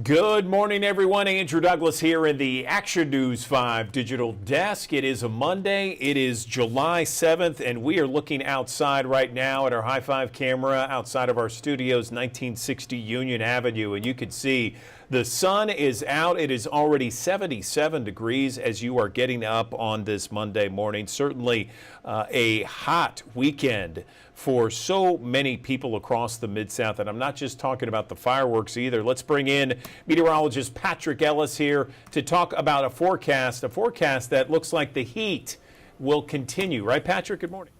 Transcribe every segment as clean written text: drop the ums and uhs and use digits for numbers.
Good morning, everyone. Andrew Douglas here in the Action News 5 digital desk. It is a Monday. It is July 7th, and we are looking outside right now at our High 5 camera outside of our studios, 1960 Union Avenue, and you can see the sun is out. It is already 77 degrees as you are getting up on this Monday morning. Certainly a hot weekend for so many people across the Mid-South. And I'm not just talking about the fireworks either. Let's bring in meteorologist Patrick Ellis here to talk about a forecast that looks like the heat will continue. Right, Patrick? Good morning.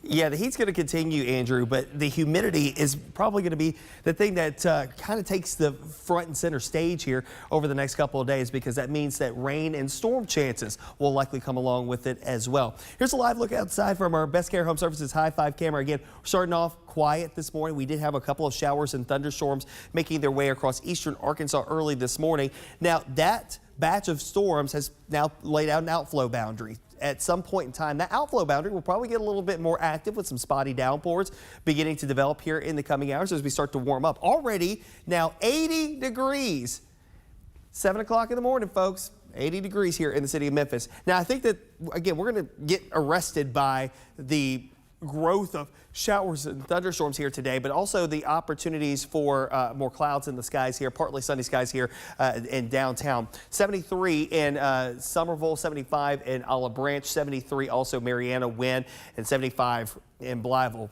Yeah, the heat's going to continue, Andrew, but the humidity is probably going to be the thing that kind of takes the front and center stage here over the next couple of days, because that means that rain and storm chances will likely come along with it as well. Here's a live look outside from our Best Care Home Services High 5 camera. Again, we're starting off quiet this morning. We did have a couple of showers and thunderstorms making their way across eastern Arkansas early this morning. Now, that batch of storms has now laid out an outflow boundary. At some point in time, that outflow boundary will probably get a little bit more active with some spotty downpours beginning to develop here in the coming hours as we start to warm up. Already now 80 degrees, 7 o'clock in the morning, folks. 80 degrees here in the city of Memphis. Now, I think that, again, we're going to get arrested by the growth of showers and thunderstorms here today, but also the opportunities for more clouds in the skies here, partly sunny skies here in downtown. 73 in Somerville, 75 in Olive Branch, 73 also Mariana, Wynn, and 75 in Blytheville.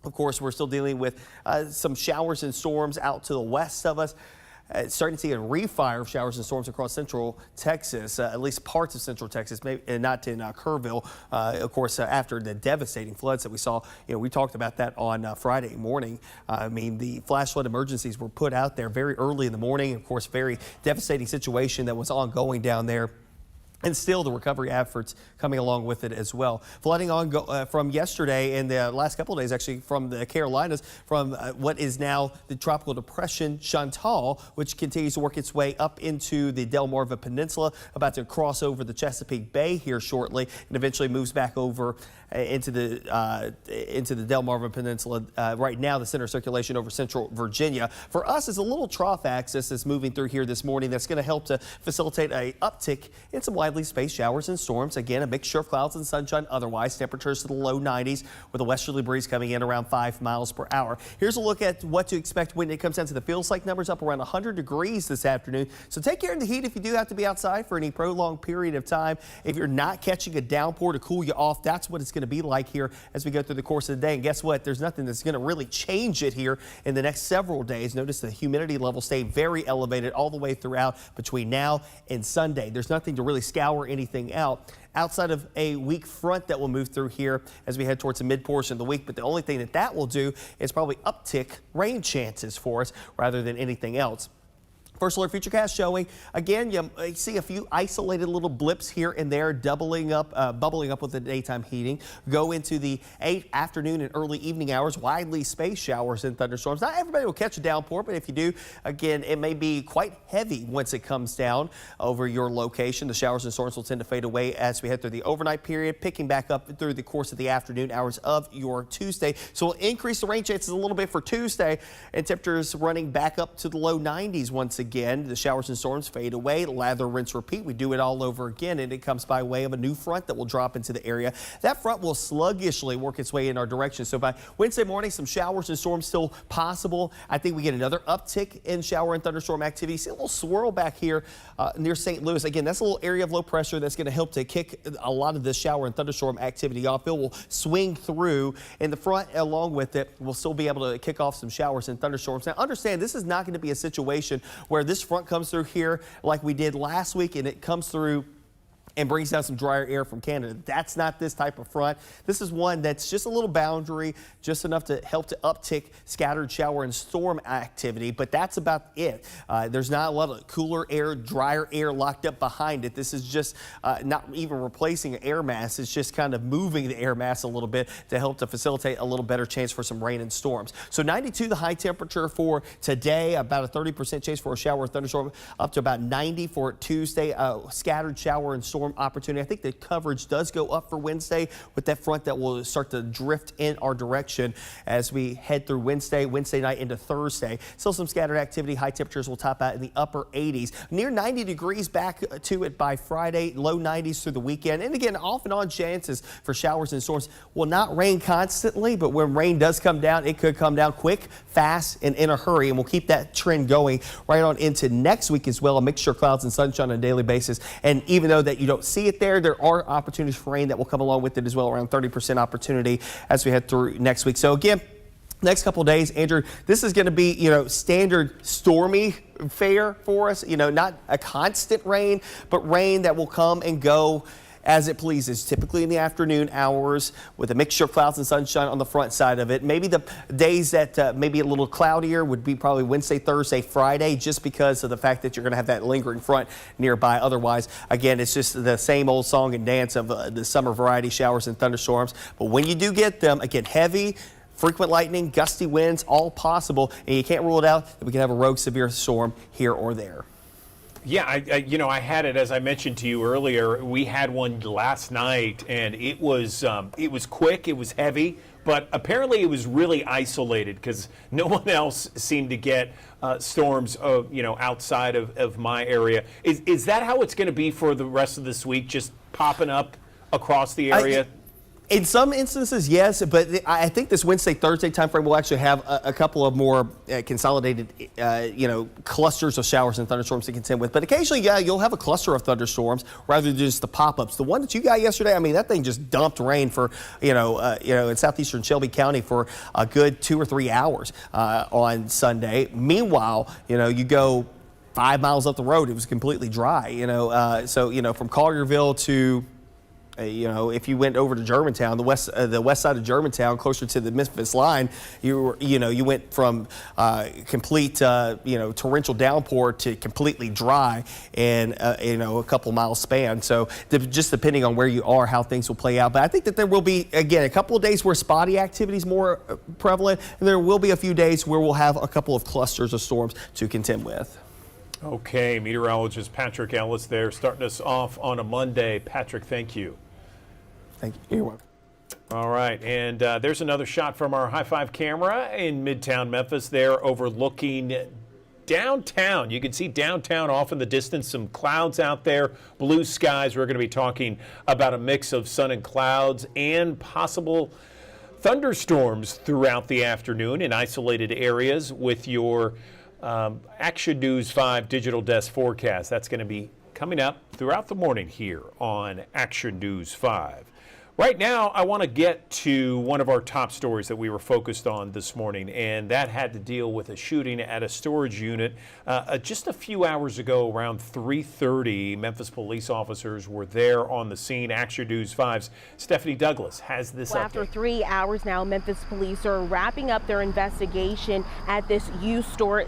Of course, we're still dealing with some showers and storms out to the west of us. Starting to see a refire of showers and storms across central Texas, at least parts of central Texas, maybe and not in Kerrville. Of course, after the devastating floods that we saw, we talked about that on Friday morning. I mean, the flash flood emergencies were put out there very early in the morning. Of course, very devastating situation that was ongoing down there. And still the recovery efforts coming along with it as well. Flooding on from yesterday and the last couple of days, actually, from the Carolinas, from what is now the tropical depression Chantal, which continues to work its way up into the Delmarva Peninsula, about to cross over the Chesapeake Bay here shortly, and eventually moves back over into the Delmarva Peninsula. Right now, the center circulation over central Virginia. For us, it's a little trough axis that's moving through here this morning that's going to help to facilitate a uptick in some widely spaced showers and storms. Again, a mixture of clouds and sunshine otherwise. Temperatures to the low 90s with a westerly breeze coming in around 5 miles per hour. Here's a look at what to expect when it comes down to the feels like numbers, up around 100 degrees this afternoon. So take care of the heat if you do have to be outside for any prolonged period of time. If you're not catching a downpour to cool you off, that's what it's going to be like here as we go through the course of the day. And guess what? There's nothing that's going to really change it here in the next several days. Notice the humidity level stay very elevated all the way throughout between now and Sunday. There's nothing to really scour anything out outside of a weak front that will move through here as we head towards the mid portion of the week. But the only thing that will do is probably uptick rain chances for us rather than anything else. First alert futurecast showing, again, you see a few isolated little blips here and there bubbling up with the daytime heating. Go into the afternoon and early evening hours, widely spaced showers and thunderstorms. Not everybody will catch a downpour, but if you do, again, it may be quite heavy once it comes down over your location. The showers and storms will tend to fade away as we head through the overnight period, picking back up through the course of the afternoon hours of your Tuesday. So we'll increase the rain chances a little bit for Tuesday, and temperatures running back up to the low 90s once again. The showers and storms fade away, lather, rinse, repeat. We do it all over again, and it comes by way of a new front that will drop into the area. That front will sluggishly work its way in our direction. So by Wednesday morning, some showers and storms still possible. I think we get another uptick in shower and thunderstorm activity. See a little swirl back here near St. Louis. Again, that's a little area of low pressure that's going to help to kick a lot of this shower and thunderstorm activity off. It will swing through, and the front along with it will still be able to kick off some showers and thunderstorms. Now, understand, this is not going to be a situation where this front comes through here like we did last week and it comes through and brings down some drier air from Canada. That's not this type of front. This is one that's just a little boundary, just enough to help to uptick scattered shower and storm activity, but that's about it. There's not a lot of cooler air, drier air locked up behind it. This is just not even replacing an air mass. It's just kind of moving the air mass a little bit to help to facilitate a little better chance for some rain and storms. So 92 the high temperature for today, about a 30% chance for a shower or thunderstorm, up to about 90 for Tuesday, scattered shower and storm thunderstorm opportunity. I think the coverage does go up for Wednesday with that front that will start to drift in our direction as we head through Wednesday night into Thursday. Still some scattered activity. High temperatures will top out in the upper 80s. Near 90 degrees back to it by Friday. Low 90s through the weekend. And again, off and on chances for showers and storms. Will not rain constantly, but when rain does come down, it could come down quick, fast, and in a hurry. And we'll keep that trend going right on into next week as well. A mixture of clouds and sunshine on a daily basis. And even though that you don't see it there are opportunities for rain that will come along with it as well, around 30% opportunity as we head through next week. So again, next couple of days, Andrew, this is going to be, standard stormy fare for us. Not a constant rain, but rain that will come and go as it pleases, typically in the afternoon hours with a mixture of clouds and sunshine on the front side of it. Maybe the days that maybe a little cloudier would be probably Wednesday, Thursday, Friday, just because of the fact that you're going to have that lingering front nearby. Otherwise, again, it's just the same old song and dance of the summer variety showers and thunderstorms. But when you do get them, again, heavy, frequent lightning, gusty winds, all possible, and you can't rule it out that we can have a rogue severe storm here or there. Yeah, I had it, as I mentioned to you earlier. We had one last night, and it was quick, it was heavy, but apparently it was really isolated because no one else seemed to get storms, outside of my area. Is that how it's going to be for the rest of this week, just popping up across the area? In some instances, yes, but I think this Wednesday, Thursday timeframe will actually have a couple of more consolidated, clusters of showers and thunderstorms to contend with. But occasionally, yeah, you'll have a cluster of thunderstorms rather than just the pop-ups. The one that you got yesterday, I mean, that thing just dumped rain for, in southeastern Shelby County for a good 2 or 3 hours on Sunday. Meanwhile, you go 5 miles up the road, it was completely dry. So from Collierville to if you went over to Germantown, the west side of Germantown, closer to the Memphis line, you went from complete torrential downpour to completely dry in a couple miles span. So just depending on where you are, how things will play out. But I think that there will be, again, a couple of days where spotty activity is more prevalent, and there will be a few days where we'll have a couple of clusters of storms to contend with. Okay, meteorologist Patrick Ellis there, starting us off on a Monday. Patrick, thank you. Thank you. You're welcome. All right, and there's another shot from our High 5 camera in Midtown Memphis there overlooking downtown. You can see downtown off in the distance, some clouds out there, blue skies. We're going to be talking about a mix of sun and clouds and possible thunderstorms throughout the afternoon in isolated areas with your Action News 5 digital desk forecast. That's going to be coming up throughout the morning here on Action News 5. Right now, I want to get to one of our top stories that we were focused on this morning, and that had to deal with a shooting at a storage unit. Just a few hours ago, around 3:30, Memphis police officers were there on the scene. Action News 5's Stephanie Douglas has this update. After 3 hours now, Memphis police are wrapping up their investigation at this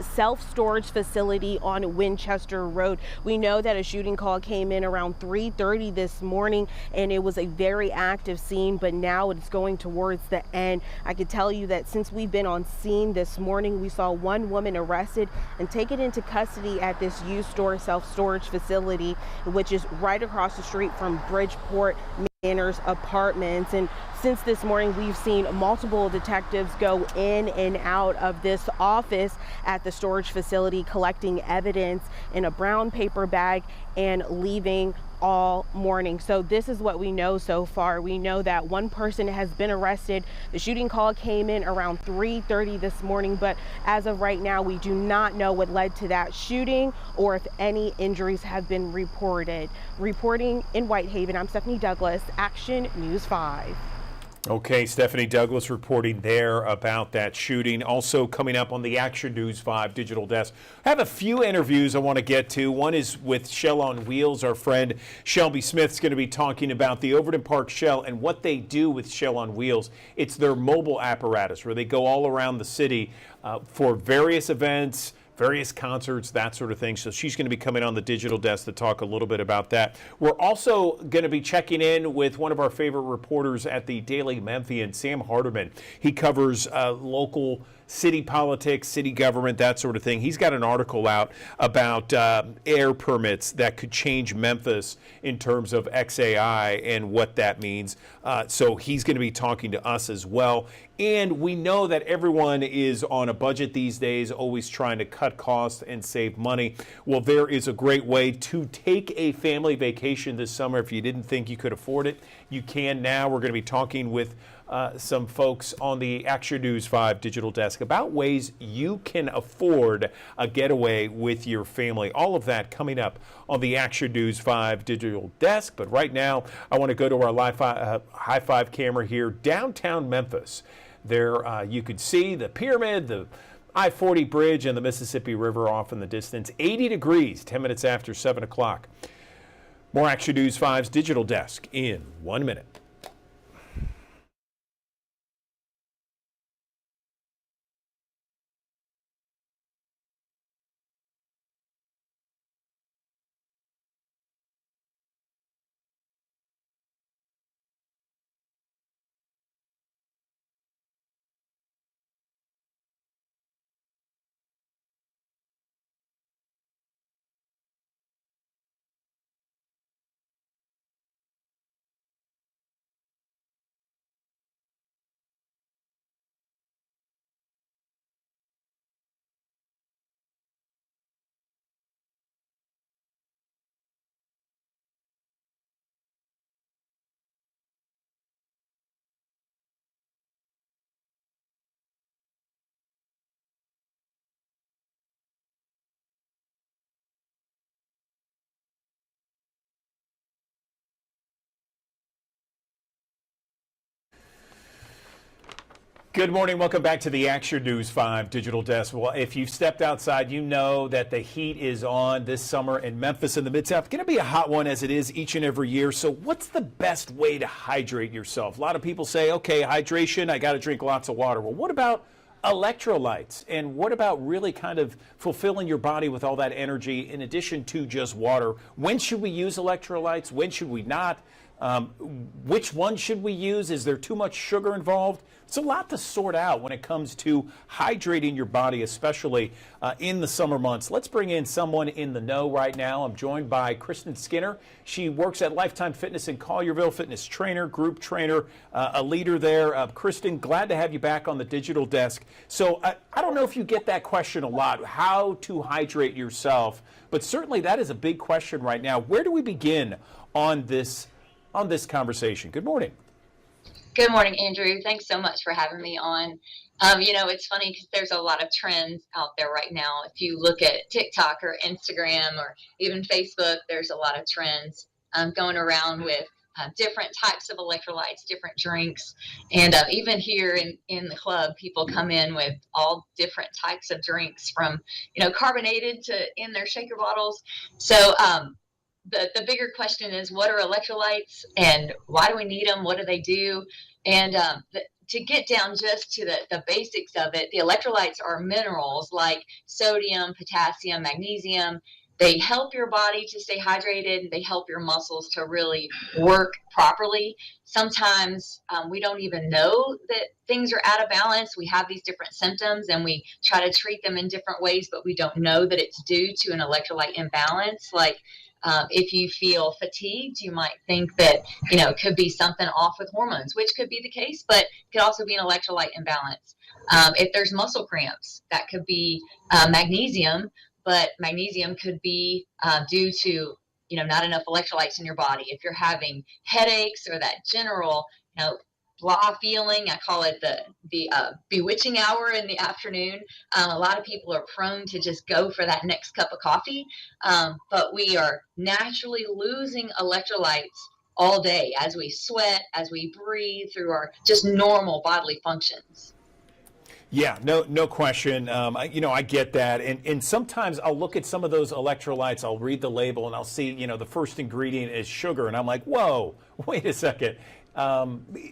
self-storage facility on Winchester Road. We know that a shooting call came in around 3:30 this morning, and it was a very active scene, but now it's going towards the end. I can tell you that since we've been on scene this morning, we saw one woman arrested and taken into custody at this self-storage facility, which is right across the street from Bridgeport Manors Apartments. And since this morning, we've seen multiple detectives go in and out of this office at the storage facility, collecting evidence in a brown paper bag and leaving all morning. So this is what we know so far. We know that one person has been arrested. The shooting call came in around 3:30 this morning, but as of right now, we do not know what led to that shooting or if any injuries have been reported. Reporting in Whitehaven, I'm Stephanie Douglas, Action News 5. Okay, Stephanie Douglas reporting there about that shooting. Also coming up on the Action News 5 digital desk. I have a few interviews I want to get to. One is with Shell on Wheels. Our friend Shelby Smith's going to be talking about the Overton Park Shell and what they do with Shell on Wheels. It's their mobile apparatus where they go all around the city for various events, various concerts, that sort of thing. So she's going to be coming on the digital desk to talk a little bit about that. We're also going to be checking in with one of our favorite reporters at the Daily Memphian, Sam Hardiman. He covers local city politics, city government, that sort of thing. He's got an article out about air permits that could change Memphis in terms of XAI and what that means. So he's going to be talking to us as well. And we know that everyone is on a budget these days, always trying to cut costs and save money. Well, there is a great way to take a family vacation this summer. If you didn't think you could afford it, you can now. We're going to be talking with some folks on the Action News 5 digital desk about ways you can afford a getaway with your family. All of that coming up on the Action News 5 digital desk. But right now, I want to go to our high five camera here, downtown Memphis. There you can see the pyramid, the I-40 bridge, and the Mississippi River off in the distance. 80 degrees, 10 minutes after 7 o'clock. More Action News 5's digital desk in 1 minute. Good morning. Welcome back to the Action News 5 digital desk. Well, if you've stepped outside, you know that the heat is on this summer in Memphis and the Mid-South. It's going to be a hot one as it is each and every year. So what's the best way to hydrate yourself? A lot of people say, okay, hydration, I got to drink lots of water. Well, what about electrolytes? And what about really kind of fulfilling your body with all that energy in addition to just water? When should we use electrolytes? When should we not? Which one should we use? Is there too much sugar involved? It's a lot to sort out when it comes to hydrating your body, especially in the summer months. Let's bring in someone in the know right now. I'm joined by Kristen Skinner. She works at Lifetime Fitness in Collierville, fitness trainer, group trainer, a leader there. Kristen, glad to have you back on the digital desk. So I don't know if you get that question a lot, how to hydrate yourself, but certainly that is a big question right now. Where do we begin on this conversation? Good morning. Good morning, Andrew. Thanks so much for having me on. It's funny because there's a lot of trends out there right now. If you look at TikTok or Instagram or even Facebook, there's a lot of trends going around with different types of electrolytes, different drinks. And even here in the club, people come in with all different types of drinks from, carbonated to in their shaker bottles. So the bigger question is, what are electrolytes and why do we need them? What do they do? And to get down just to the basics of it, the electrolytes are minerals like sodium, potassium, magnesium. They help your body to stay hydrated. They help your muscles to really work properly. Sometimes we don't even know that things are out of balance. We have these different symptoms and we try to treat them in different ways, but we don't know that it's due to an electrolyte imbalance. Like if you feel fatigued, you might think that, it could be something off with hormones, which could be the case, but it could also be an electrolyte imbalance. If there's muscle cramps, that could be magnesium, but magnesium could be due to, not enough electrolytes in your body. If you're having headaches or that general, blah feeling, I call it the bewitching hour in the afternoon. A lot of people are prone to just go for that next cup of coffee, but we are naturally losing electrolytes all day as we sweat, as we breathe through our just normal bodily functions. Yeah, no question. I get that. And sometimes I'll look at some of those electrolytes, I'll read the label and I'll see, the first ingredient is sugar. And I'm like, whoa, wait a second.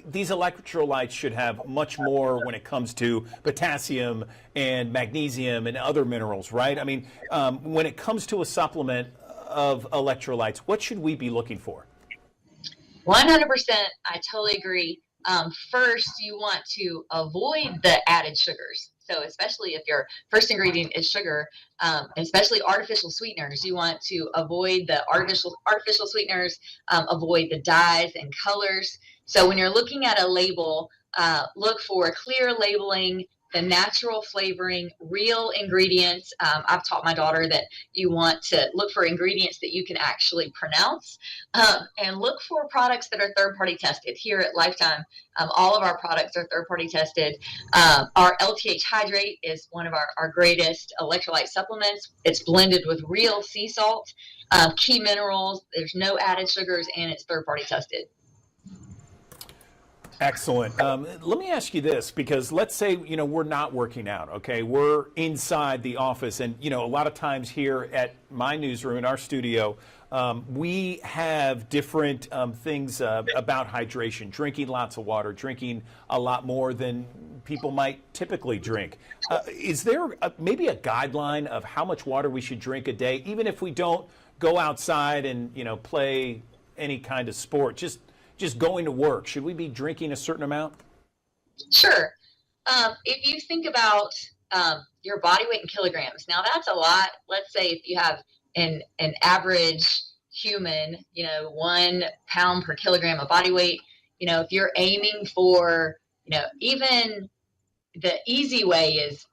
These electrolytes should have much more when it comes to potassium and magnesium and other minerals, right? I mean, when it comes to a supplement of electrolytes, what should we be looking for? 100%. I totally agree. First, you want to avoid the added sugars. So especially if your first ingredient is sugar, especially artificial sweeteners, you want to avoid the artificial sweeteners, avoid the dyes and colors. So when you're looking at a label, look for clear labeling, the natural flavoring, real ingredients. I've taught my daughter that you want to look for ingredients that you can actually pronounce, and look for products that are third-party tested. Here at Lifetime, all of our products are third-party tested. Our LTH Hydrate is one of our greatest electrolyte supplements. It's blended with real sea salt, key minerals. There's no added sugars, and it's third-party tested. Excellent. Let me ask you this, because let's say, we're not working out, okay? We're inside the office, and, a lot of times here at my newsroom, in our studio, we have different things about hydration, drinking lots of water, drinking a lot more than people might typically drink. Is there maybe a guideline of how much water we should drink a day, even if we don't go outside and, play any kind of sport? Just going to work, should we be drinking a certain amount? Sure. If you think about your body weight in kilograms, now that's a lot. Let's say if you have an average human, 1 pound per kilogram of body weight, if you're aiming for, even the easy way is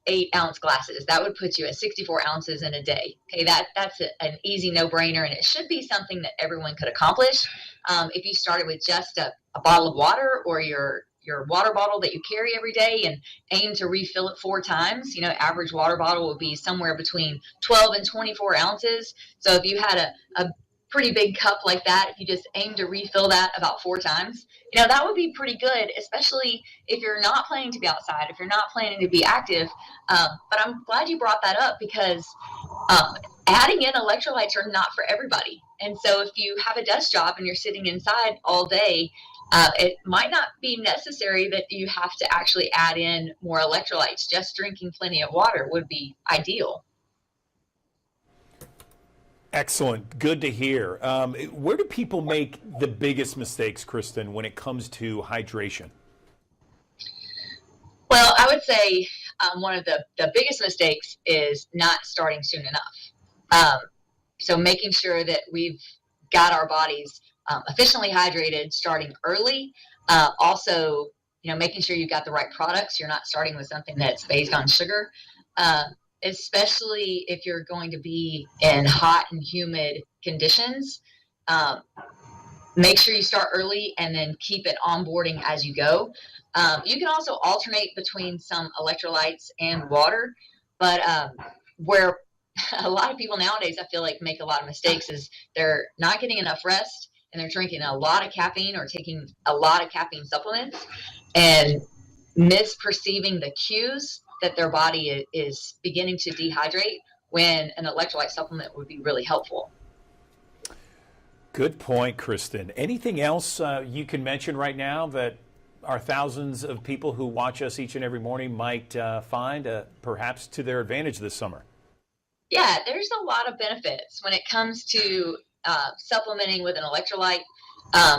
8-ounce glasses. That would put you at 64 ounces in a day. Okay, that's an easy no-brainer, and it should be something that everyone could accomplish. If you started with just a bottle of water, or your water bottle that you carry every day, and aim to refill it 4 times, average water bottle will be somewhere between 12 and 24 ounces. So if you had a pretty big cup like that, if you just aim to refill that about 4 times, that would be pretty good, especially if you're not planning to be outside, if you're not planning to be active. But I'm glad you brought that up, because adding in electrolytes are not for everybody. And so if you have a desk job and you're sitting inside all day, it might not be necessary that you have to actually add in more electrolytes. Just drinking plenty of water would be ideal. Excellent. Good to hear. Where do people make the biggest mistakes, Kristen, when it comes to hydration? Well, I would say one of the biggest mistakes is not starting soon enough. So making sure that we've got our bodies efficiently hydrated, starting early. Also, making sure you've got the right products. You're not starting with something that's based on sugar. Especially if you're going to be in hot and humid conditions. Make sure you start early and then keep it onboarding as you go. You can also alternate between some electrolytes and water, but where a lot of people nowadays, I feel like, make a lot of mistakes is they're not getting enough rest, and they're drinking a lot of caffeine or taking a lot of caffeine supplements, and misperceiving the cues that their body is beginning to dehydrate, when an electrolyte supplement would be really helpful. Good point, Kristen. Anything else you can mention right now that our thousands of people who watch us each and every morning might find perhaps to their advantage this summer? Yeah, there's a lot of benefits when it comes to supplementing with an electrolyte.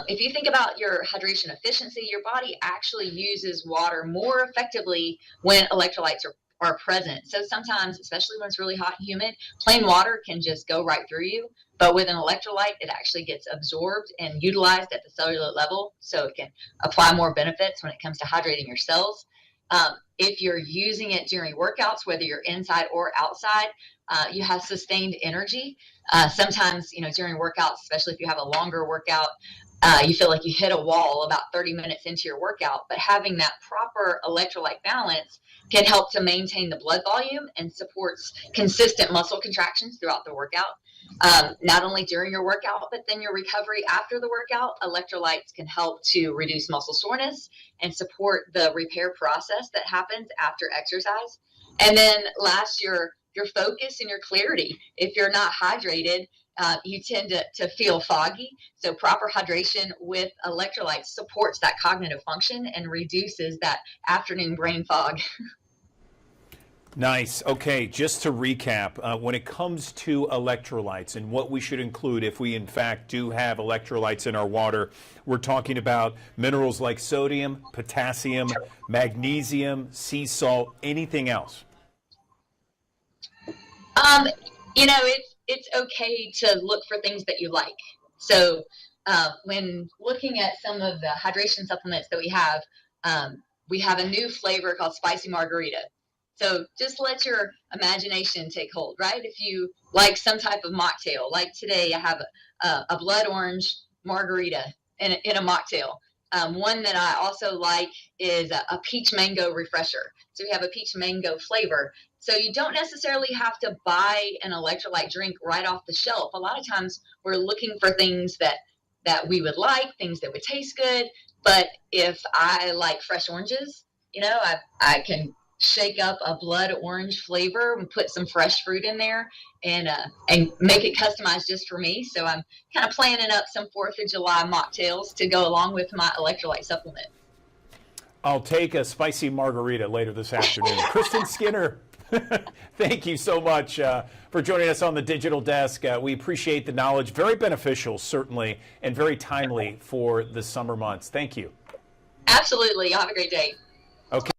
If you think about your hydration efficiency, your body actually uses water more effectively when electrolytes are present. So sometimes, especially when it's really hot and humid, plain water can just go right through you. But with an electrolyte, it actually gets absorbed and utilized at the cellular level, so it can apply more benefits when it comes to hydrating your cells. If you're using it during workouts, whether you're inside or outside, you have sustained energy. Sometimes, during workouts, especially if you have a longer workout, you feel like you hit a wall about 30 minutes into your workout, but having that proper electrolyte balance can help to maintain the blood volume and supports consistent muscle contractions throughout the workout. Not only during your workout, but then your recovery after the workout. Electrolytes can help to reduce muscle soreness and support the repair process that happens after exercise. And then last, your focus and your clarity. If you're not hydrated, you tend to feel foggy. So proper hydration with electrolytes supports that cognitive function and reduces that afternoon brain fog. Nice. Okay, just to recap, when it comes to electrolytes and what we should include if we in fact do have electrolytes in our water, we're talking about minerals like sodium, potassium, magnesium, sea salt, anything else? It's okay to look for things that you like. So when looking at some of the hydration supplements that we have a new flavor called spicy margarita. So just let your imagination take hold, right? If you like some type of mocktail, like today I have a blood orange margarita in a mocktail. One that I also like is a peach mango refresher. So we have a peach mango flavor. So you don't necessarily have to buy an electrolyte drink right off the shelf. A lot of times we're looking for things that we would like, things that would taste good. But if I like fresh oranges, I can shake up a blood orange flavor and put some fresh fruit in there and make it customized just for me. So I'm kind of planning up some 4th of July mocktails to go along with my electrolyte supplement. I'll take a spicy margarita later this afternoon. Kristen Skinner, thank you so much for joining us on the Digital Desk. We appreciate the knowledge. Very beneficial, certainly, and very timely for the summer months. Thank you. Absolutely. Y'all have a great day. Okay.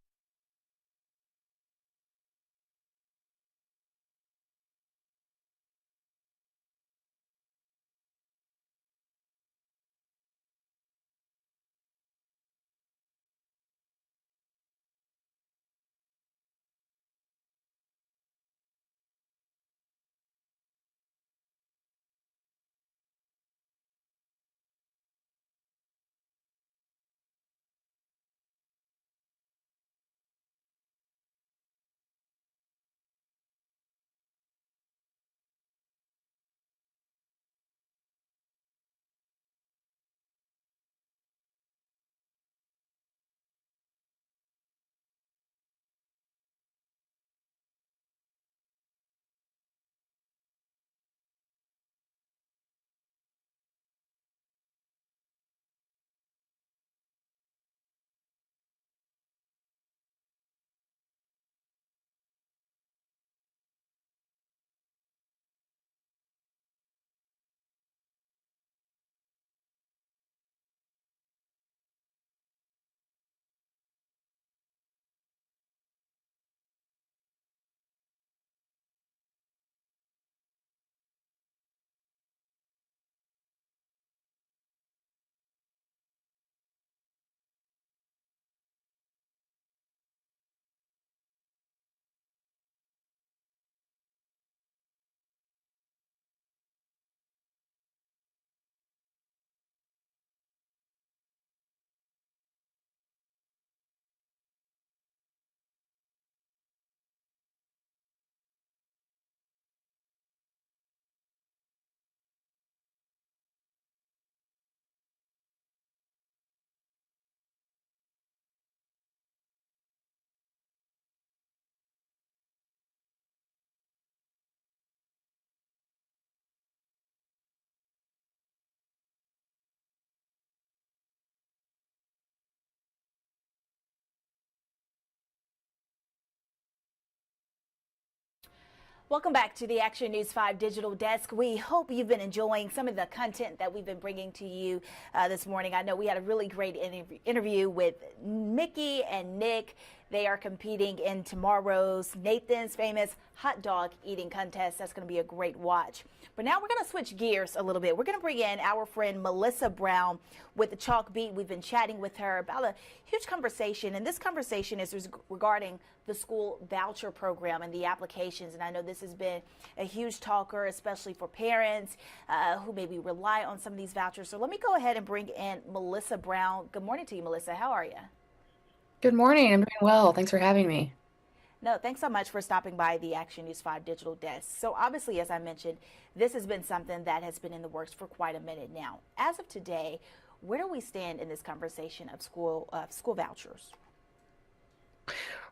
Welcome back to the Action News 5 Digital Desk. We hope you've been enjoying some of the content that we've been bringing to you this morning. I know we had a really great interview with Mickey and Nick. They are competing in tomorrow's Nathan's Famous Hot Dog Eating Contest. That's going to be a great watch. But now we're going to switch gears a little bit. We're going to bring in our friend Melissa Brown with the Chalk Beat. We've been chatting with her about a huge conversation, and this conversation is regarding the school voucher program and the applications. And I know this has been a huge talker, especially for parents who maybe rely on some of these vouchers. So let me go ahead and bring in Melissa Brown. Good morning to you, Melissa. How are you? Good morning. I'm doing well. Thanks for having me. No, thanks so much for stopping by the Action News 5 Digital Desk. So obviously, as I mentioned, this has been something that has been in the works for quite a minute now. As of today, where do we stand in this conversation of school vouchers?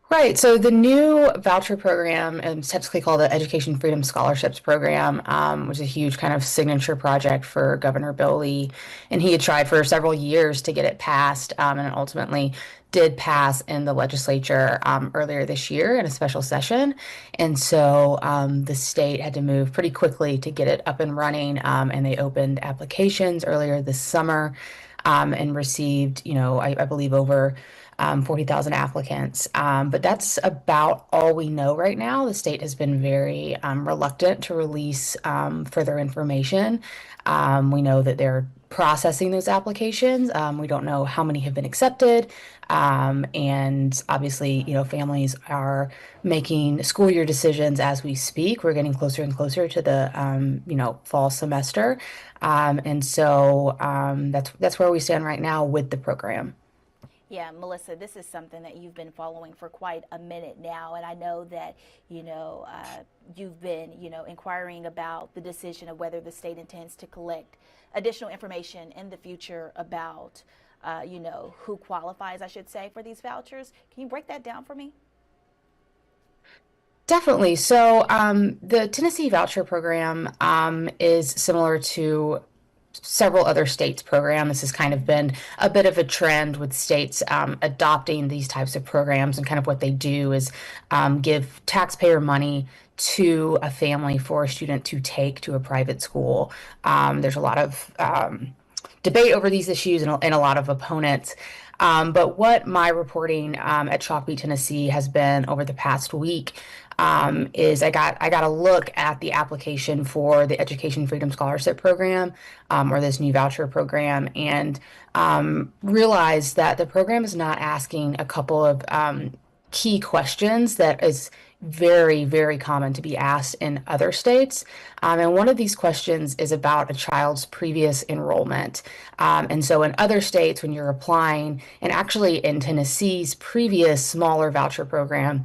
Right. So the new voucher program, is typically called the Education Freedom Scholarships Program, was a huge kind of signature project for Governor Bill Lee, and he had tried for several years to get it passed, and ultimately did pass in the legislature earlier this year in a special session. And so the state had to move pretty quickly to get it up and running. And they opened applications earlier this summer and received, I believe over 40,000 applicants. But that's about all we know right now. The state has been very reluctant to release further information. We know that they're processing those applications. We don't know how many have been accepted. And obviously, families are making school year decisions as we speak. We're getting closer and closer to the, fall semester. And so that's where we stand right now with the program. Yeah, Melissa, this is something that you've been following for quite a minute now, and I know that you've been inquiring about the decision of whether the state intends to collect additional information in the future about who qualifies, I should say, for these vouchers. Can you break that down for me? Definitely. So the Tennessee voucher program is similar to several other states' program. This has kind of been a bit of a trend with states adopting these types of programs, and kind of what they do is give taxpayer money to a family for a student to take to a private school. There's a lot of debate over these issues and a lot of opponents. But what my reporting at Chalkbeat, Tennessee has been over the past week is I got a look at the application for the Education Freedom Scholarship Program, or this new voucher program, and realized that the program is not asking a couple of key questions that is very, very common to be asked in other states. And one of these questions is about a child's previous enrollment. And so in other states, when you're applying, and actually in Tennessee's previous smaller voucher program,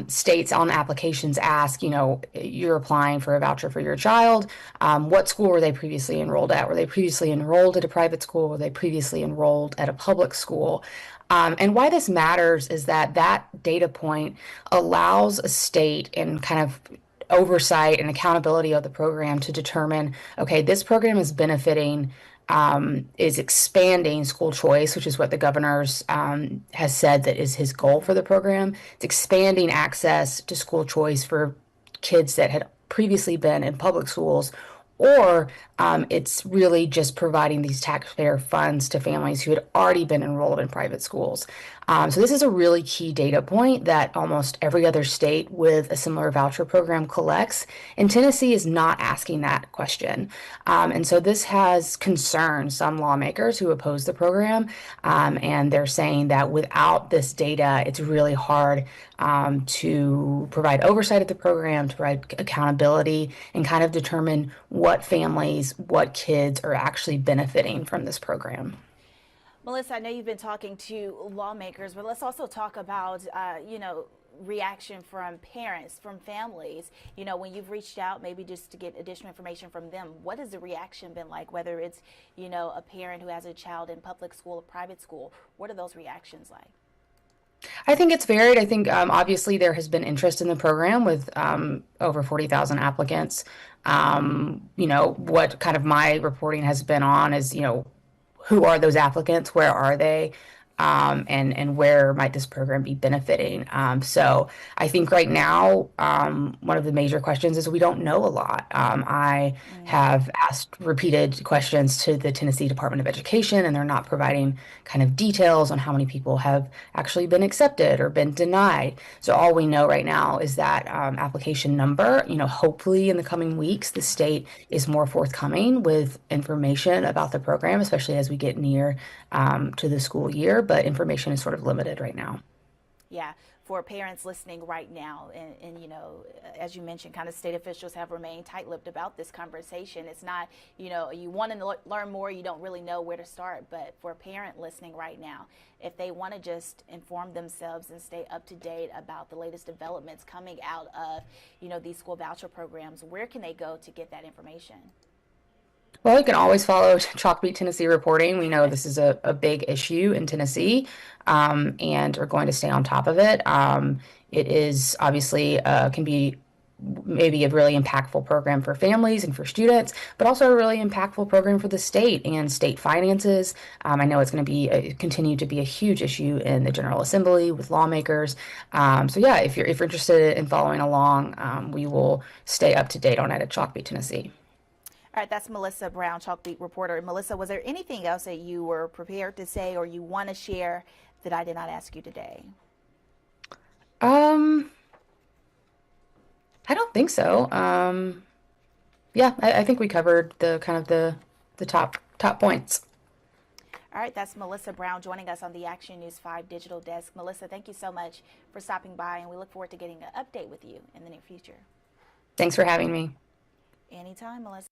states on applications ask, you're applying for a voucher for your child. What school were they previously enrolled at? Were they previously enrolled at a private school? Were they previously enrolled at a public school? And why this matters is that data point allows a state in kind of oversight and accountability of the program to determine, okay, this program is benefiting, is expanding school choice, which is what the governor's has said that is his goal for the program. It's expanding access to school choice for kids that had previously been in public schools, or it's really just providing these taxpayer funds to families who had already been enrolled in private schools. So this is a really key data point that almost every other state with a similar voucher program collects, and Tennessee is not asking that question. And so this has concerned some lawmakers who oppose the program, and they're saying that without this data, it's really hard to provide oversight of the program, to provide accountability, and kind of determine what families, what kids are actually benefiting from this program. Melissa, I know you've been talking to lawmakers, but let's also talk about, reaction from parents, from families. When you've reached out, maybe just to get additional information from them, what has the reaction been like? Whether it's, a parent who has a child in public school or private school, what are those reactions like? I think it's varied. I think obviously there has been interest in the program with over 40,000 applicants. What kind of my reporting has been on is, who are those applicants? Where are they? And where might this program be benefiting? So I think right now, one of the major questions is we don't know a lot. I have asked repeated questions to the Tennessee Department of Education, and they're not providing kind of details on how many people have actually been accepted or been denied. So all we know right now is that application number. Hopefully in the coming weeks, the state is more forthcoming with information about the program, especially as we get near to the school year. But information is sort of limited right now. Yeah, for parents listening right now, and as you mentioned, kind of state officials have remained tight-lipped about this conversation. It's not, you want to learn more, you don't really know where to start. But for a parent listening right now, if they want to just inform themselves and stay up to date about the latest developments coming out of, these school voucher programs, where can they go to get that information? Well, you can always follow Chalkbeat Tennessee reporting. We know this is a big issue in Tennessee, and are going to stay on top of it. It is obviously can be maybe a really impactful program for families and for students, but also a really impactful program for the state and state finances. I know it's going to be continue to be a huge issue in the General Assembly with lawmakers. So yeah, if you're interested in following along, we will stay up to date on it at Chalkbeat, Tennessee. All right, that's Melissa Brown, Chalkbeat reporter. Melissa, was there anything else that you were prepared to say or you want to share that I did not ask you today? I don't think so. Yeah, I think we covered the kind of the top points. All right, that's Melissa Brown joining us on the Action News 5 Digital Desk. Melissa, thank you so much for stopping by, and we look forward to getting an update with you in the near future. Thanks for having me. Anytime, Melissa.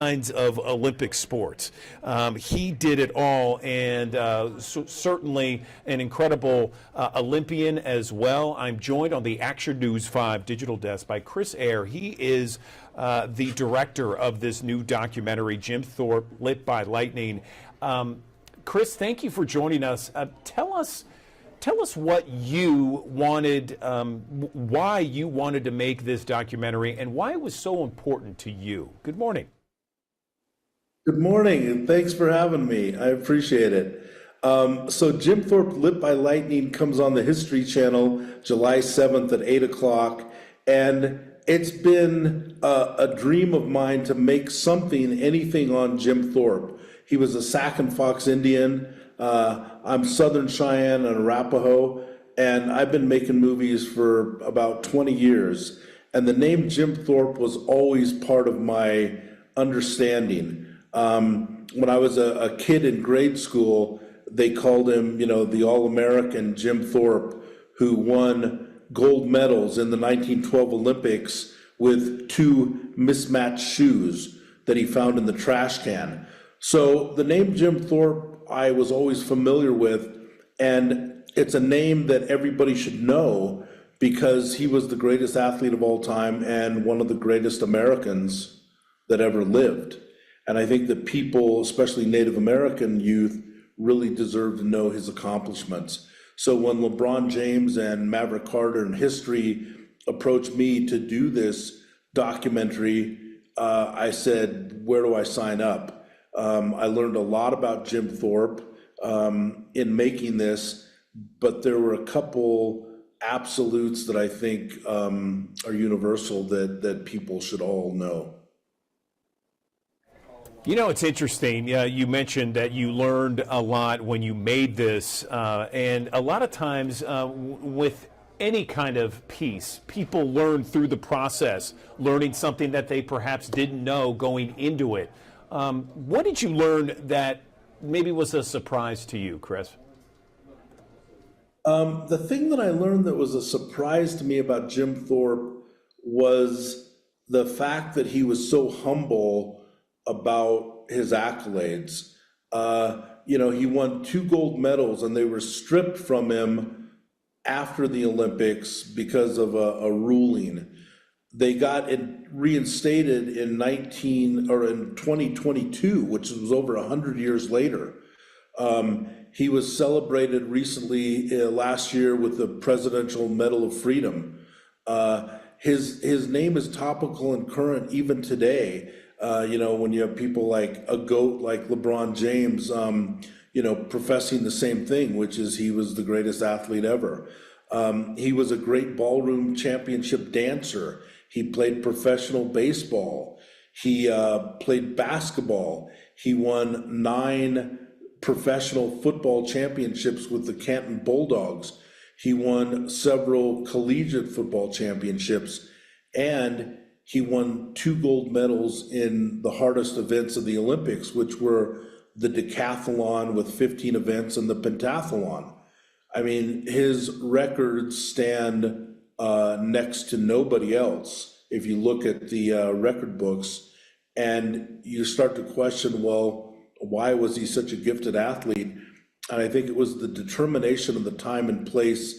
Kinds of Olympic sports. He did it all, and certainly an incredible Olympian as well. I'm joined on the Action News 5 Digital Desk by Chris Eyre. He is the director of this new documentary, Jim Thorpe, Lit by Lightning. Chris, thank you for joining us. Tell us what you wanted, why you wanted to make this documentary, and why it was so important to you. Good morning. Good morning, and thanks for having me. I appreciate it. So Jim Thorpe Lit by Lightning comes on the History Channel July 7th at 8 o'clock, and it's been a dream of mine to make anything on Jim Thorpe. He was a Sac and Fox Indian. I'm Southern Cheyenne and Arapaho, and I've been making movies for about 20 years. And the name Jim Thorpe was always part of my understanding. When I was a kid in grade school, they called him, the All-American Jim Thorpe, who won gold medals in the 1912 Olympics with 2 mismatched shoes that he found in the trash can. So the name Jim Thorpe I was always familiar with, and it's a name that everybody should know because he was the greatest athlete of all time and one of the greatest Americans that ever lived. And I think that people, especially Native American youth, really deserve to know his accomplishments. So when LeBron James and Maverick Carter and History approached me to do this documentary, I said, where do I sign up? I learned a lot about Jim Thorpe in making this, but there were a couple absolutes that I think are universal that people should all know. It's interesting. You mentioned that you learned a lot when you made this, and a lot of times with any kind of piece, people learn through the process, learning something that they perhaps didn't know going into it. What did you learn that maybe was a surprise to you, Chris? The thing that I learned that was a surprise to me about Jim Thorpe was the fact that he was so humble about his accolades. He won 2 gold medals and they were stripped from him after the Olympics because of a ruling. They got it reinstated in 2022, which was over 100 years later. He was celebrated recently last year with the Presidential Medal of Freedom. His name is topical and current even today. When you have people like a GOAT like LeBron James, professing the same thing, which is he was the greatest athlete ever. He was a great ballroom championship dancer. He played professional baseball. He played basketball. He won 9 professional football championships with the Canton Bulldogs. He won several collegiate football championships, and he won 2 gold medals in the hardest events of the Olympics, which were the decathlon with 15 events and the pentathlon. I mean, his records stand next to nobody else if you look at the record books, and you start to question, well, why was he such a gifted athlete? And I think it was the determination of the time and place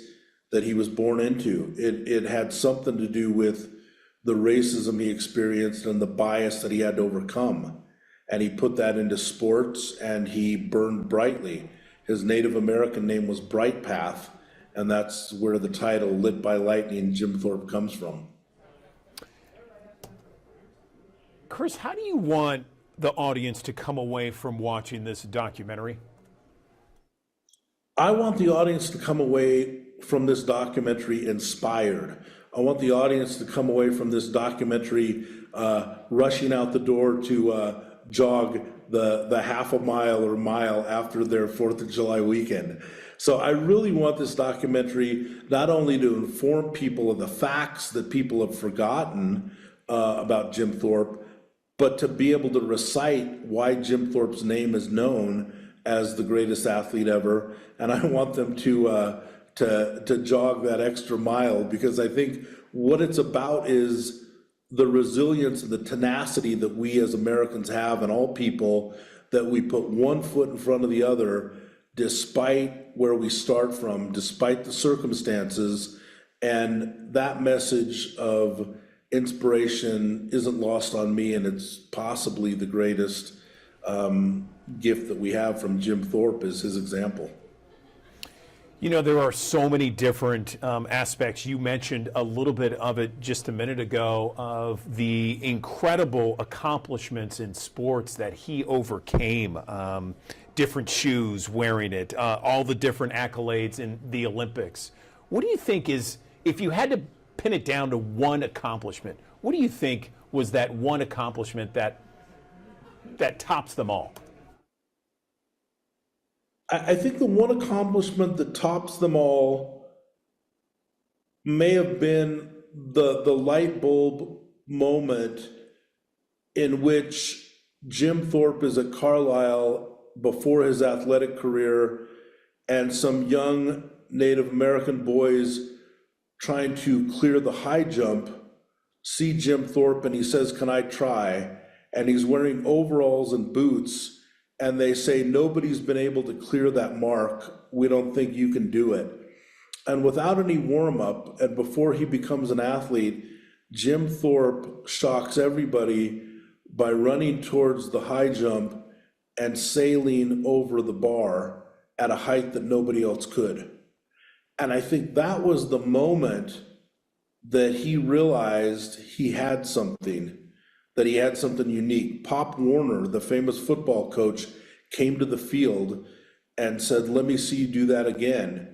that he was born into. It had something to do with the racism he experienced and the bias that he had to overcome. And he put that into sports, and he burned brightly. His Native American name was Bright Path, and that's where the title Lit by Lightning, Jim Thorpe, comes from. Chris, how do you want the audience to come away from watching this documentary? I want the audience to come away from this documentary inspired. I want the audience to come away from this documentary rushing out the door to jog the half a mile or mile after their 4th of July weekend. So I really want this documentary not only to inform people of the facts that people have forgotten about Jim Thorpe, but to be able to recite why Jim Thorpe's name is known as the greatest athlete ever. And I want them to jog that extra mile, because I think what it's about is the resilience and the tenacity that we as Americans have, and all people, that we put one foot in front of the other, despite where we start from, despite the circumstances. And that message of inspiration isn't lost on me, and it's possibly the greatest gift that we have from Jim Thorpe is his example. You know, there are so many different aspects. You mentioned a little bit of it just a minute ago, of the incredible accomplishments in sports that he overcame. Different shoes, wearing it, all the different accolades in the Olympics. What do you think is, if you had to pin it down to one accomplishment, what do you think was that one accomplishment that tops them all? I think the one accomplishment that tops them all may have been the light bulb moment in which Jim Thorpe is at Carlisle before his athletic career, and some young Native American boys trying to clear the high jump see Jim Thorpe, and he says, "Can I try?" And he's wearing overalls and boots, and they say, "Nobody's been able to clear that mark. We don't think you can do it." And without any warm-up, and before he becomes an athlete, Jim Thorpe shocks everybody by running towards the high jump and sailing over the bar at a height that nobody else could. And I think that was the moment that he realized he had something, that he had something unique. Pop Warner, the famous football coach, came to the field and said, "Let me see you do that again."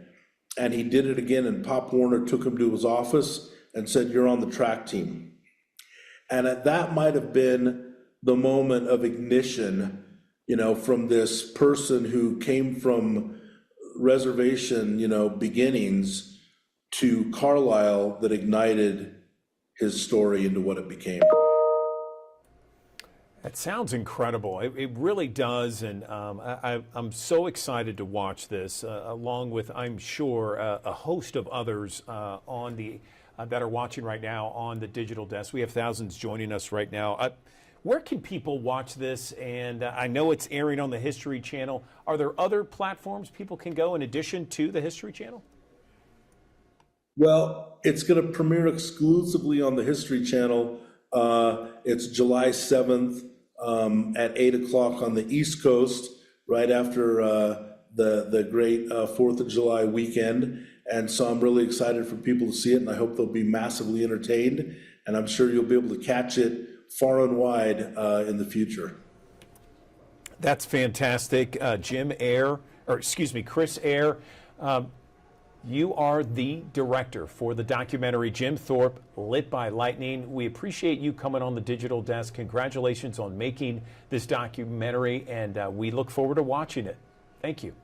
And he did it again, and Pop Warner took him to his office and said, "You're on the track team." And that might have been the moment of ignition, from this person who came from reservation, beginnings, to Carlisle, that ignited his story into what it became. That sounds incredible. It really does, and I'm so excited to watch this, along with, I'm sure, a host of others on the that are watching right now on the Digital Desk. We have thousands joining us right now. Where can people watch this? And I know it's airing on the History Channel. Are there other platforms people can go in addition to the History Channel? Well, it's going to premiere exclusively on the History Channel. It's July 7th at 8 o'clock on the East Coast, right after the great 4th of July weekend. And so I'm really excited for people to see it, and I hope they'll be massively entertained. And I'm sure you'll be able to catch it far and wide in the future. That's fantastic. Chris Ayer, you are the director for the documentary Jim Thorpe, Lit by Lightning. We appreciate you coming on the Digital Desk. Congratulations on making this documentary, and we look forward to watching it. Thank you.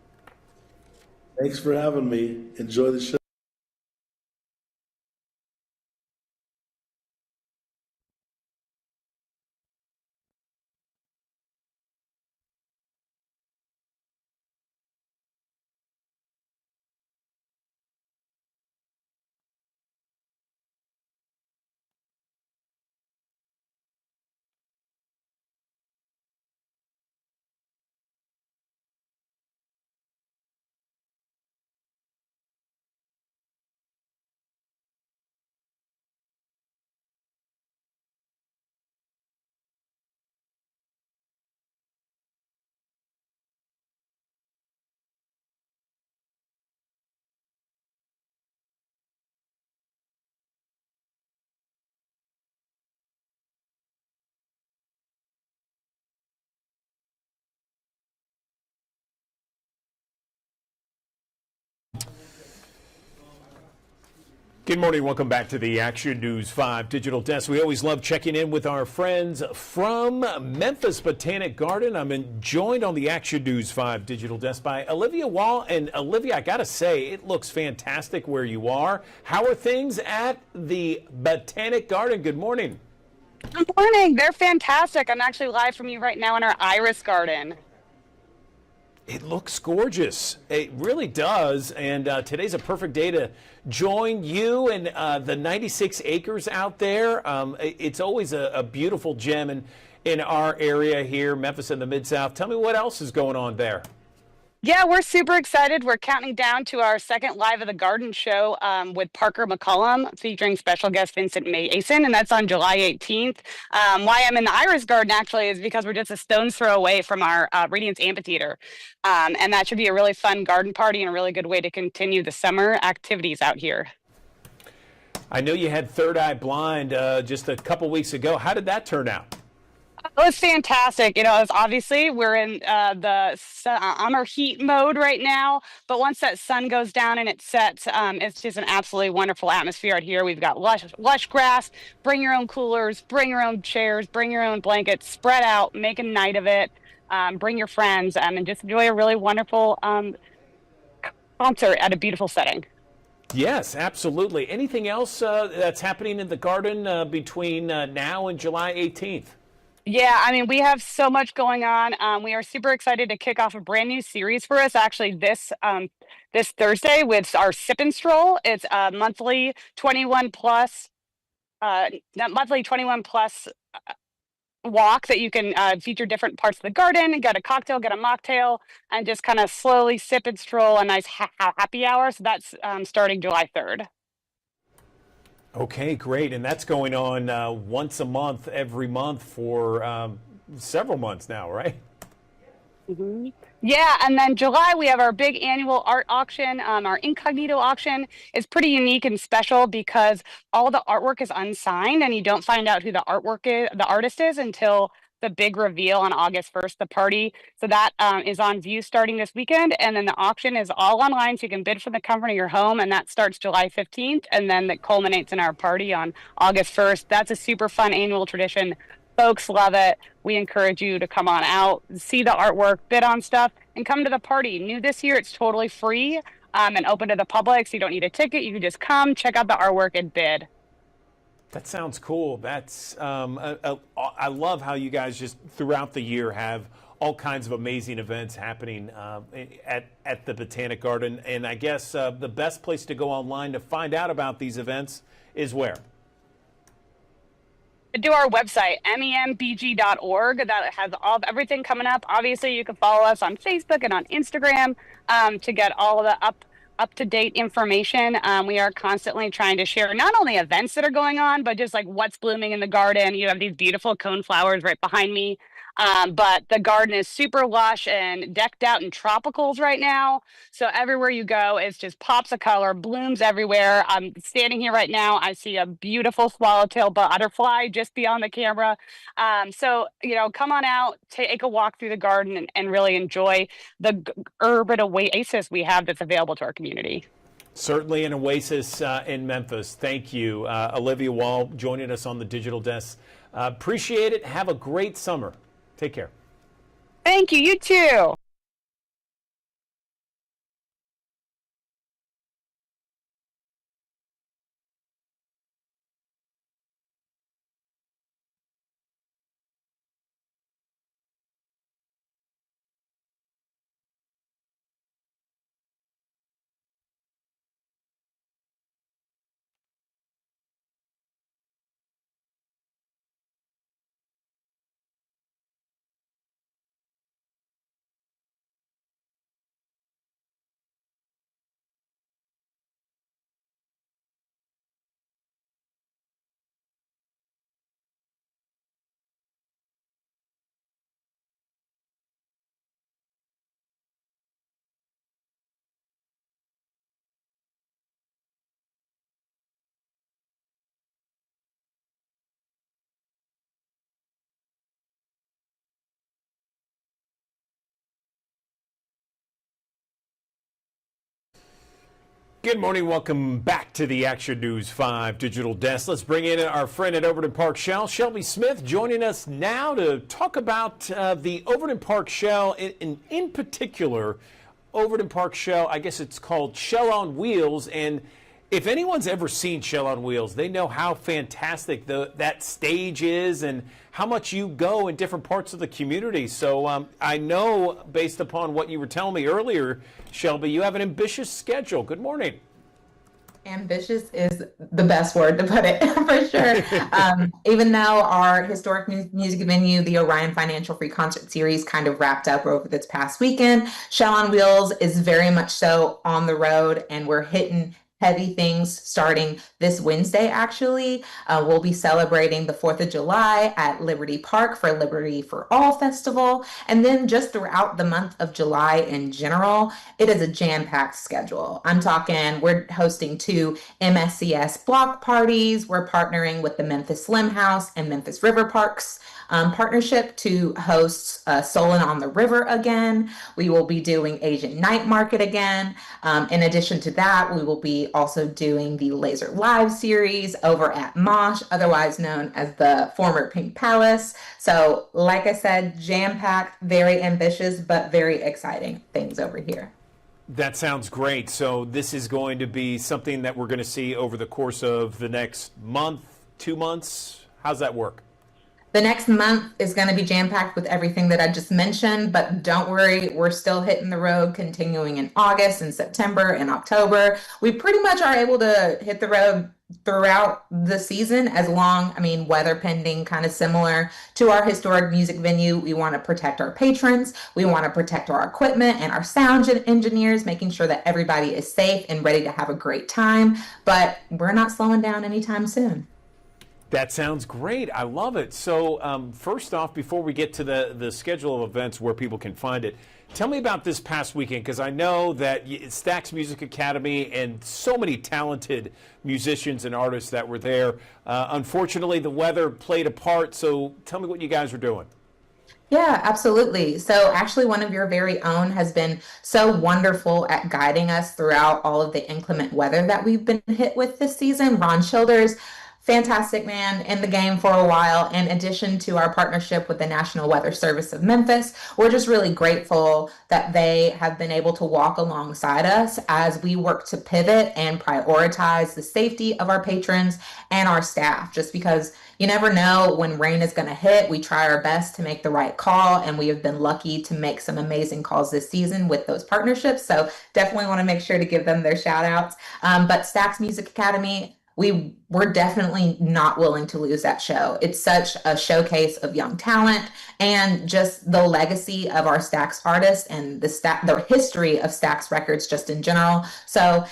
Thanks for having me. Enjoy the show. Good morning. Welcome back to the Action News 5 Digital Desk. We always love checking in with our friends from Memphis Botanic Garden. I'm joined on the Action News 5 Digital Desk by Olivia Wall. And Olivia, I got to say, it looks fantastic where you are. How are things at the Botanic Garden? Good morning. Good morning. They're fantastic. I'm actually live from you right now in our iris garden. It looks gorgeous. It really does. And today's a perfect day to join you and the 96 acres out there. It's always a beautiful gem in our area here, Memphis and the Mid-South. Tell me what else is going on there. Yeah, we're super excited. We're counting down to our second Live of the Garden show with Parker McCollum, featuring special guest Vincent Mason, and that's on July 18th. Why I'm in the Iris Garden, actually, is because we're just a stone's throw away from our Radiance Amphitheater. And that should be a really fun garden party and a really good way to continue the summer activities out here. I know you had Third Eye Blind just a couple weeks ago. How did that turn out? It was fantastic. It's obviously we're in the summer heat mode right now, but once that sun goes down and it sets, it's just an absolutely wonderful atmosphere out here. We've got lush grass. Bring your own coolers, bring your own chairs, bring your own blankets, spread out, make a night of it. Bring your friends and just enjoy a really wonderful concert at a beautiful setting. Yes, absolutely. Anything else that's happening in the garden between now and July 18th? Yeah, I mean, we have so much going on. We are super excited to kick off a brand new series for us actually this Thursday with our Sip and Stroll. It's a monthly 21 plus walk that you can feature different parts of the garden, get a cocktail, get a mocktail, and just kind of slowly sip and stroll a nice happy hour. So that's starting July 3rd. Okay, great. And that's going on once a month, every month for several months now, right? Mm-hmm. Yeah, and then July we have our big annual art auction. Our incognito auction is pretty unique and special because all the artwork is unsigned, and you don't find out who the artist is until the big reveal on August 1st, the party. So that is on view starting this weekend, and then the auction is all online, so you can bid from the comfort of your home, and that starts July 15th, and then that culminates in our party on August 1st. That's a super fun annual tradition. Folks love it. We encourage you to come on out, see the artwork, bid on stuff, and come to the party. New this year, it's totally free and open to the public, so you don't need a ticket. You can just come, check out the artwork, and bid. That sounds cool. That's I love how you guys just throughout the year have all kinds of amazing events happening at the Botanic Garden. And I guess the best place to go online to find out about these events is where? Do our website, membg.org. That has everything coming up. Obviously, you can follow us on Facebook and on Instagram to get all of the up-to-date information. We are constantly trying to share not only events that are going on, but just like what's blooming in the garden. You have these beautiful cone flowers right behind me. But the garden is super lush and decked out in tropicals right now. So everywhere you go, it's just pops of color, blooms everywhere. I'm standing here right now. I see a beautiful swallowtail butterfly just beyond the camera. So, come on out, take a walk through the garden and really enjoy the urban oasis we have that's available to our community. Certainly an oasis in Memphis. Thank you, Olivia Wall, joining us on the Digital Desk. Appreciate it. Have a great summer. Take care. Thank you. You too. Good morning. Welcome back to the Action News 5 Digital Desk. Let's bring in our friend at Overton Park Shell, Shelby Smith, joining us now to talk about the Overton Park Shell, in particular, Overton Park Shell, I guess it's called Shell on Wheels. And if anyone's ever seen Shell on Wheels, they know how fantastic that stage is and how much you go in different parts of the community. So I know, based upon what you were telling me earlier, Shelby, you have an ambitious schedule. Good morning. Ambitious is the best word to put it, for sure. Even though our historic music venue, the Orion Financial Free Concert Series, kind of wrapped up over this past weekend, Shell on Wheels is very much so on the road, and we're hitting heavy things starting this Wednesday, actually. We'll be celebrating the 4th of July at Liberty Park for Liberty for All Festival. And then just throughout the month of July in general, it is a jam-packed schedule. I'm talking, we're hosting 2 MSCS block parties. We're partnering with the Memphis Slim House and Memphis River Parks partnership to host Solon on the River again. We will be doing Asian Night Market again. In addition to that, we will be also doing the Laser Live series over at Mosh, otherwise known as the former Pink Palace. So, like I said, jam-packed, very ambitious, but very exciting things over here. That sounds great. So this is going to be something that we're going to see over the course of the next month, 2 months. How's that work? The next month is going to be jam-packed with everything that I just mentioned, but don't worry, we're still hitting the road, continuing in August and September and October. We pretty much are able to hit the road throughout the season, weather pending, kind of similar to our historic music venue. We want to protect our patrons. We want to protect our equipment and our sound engineers, making sure that everybody is safe and ready to have a great time. But we're not slowing down anytime soon. That sounds great. I love it. So first off, before we get to the schedule of events where people can find it, tell me about this past weekend, because I know that Stax Music Academy and so many talented musicians and artists that were there. Unfortunately, the weather played a part, so tell me what you guys are doing. Yeah, absolutely. So actually, one of your very own has been so wonderful at guiding us throughout all of the inclement weather that we've been hit with this season. Ron Childers, fantastic man, in the game for a while. In addition to our partnership with the National Weather Service of Memphis, we're just really grateful that they have been able to walk alongside us as we work to pivot and prioritize the safety of our patrons and our staff, just because you never know when rain is going to hit. We try our best to make the right call, and we have been lucky to make some amazing calls this season with those partnerships. So definitely want to make sure to give them their shout outs. But Stax Music Academy, we're definitely not willing to lose that show. It's such a showcase of young talent and just the legacy of our Stax artists and the history of Stax Records just in general. So,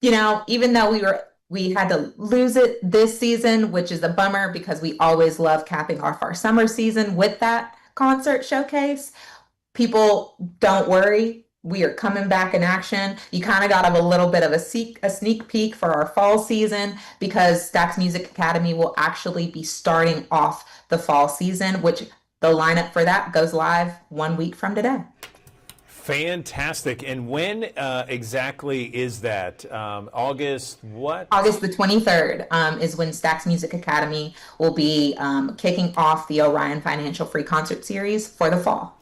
even though we had to lose it this season, which is a bummer because we always love capping off our summer season with that concert showcase. People, don't worry. We are coming back in action. You kind of got a little bit of a sneak peek for our fall season because Stax Music Academy will actually be starting off the fall season, which the lineup for that goes live 1 week from today. Fantastic. And when exactly is that? August what? August the 23rd is when Stax Music Academy will be kicking off the Orion Financial Free Concert Series for the fall.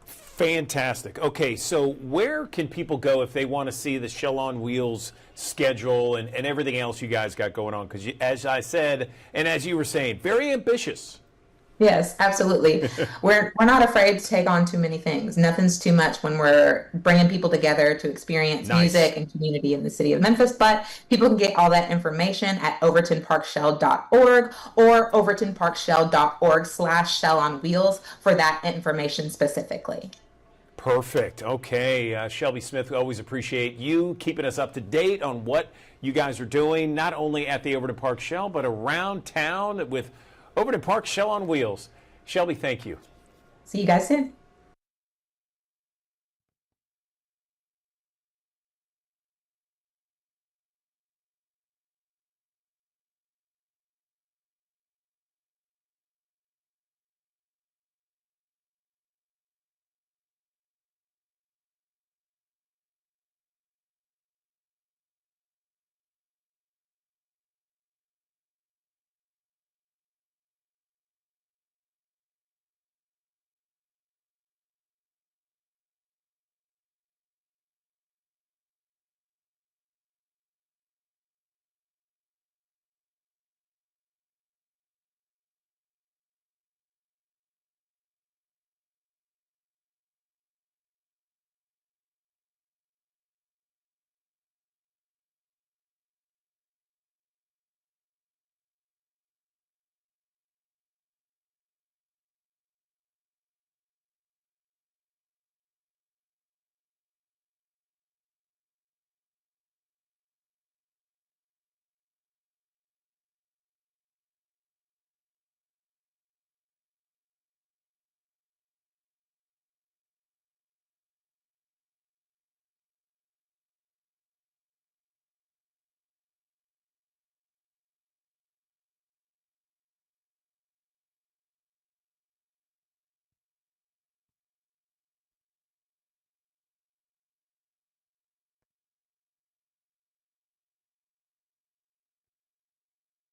Fantastic. Okay, so where can people go if they want to see the Shell on Wheels schedule and everything else you guys got going on? Because as I said, and as you were saying, very ambitious. Yes, absolutely. We're not afraid to take on too many things. Nothing's too much when we're bringing people together to experience music and community in the city of Memphis. But people can get all that information at overtonparkshell.org or overtonparkshell.org/Shell on Wheels for that information specifically. Perfect. Okay. Shelby Smith, we always appreciate you keeping us up to date on what you guys are doing, not only at the Overton Park Shell, but around town with Overton Park Shell on Wheels. Shelby, thank you. See you guys soon.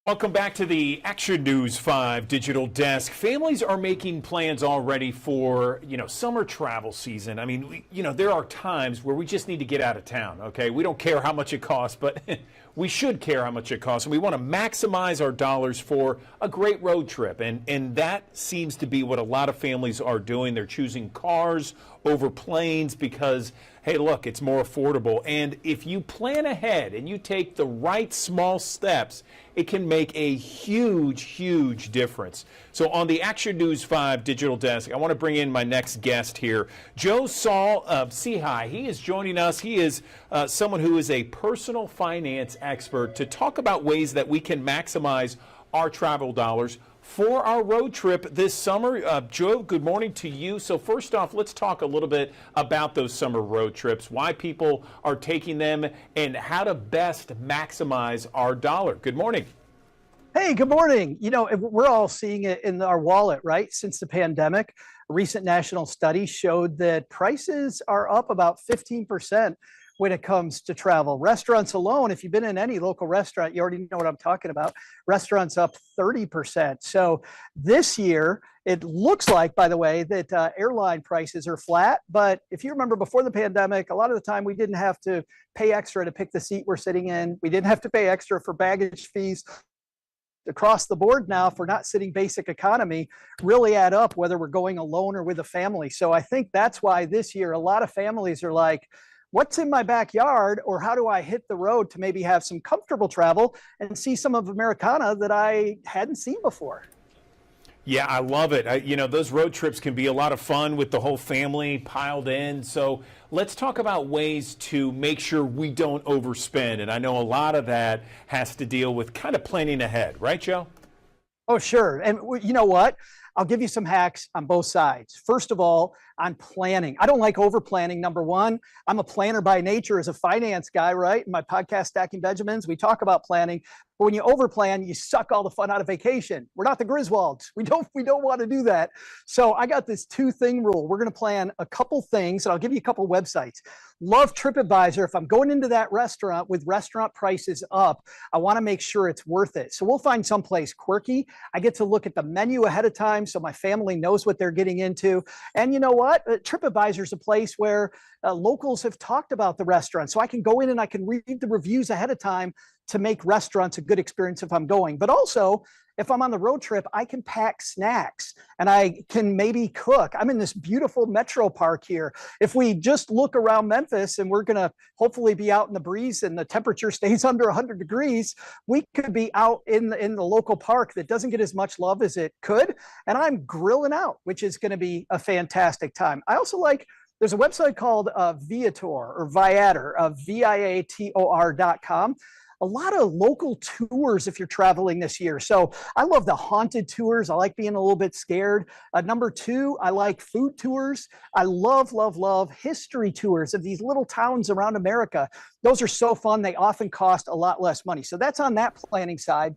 Welcome back to the Action News 5 Digital Desk. Families are making plans already for, summer travel season. I mean, there are times where we just need to get out of town, okay? We don't care how much it costs, but we should care how much it costs. And we want to maximize our dollars for a great road trip. And that seems to be what a lot of families are doing. They're choosing cars over planes because, hey, look, it's more affordable. And if you plan ahead and you take the right small steps, it can make a huge, huge difference. So on the Action News 5 Digital Desk, I want to bring in my next guest here, Joe Saul of CHI. He is joining us. He is someone who is a personal finance expert to talk about ways that we can maximize our travel dollars for our road trip this summer. Joe, good morning to you. So first off, let's talk a little bit about those summer road trips, why people are taking them, and how to best maximize our dollar. Good morning. Hey, good morning. We're all seeing it in our wallet, right? Since the pandemic, a recent national study showed that prices are up about 15% when it comes to travel. Restaurants alone, if you've been in any local restaurant, you already know what I'm talking about. Restaurants up 30%. So this year, it looks like, by the way, that airline prices are flat. But if you remember before the pandemic, a lot of the time we didn't have to pay extra to pick the seat we're sitting in. We didn't have to pay extra for baggage fees. Across the board now, for not sitting basic economy, really add up whether we're going alone or with a family. So I think that's why this year a lot of families are like, what's in my backyard, or how do I hit the road to maybe have some comfortable travel and see some of Americana that I hadn't seen before? Yeah, I love it. Those road trips can be a lot of fun with the whole family piled in. So let's talk about ways to make sure we don't overspend. And I know a lot of that has to deal with kind of planning ahead. Right, Joe? Oh, sure. And you know what? I'll give you some hacks on both sides. First of all, on planning. I don't like over planning. Number one, I'm a planner by nature as a finance guy, right? In my podcast, Stacking Benjamins, we talk about planning. But when you over plan, you suck all the fun out of vacation. We're not the Griswolds. We don't want to do that. So I got this 2-thing rule. We're going to plan a couple things, and I'll give you a couple websites. Love TripAdvisor. If I'm going into that restaurant with restaurant prices up, I want to make sure it's worth it. So we'll find someplace quirky. I get to look at the menu ahead of time so my family knows what they're getting into. And you know what? TripAdvisor is a place where locals have talked about the restaurant. So I can go in and I can read the reviews ahead of time to make restaurants a good experience if I'm going. But also, if I'm on the road trip, I can pack snacks and I can maybe cook. I'm in this beautiful metro park here. If we just look around Memphis and we're going to hopefully be out in the breeze and the temperature stays under 100 degrees, we could be out in the local park that doesn't get as much love as it could. And I'm grilling out, which is going to be a fantastic time. I also like, there's a website called Viator or Viator, Viator.com. A lot of local tours if you're traveling this year. So I love the haunted tours. I like being a little bit scared. Number 2, I like food tours. I love history tours of these little towns around America. Those are so fun. They often cost a lot less money. So that's on that planning side.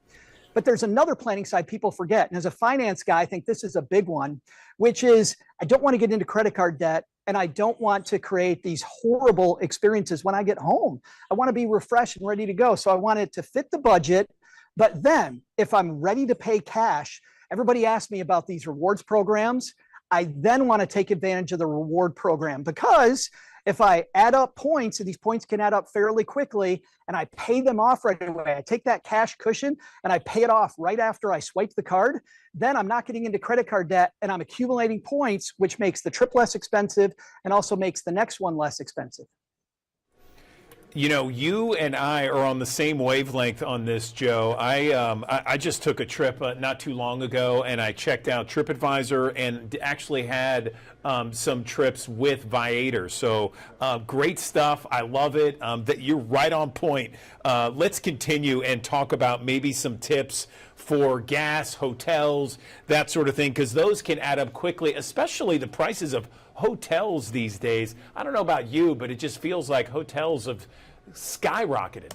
But there's another planning side people forget. And as a finance guy, I think this is a big one, which is I don't want to get into credit card debt. And I don't want to create these horrible experiences when I get home. I want to be refreshed and ready to go. So I want it to fit the budget. But then if I'm ready to pay cash, everybody asks me about these rewards programs. I then want to take advantage of the reward program because if I add up points, and these points can add up fairly quickly, and I pay them off right away, I take that cash cushion and I pay it off right after I swipe the card, then I'm not getting into credit card debt and I'm accumulating points, which makes the trip less expensive and also makes the next one less expensive. You know, you and I are on the same wavelength on this, Joe. I just took a trip not too long ago, and I checked out TripAdvisor and actually had some trips with Viator. So great stuff. I love it. That you're right on point. Let's continue and talk about maybe some tips for gas, hotels, that sort of thing, because those can add up quickly, especially the prices of hotels these days. I don't know about you, but it just feels like hotels have skyrocketed.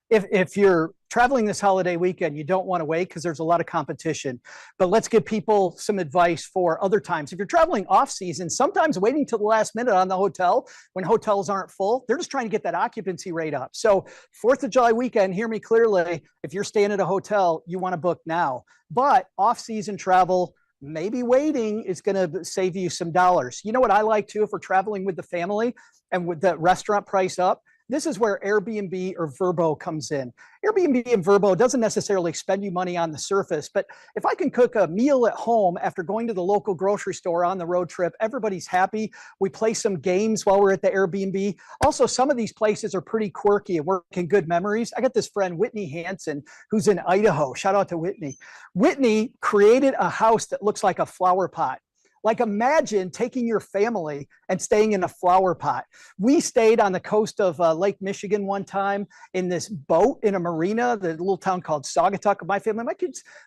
If you're traveling this holiday weekend, you don't want to wait because there's a lot of competition. But let's give people some advice for other times. If you're traveling off season, sometimes waiting till the last minute on the hotel when hotels aren't full, they're just trying to get that occupancy rate up. So 4th of July weekend, hear me clearly, if you're staying at a hotel, you want to book now. But off-season travel, maybe waiting is going to save you some dollars. You know what I like too, if we're traveling with the family and with the restaurant price up, this is where Airbnb or Vrbo comes in. Airbnb and Vrbo doesn't necessarily spend you money on the surface, but if I can cook a meal at home after going to the local grocery store on the road trip, everybody's happy. We play some games while we're at the Airbnb. Also, some of these places are pretty quirky and work in good memories. I got this friend, Whitney Hansen, who's in Idaho. Shout out to Whitney. Whitney created a house that looks like a flower pot. Like imagine taking your family and staying in a flower pot. We stayed on the coast of Lake Michigan one time in this boat in a marina, the little town called Saugatuck. My family,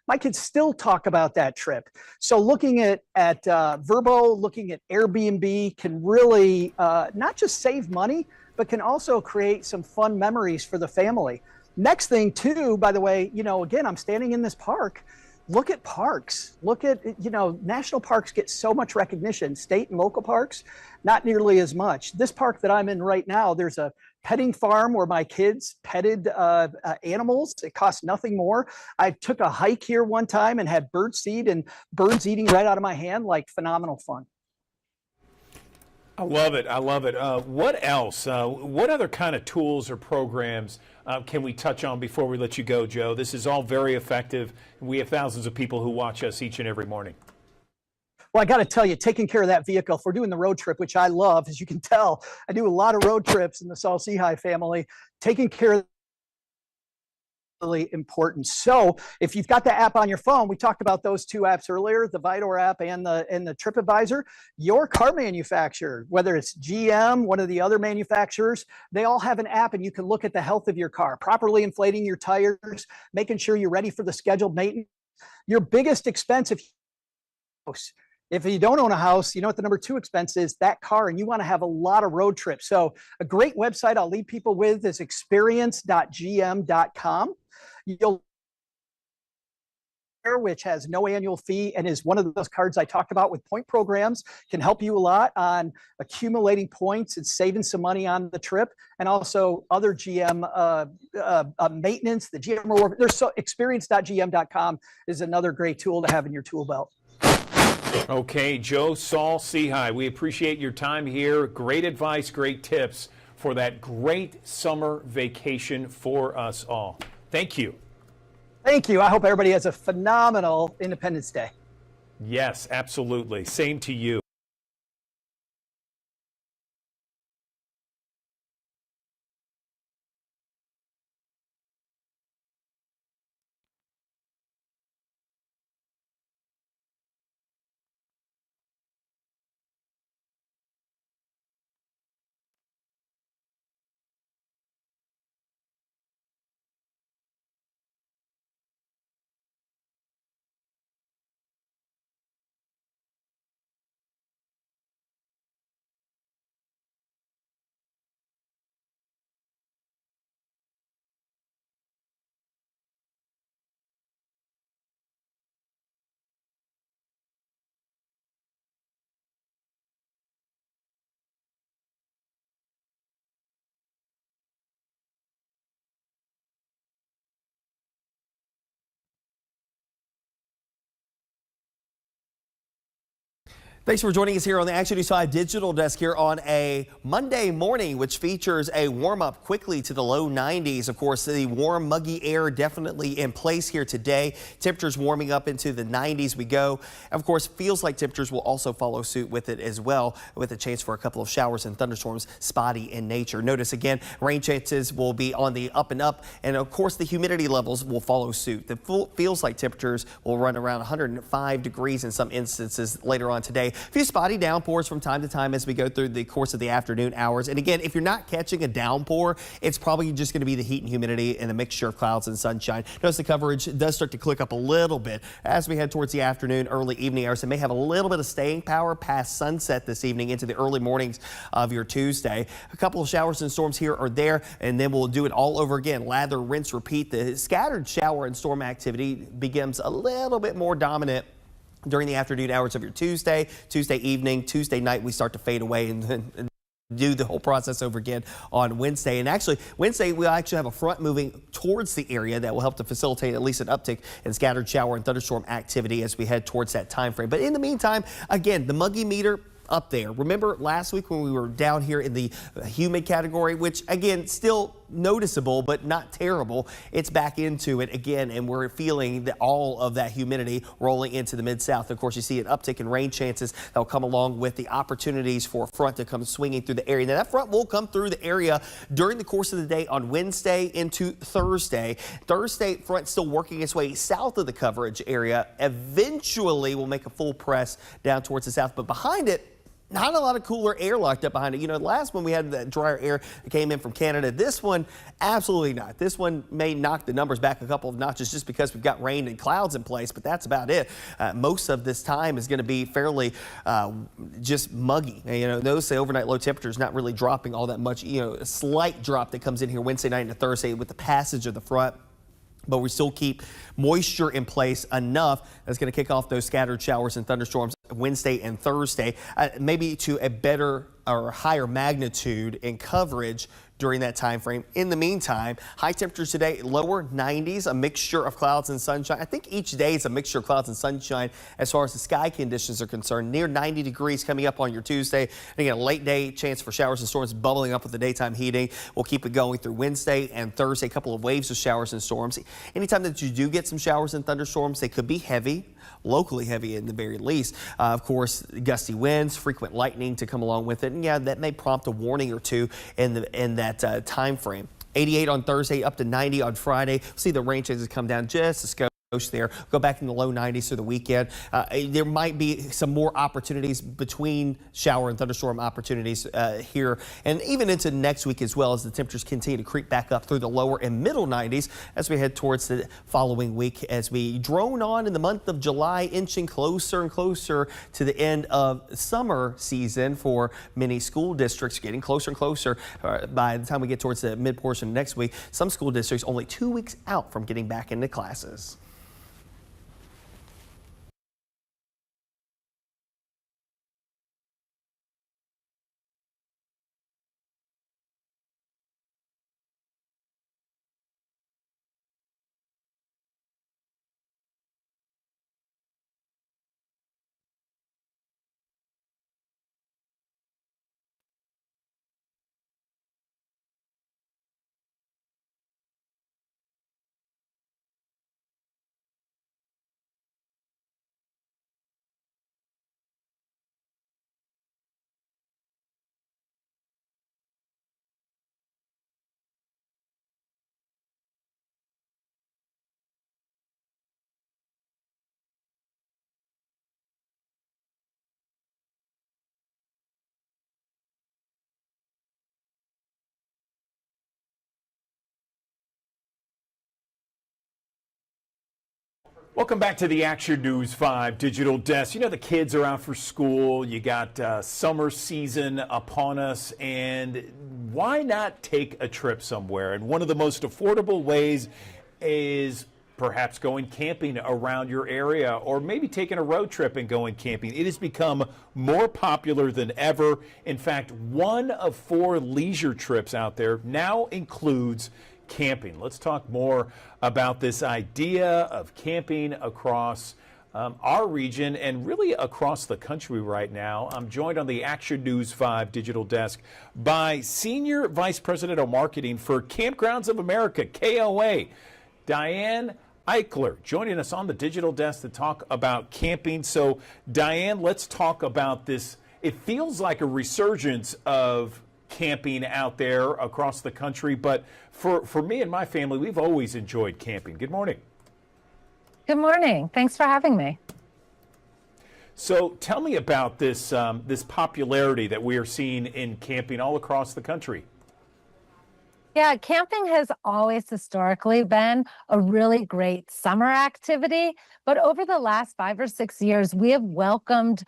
my kids still talk about that trip. So looking at Vrbo, looking at Airbnb can really not just save money, but can also create some fun memories for the family. Next thing too, by the way, you know, again, I'm standing in this park. Look at parks. Look at, you know, national parks get so much recognition. State and local parks, not nearly as much. This park that I'm in right now, there's a petting farm where my kids petted animals. It costs nothing more. I took a hike here one time and had bird seed and birds eating right out of my hand, like phenomenal fun. I love it. I love it. What else? What other kind of tools or programs can we touch on before we let you go, Joe? This is all very effective. We have thousands of people who watch us each and every morning. Well, I got to tell you, taking care of that vehicle, if we're doing the road trip, which I love, as you can tell, I do a lot of road trips in the Saul-Sehy family, taking care of really important. So if you've got the app on your phone, we talked about those 2 apps earlier, the Viator app and the TripAdvisor, your car manufacturer, whether it's GM, one of the other manufacturers, they all have an app and you can look at the health of your car, properly inflating your tires, making sure you're ready for the scheduled maintenance. Your biggest expense if you don't own a house, you know what the number 2 expense is? That car, and you want to have a lot of road trips. So a great website I'll leave people with is experience.gm.com. You'll which has no annual fee and is one of those cards I talked about with point programs, can help you a lot on accumulating points and saving some money on the trip, and also other GM maintenance, the GM reward. Experience.gm.com is another great tool to have in your tool belt. Okay, Joe Saul Sehy, we appreciate your time here. Great advice, great tips for that great summer vacation for us all. Thank you. Thank you. I hope everybody has a phenomenal Independence Day. Yes, absolutely. Same to you. Thanks for joining us here on the Action News 5 Digital Desk here on a Monday morning, which features a warm-up quickly to the low 90s. Of course, the warm, muggy air definitely in place here today. Temperatures warming up into the 90s we go. Of course, feels like temperatures will also follow suit with it as well, with a chance for a couple of showers and thunderstorms spotty in nature. Notice again, rain chances will be on the up and up, and of course, the humidity levels will follow suit. The feels like temperatures will run around 105 degrees in some instances later on today. A few spotty downpours from time to time as we go through the course of the afternoon hours. And again, if you're not catching a downpour, it's probably just going to be the heat and humidity and a mixture of clouds and sunshine. Notice the coverage does start to click up a little bit as we head towards the afternoon, early evening hours. It may have a little bit of staying power past sunset this evening into the early mornings of your Tuesday. A couple of showers and storms here or there, and then we'll do it all over again. Lather, rinse, repeat. The scattered shower and storm activity becomes a little bit more dominant during the afternoon hours of your Tuesday evening, Tuesday night. We start to fade away and do the whole process over again on Wednesday. And actually, Wednesday, we'll actually have a front moving towards the area that will help to facilitate at least an uptick in scattered shower and thunderstorm activity as we head towards that time frame. But in the meantime, again, the muggy meter up there. Remember last week when we were down here in the humid category, which again, still noticeable, but not terrible. It's back into it again, and we're feeling all of that humidity rolling into the mid-south. Of course, you see an uptick in rain chances that will come along with the opportunities for a front to come swinging through the area. Now, that front will come through the area during the course of the day on Wednesday into Thursday. Thursday, front still working its way south of the coverage area. Eventually, will make a full press down towards the south, but behind it, not a lot of cooler air locked up behind it. You know, the last one we had that drier air that came in from Canada. This one, absolutely not. This one may knock the numbers back a couple of notches just because we've got rain and clouds in place, but that's about it. Most of this time is going to be fairly just muggy. You know, those overnight low temperatures not really dropping all that much. You know, a slight drop that comes in here Wednesday night into Thursday with the passage of the front. But we still keep moisture in place enough that's going to kick off those scattered showers and thunderstorms Wednesday and Thursday, maybe to a better or higher magnitude in coverage during that time frame. In the meantime, high temperatures today, lower 90s, a mixture of clouds and sunshine. I think each day is a mixture of clouds and sunshine as far as the sky conditions are concerned. Near 90 degrees coming up on your Tuesday. And again, a late day chance for showers and storms bubbling up with the daytime heating. We'll keep it going through Wednesday and Thursday. A couple of waves of showers and storms. Anytime that you do get some showers and thunderstorms, they could be heavy, locally heavy in the very least. Of course, gusty winds, frequent lightning to come along with it. And yeah, that may prompt a warning or two in that time frame. 88 on Thursday, up to 90 on Friday. See the rain chances come down just a scope there, go back in the low 90s through the weekend. There might be some more opportunities between shower and thunderstorm opportunities here and even into next week as well, as the temperatures continue to creep back up through the lower and middle 90s as we head towards the following week, as we drone on in the month of July, inching closer and closer to the end of summer season for many school districts, getting closer and closer by the time we get towards the mid portion of next week. Some school districts only 2 weeks out from getting back into classes. Welcome back to the Action News 5 Digital Desk. You know, the kids are out for school. You got summer season upon us, and why not take a trip somewhere? And one of the most affordable ways is perhaps going camping around your area, or maybe taking a road trip and going camping. It has become more popular than ever. In fact, 1 of 4 leisure trips out there now includes camping. Let's talk more about this idea of camping across our region and really across the country right now. I'm joined on the Action News 5 Digital Desk by Senior Vice President of Marketing for Kampgrounds of America, KOA, Diane Eichler, joining us on the Digital Desk to talk about camping. So, Diane, let's talk about this. It feels like a resurgence of camping out there across the country, but for me and my family, we've always enjoyed camping. Good morning. Good morning. Thanks for having me. So tell me about this this popularity that we are seeing in camping all across the country. Yeah, camping has always historically been a really great summer activity, but over the last 5 or 6 years, we have welcomed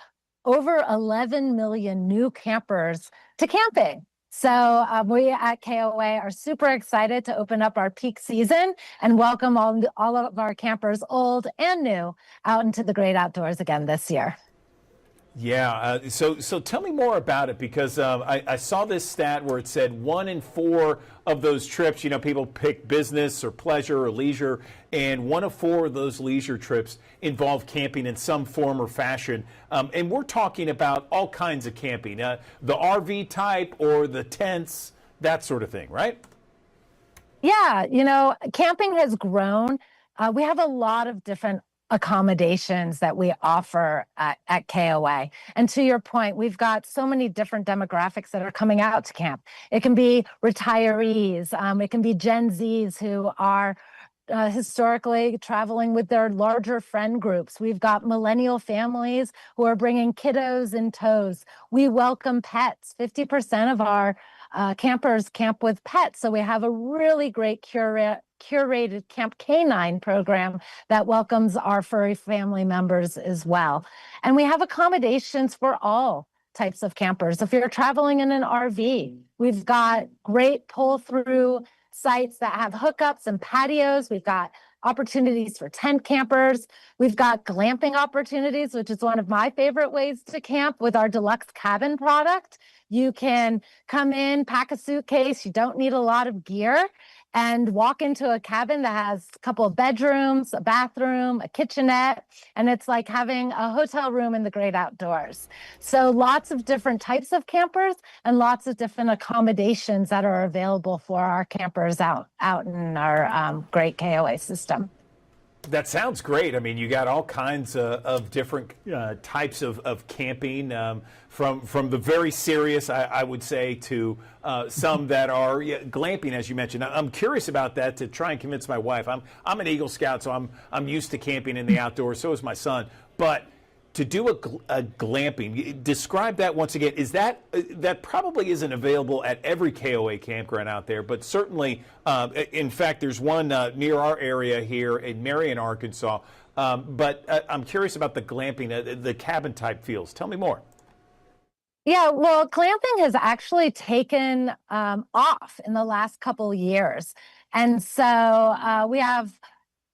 over 11 million new campers to camping. So we at KOA are super excited to open up our peak season and welcome all of our campers, old and new, out into the great outdoors again this year. Yeah, so tell me more about it, because I saw this stat where it said 1 in 4 of those trips, you know, people pick business or pleasure or leisure, and 1 of 4 of those leisure trips involve camping in some form or fashion. And we're talking about all kinds of camping, the RV type or the tents, that sort of thing, right? Yeah, you know, camping has grown. We have a lot of different accommodations that we offer at KOA. And to your point, we've got so many different demographics that are coming out to camp. It can be retirees, it can be Gen Zs who are historically traveling with their larger friend groups. We've got millennial families who are bringing kiddos in tows. We welcome pets. 50% of our campers camp with pets. So we have a really great curated Camp Canine program that welcomes our furry family members as well. And we have accommodations for all types of campers. If you're traveling in an RV, we've got great pull-through sites that have hookups and patios. We've got opportunities for tent campers. We've got glamping opportunities, which is one of my favorite ways to camp with our deluxe cabin product. You can come in, pack a suitcase, you don't need a lot of gear, and walk into a cabin that has a couple of bedrooms, a bathroom, a kitchenette, and it's like having a hotel room in the great outdoors. So lots of different types of campers and lots of different accommodations that are available for our campers out in our great KOA system. That sounds great. I mean, you got all kinds of different types of camping, from the very serious, I would say, to some that are glamping, as you mentioned. I'm curious about that to try and convince my wife. I'm an Eagle Scout, so I'm used to camping in the outdoors. So is my son. But to do a glamping, describe that once again. Is that probably isn't available at every KOA campground out there, but certainly, in fact, there's one near our area here in Marion, Arkansas. But I'm curious about the glamping, the cabin type feels. Tell me more. Yeah, well, glamping has actually taken off in the last couple years. And so we have,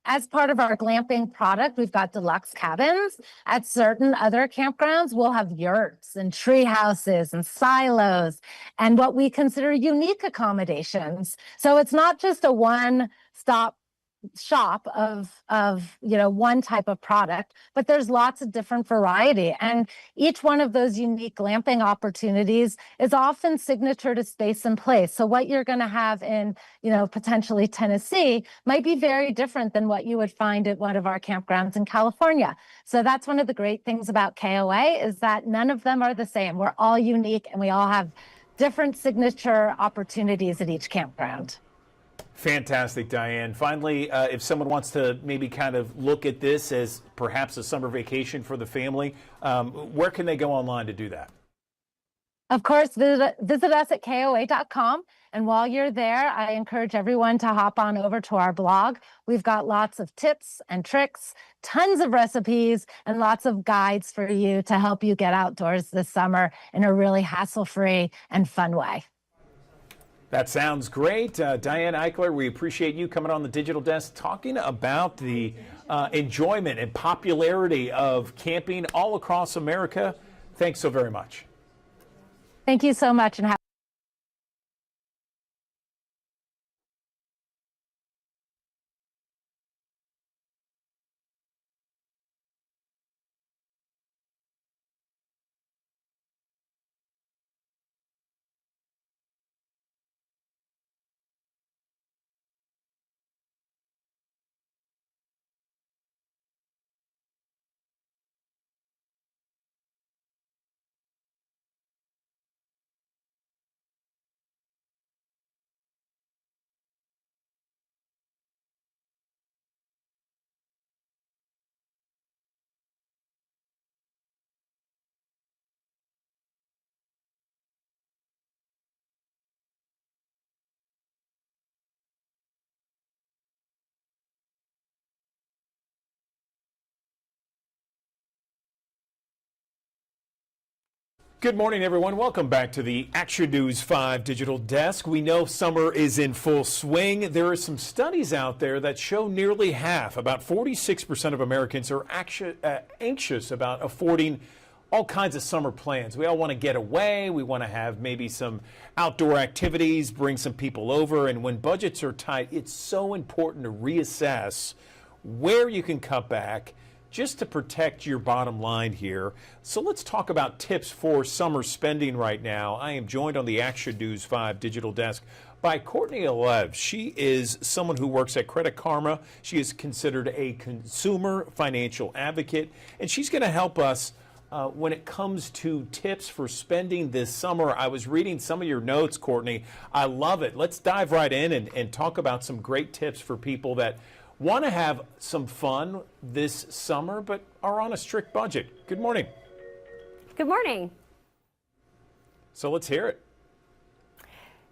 as part of our glamping product, we've got deluxe cabins. At certain other campgrounds, we'll have yurts and tree houses and silos and what we consider unique accommodations. So it's not just a one-stop shop of one type of product, but there's lots of different variety, and each one of those unique glamping opportunities is often signature to space and place. So what you're going to have in potentially Tennessee might be very different than what you would find at one of our campgrounds in California. So that's one of the great things about KOA, is that none of them are the same. We're all unique, and we all have different signature opportunities at each campground. Fantastic, Diane. Finally, if someone wants to maybe kind of look at this as perhaps a summer vacation for the family, where can they go online to do that? Of course, visit us at KOA.com. And while you're there, I encourage everyone to hop on over to our blog. We've got lots of tips and tricks, tons of recipes, and lots of guides for you to help you get outdoors this summer in a really hassle-free and fun way. That sounds great. Diane Eichler, we appreciate you coming on the Digital Desk, talking about the enjoyment and popularity of camping all across America. Thanks so very much. Thank you so much. And Good morning, everyone. Welcome back to the Action News 5 Digital Desk. We know summer is in full swing. There are some studies out there that show nearly half, about 46% of Americans are anxious about affording all kinds of summer plans. We all want to get away. We want to have maybe some outdoor activities, bring some people over. And when budgets are tight, it's so important to reassess where you can cut back just to protect your bottom line here. So let's talk about tips for summer spending right now. I am joined on the Action News 5 Digital Desk by Courtney Alev. She is someone who works at Credit Karma. She is considered a consumer financial advocate, and she's going to help us when it comes to tips for spending this summer. I was reading some of your notes, Courtney. I love it. Let's dive right in and talk about some great tips for people that want to have some fun this summer but are on a strict budget. Good morning. Good morning. So let's hear it.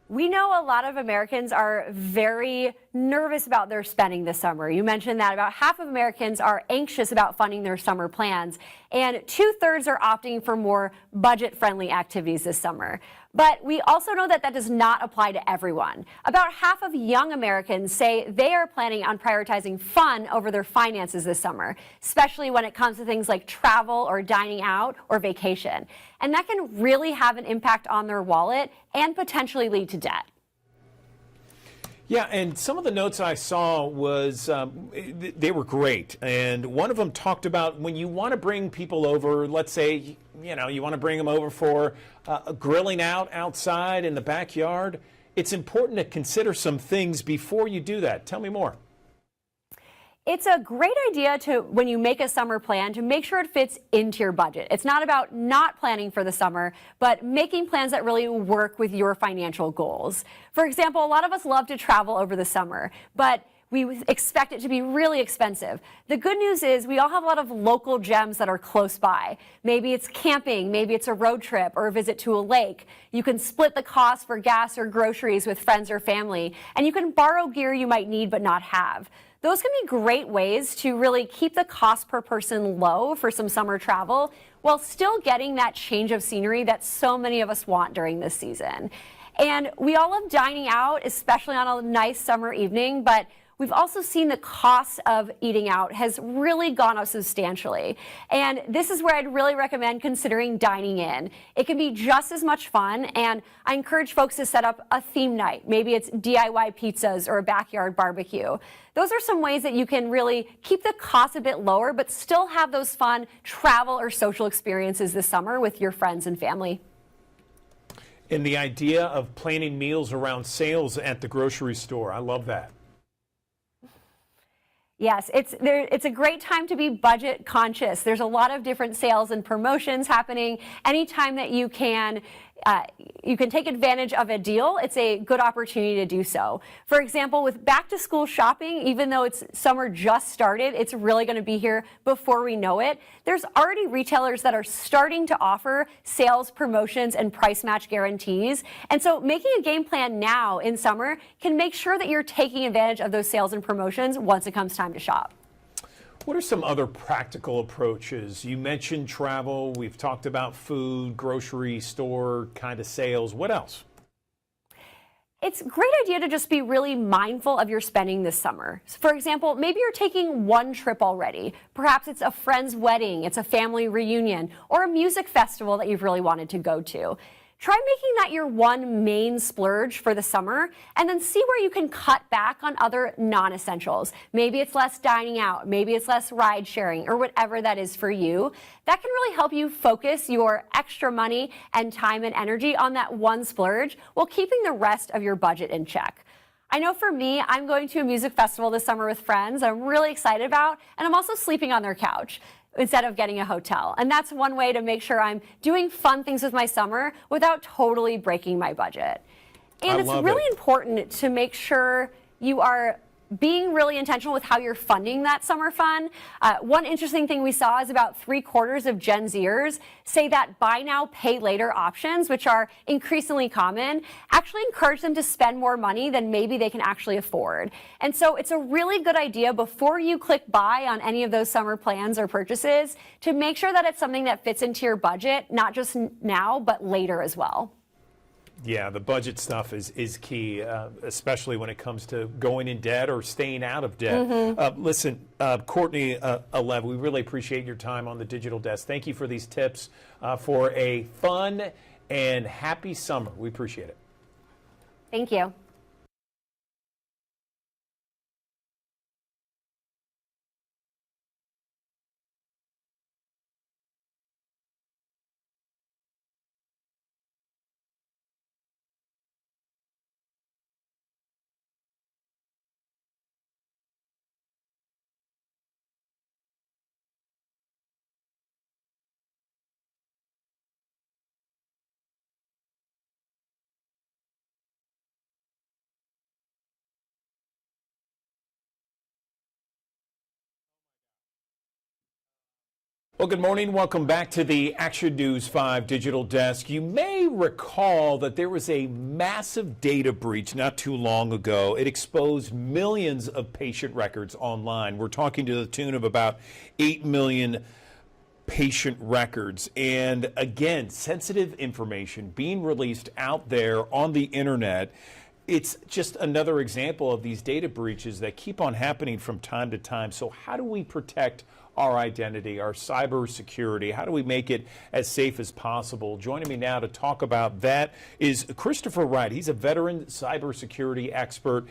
We know a lot of Americans are very nervous about their spending this summer. You mentioned that about half of Americans are anxious about funding their summer plans, and 2/3 are opting for more budget-friendly activities this summer. But we also know that that does not apply to everyone. About half of young Americans say they are planning on prioritizing fun over their finances this summer, especially when it comes to things like travel or dining out or vacation. And that can really have an impact on their wallet and potentially lead to debt. Yeah, and some of the notes I saw was they were great. And one of them talked about when you want to bring people over, let's say, you want to bring them over for grilling outside in the backyard. It's important to consider some things before you do that. Tell me more. It's a great idea to, when you make a summer plan, to make sure it fits into your budget. It's not about not planning for the summer, but making plans that really work with your financial goals. For example, a lot of us love to travel over the summer, but we expect it to be really expensive. The good news is we all have a lot of local gems that are close by. Maybe it's camping, maybe it's a road trip or a visit to a lake. You can split the cost for gas or groceries with friends or family, and you can borrow gear you might need but not have. Those can be great ways to really keep the cost per person low for some summer travel while still getting that change of scenery that so many of us want during this season. And we all love dining out, especially on a nice summer evening, but we've also seen the cost of eating out has really gone up substantially. And this is where I'd really recommend considering dining in. It can be just as much fun, and I encourage folks to set up a theme night. Maybe it's DIY pizzas or a backyard barbecue. Those are some ways that you can really keep the cost a bit lower, but still have those fun travel or social experiences this summer with your friends and family. And the idea of planning meals around sales at the grocery store, I love that. Yes, it's a great time to be budget conscious. There's a lot of different sales and promotions happening. Anytime that you can take advantage of a deal, it's a good opportunity to do so. For example, with back to school shopping, even though it's summer just started, it's really going to be here before we know it. There's already retailers that are starting to offer sales, promotions, and price match guarantees. And so making a game plan now in summer can make sure that you're taking advantage of those sales and promotions once it comes time to shop. What are some other practical approaches? You mentioned travel. We've talked about food, grocery store kind of sales. What else? It's a great idea to just be really mindful of your spending this summer. For example, maybe you're taking one trip already. Perhaps it's a friend's wedding, it's a family reunion, or a music festival that you've really wanted to go to. Try making that your one main splurge for the summer, and then see where you can cut back on other non-essentials. Maybe it's less dining out, maybe it's less ride sharing, or whatever that is for you. That can really help you focus your extra money and time and energy on that one splurge while keeping the rest of your budget in check. I know for me, I'm going to a music festival this summer with friends I'm really excited about, and I'm also sleeping on their couch instead of getting a hotel. And that's one way to make sure I'm doing fun things with my summer without totally breaking my budget. And it's really important to make sure you are being really intentional with how you're funding that summer fun. One interesting thing we saw is about 3/4 of Gen Zers say that buy now, pay later options, which are increasingly common, actually encourage them to spend more money than maybe they can actually afford. And so it's a really good idea before you click buy on any of those summer plans or purchases to make sure that it's something that fits into your budget, not just now, but later as well. Yeah, the budget stuff is key, especially when it comes to going in debt or staying out of debt. Listen, Courtney Alev, we really appreciate your time on the Digital Desk. Thank you for these tips for a fun and happy summer. We appreciate it. Thank you. Well, good morning. Welcome back to the Action News 5 Digital Desk. You may recall that there was a massive data breach not too long ago. It exposed millions of patient records online. We're talking to the tune of about 8 million patient records. And again, sensitive information being released out there on the internet. It's just another example of these data breaches that keep on happening from time to time. So how do we protect our identity, our cybersecurity? How do we make it as safe as possible? Joining me now to talk about that is Christopher Wright. He's a veteran cybersecurity expert.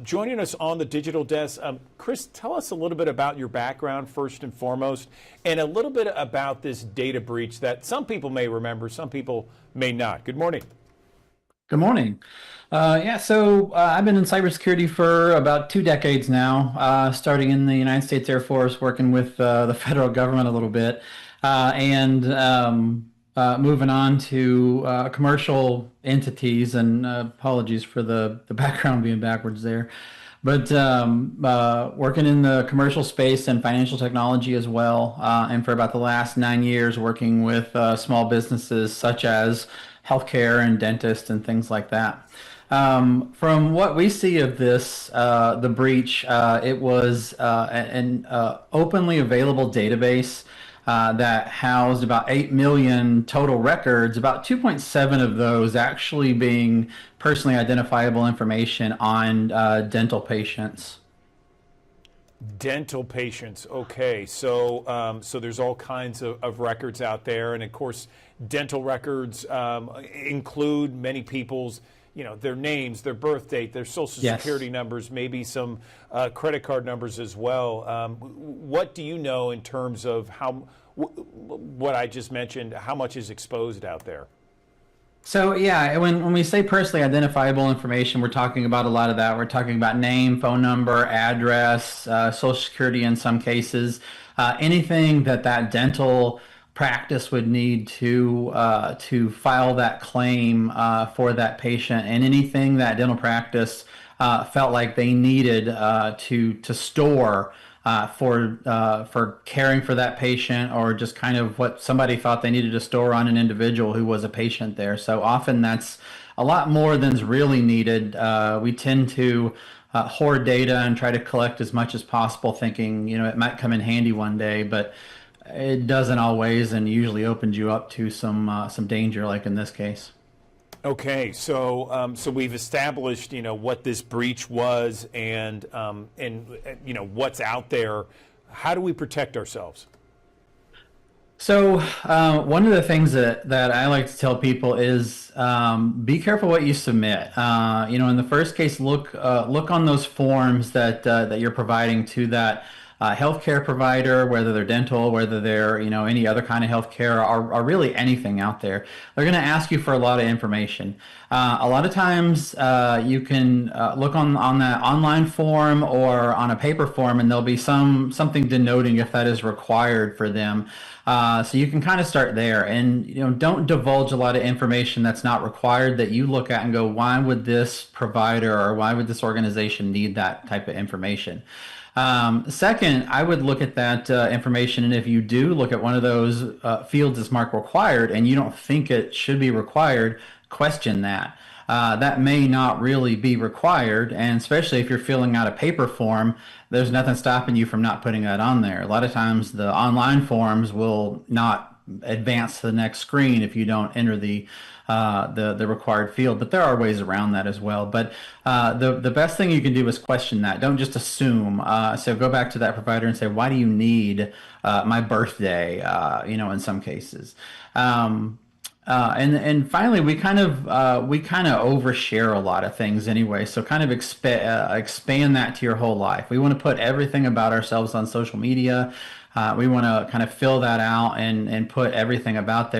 Joining us on the Digital Desk. Chris, tell us a little bit about your background first and foremost, and a little bit about this data breach that some people may remember, some people may not. Good morning. Good morning. I've been in cybersecurity for about 2 decades now, starting in the United States Air Force, working with the federal government a little bit, and moving on to commercial entities. And apologies for the background being backwards there. But working in the commercial space and financial technology as well, and for about the last 9 years working with small businesses such as healthcare and dentists and things like that. From what we see of this, the breach, it was an openly available database that housed about 8 million total records, about 2.7 of those actually being personally identifiable information on dental patients. Dental patients. Okay, so there's all kinds of records out there, and of course, dental records include many people's, their names, their birth date, their social security numbers, maybe some credit card numbers as well. What do you know in terms of what I just mentioned? How much is exposed out there? So yeah, when we say personally identifiable information, we're talking about a lot of that. We're talking about name, phone number, address, social security in some cases, anything that dental practice would need to file that claim for that patient, and anything that dental practice felt like they needed to store for caring for that patient, or just kind of what somebody thought they needed to store on an individual who was a patient there. So often that's a lot more than's really needed. We tend to hoard data and try to collect as much as possible, thinking it might come in handy one day, but it doesn't always, and usually opens you up to some danger, like in this case. Okay, so we've established what this breach was, and what's out there. How do we protect ourselves? So one of the things that I like to tell people is be careful what you submit. In the first case, look on those forms that you're providing to that healthcare provider, whether they're dental, whether they're any other kind of healthcare, or really anything out there. They're going to ask you for a lot of information. A lot of times you can look on that online form or on a paper form, and there'll be something denoting if that is required for them. So you can kind of start there, and don't divulge a lot of information that's not required, that you look at and go, why would this provider or why would this organization need that type of information? Second, I would look at that information, and if you do look at one of those fields that's marked required and you don't think it should be required, question that. That may not really be required, and especially if you're filling out a paper form, there's nothing stopping you from not putting that on there. A lot of times the online forms will not advance to the next screen if you don't enter the required field, but there are ways around that as well. But the best thing you can do is question that. Don't just assume. So go back to that provider and say, why do you need my birthday? In some cases. And finally, we kind of overshare a lot of things anyway. So kind of expand that to your whole life. We want to put everything about ourselves on social media. We want to kind of fill that out and put everything about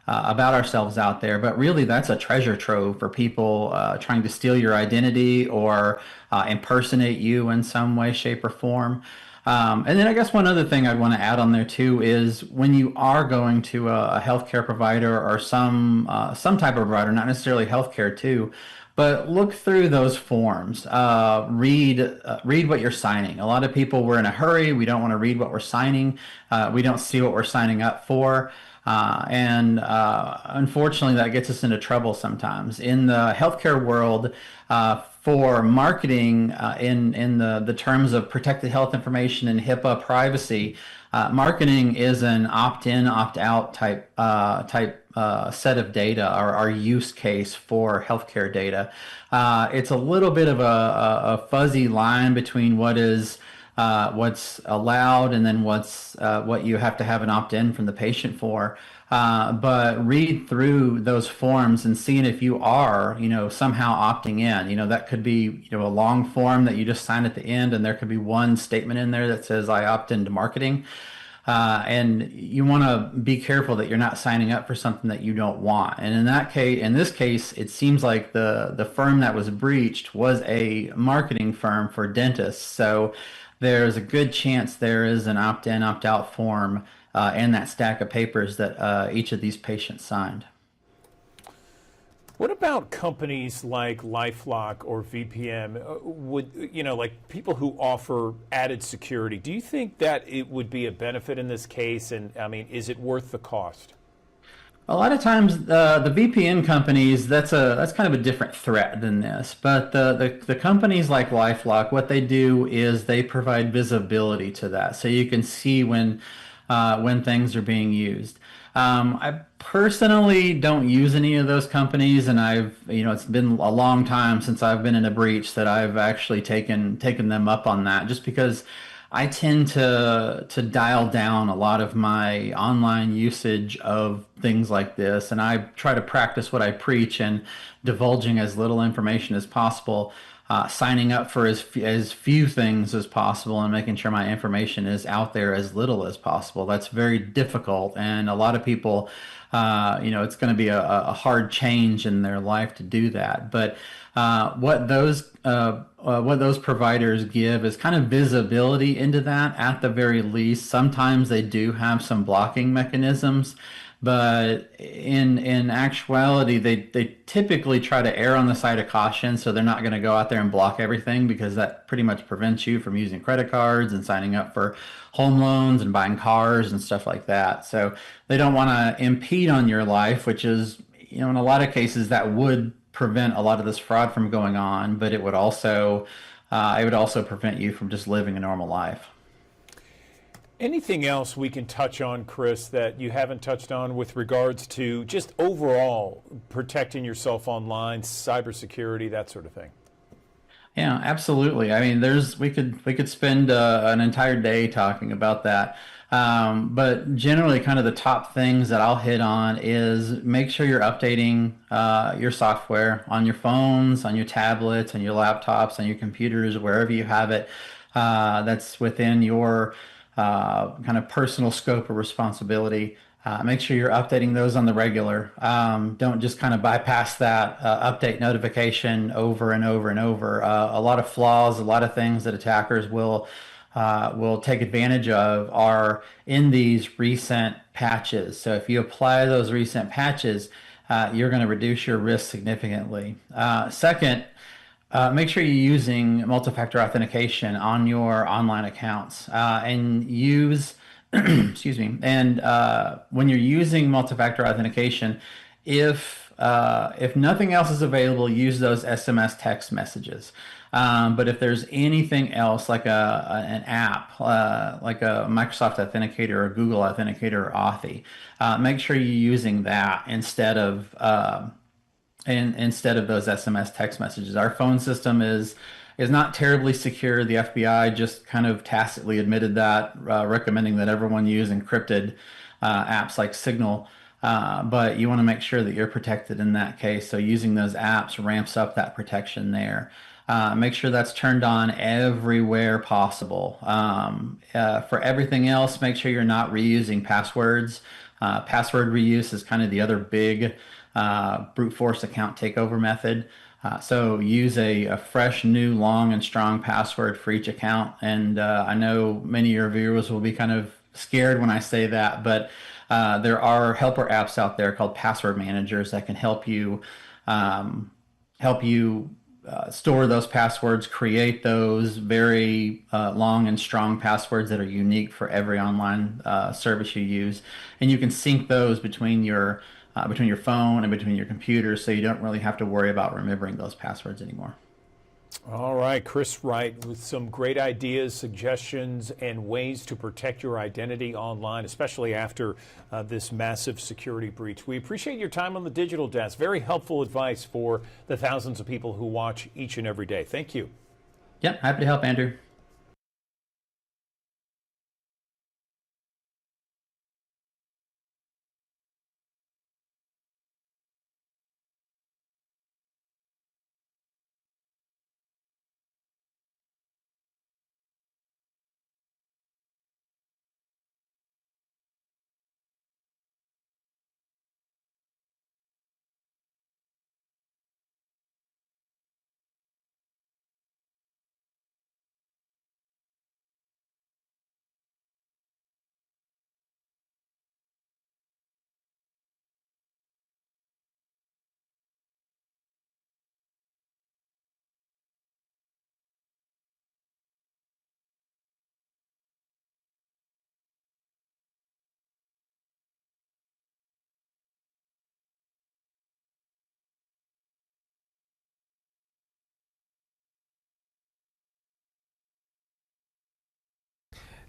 ourselves out there. But really, that's a treasure trove for people trying to steal your identity or impersonate you in some way, shape, or form. And then I guess one other thing I'd want to add on there too is when you are going to a healthcare provider or some type of provider, not necessarily healthcare too, but look through those forms. Read what you're signing. A lot of people, we're in a hurry. We don't want to read what we're signing. We don't see what we're signing up for. And unfortunately, that gets us into trouble sometimes. In the healthcare world, for marketing, in the terms of protected health information and HIPAA privacy, marketing is an opt-in, opt-out type set of data, or use case for healthcare data. It's a little bit of a fuzzy line between what's allowed and then what you have to have an opt-in from the patient for. But read through those forms and seeing if you are, somehow opting in. That could be, a long form that you just sign at the end, and there could be one statement in there that says, I opt into marketing. And you want to be careful that you're not signing up for something that you don't want. And in this case, it seems like the firm that was breached was a marketing firm for dentists. So there's a good chance there is an opt-in, opt-out form in that stack of papers that each of these patients signed. What about companies like LifeLock or VPN? Like people who offer added security? Do you think that it would be a benefit in this case? And I mean, is it worth the cost? A lot of times, the VPN companies, that's kind of a different threat than this. But the companies like LifeLock, what they do is they provide visibility to that, so you can see when things are being used. I personally don't use any of those companies, and it's been a long time since I've been in a breach that I've actually taken them up on that, just because I tend to dial down a lot of my online usage of things like this, and I try to practice what I preach and divulging as little information as possible. Signing up for as few things as possible and making sure my information is out there as little as possible. That's very difficult, and a lot of people, it's going to be a hard change in their life to do that. But what those providers give is kind of visibility into that at the very least. Sometimes they do have some blocking mechanisms, but in actuality, they typically try to err on the side of caution, so they're not going to go out there and block everything, because that pretty much prevents you from using credit cards and signing up for home loans and buying cars and stuff like that. So they don't want to impede on your life, which is, in a lot of cases, that would prevent a lot of this fraud from going on, but it would also prevent you from just living a normal life. Anything else we can touch on, Chris, that you haven't touched on with regards to just overall protecting yourself online, cybersecurity, that sort of thing? Yeah, absolutely. I mean, we could spend an entire day talking about that. But generally, kind of the top things that I'll hit on is make sure you're updating your software on your phones, on your tablets, on your laptops, on your computers, wherever you have it. That's within your kind of personal scope of responsibility. Make sure you're updating those on the regular. Don't just kind of bypass that update notification over and over and over. A lot of flaws, a lot of things that attackers will take advantage of are in these recent patches. So if you apply those recent patches, you're going to reduce your risk significantly. Second, make sure you're using multi-factor authentication on your online accounts, and use, excuse me, and when you're using multi-factor authentication, if nothing else is available, use those SMS text messages. But if there's anything else, like an app, like a Microsoft Authenticator or Google Authenticator or Authy, make sure you're using that instead of those SMS text messages. Our phone system is not terribly secure. The FBI just kind of tacitly admitted that, recommending that everyone use encrypted apps like Signal. But you want to make sure that you're protected in that case. So using those apps ramps up that protection there. Make sure that's turned on everywhere possible. For everything else, make sure you're not reusing passwords. Password reuse is kind of the other big brute force account takeover method. So use a fresh, new, long, and strong password for each account. And I know many of your viewers will be kind of scared when I say that, but there are helper apps out there called password managers that can help you store those passwords, create those very long and strong passwords that are unique for every online service you use, and you can sync those between your phone and between your computer, so you don't really have to worry about remembering those passwords anymore. All right, Chris Wright with some great ideas, suggestions, and ways to protect your identity online, especially after this massive security breach. We appreciate your time on the Digital Desk. Very helpful advice for the thousands of people who watch each and every day. Thank you. Yep, happy to help, Andrew.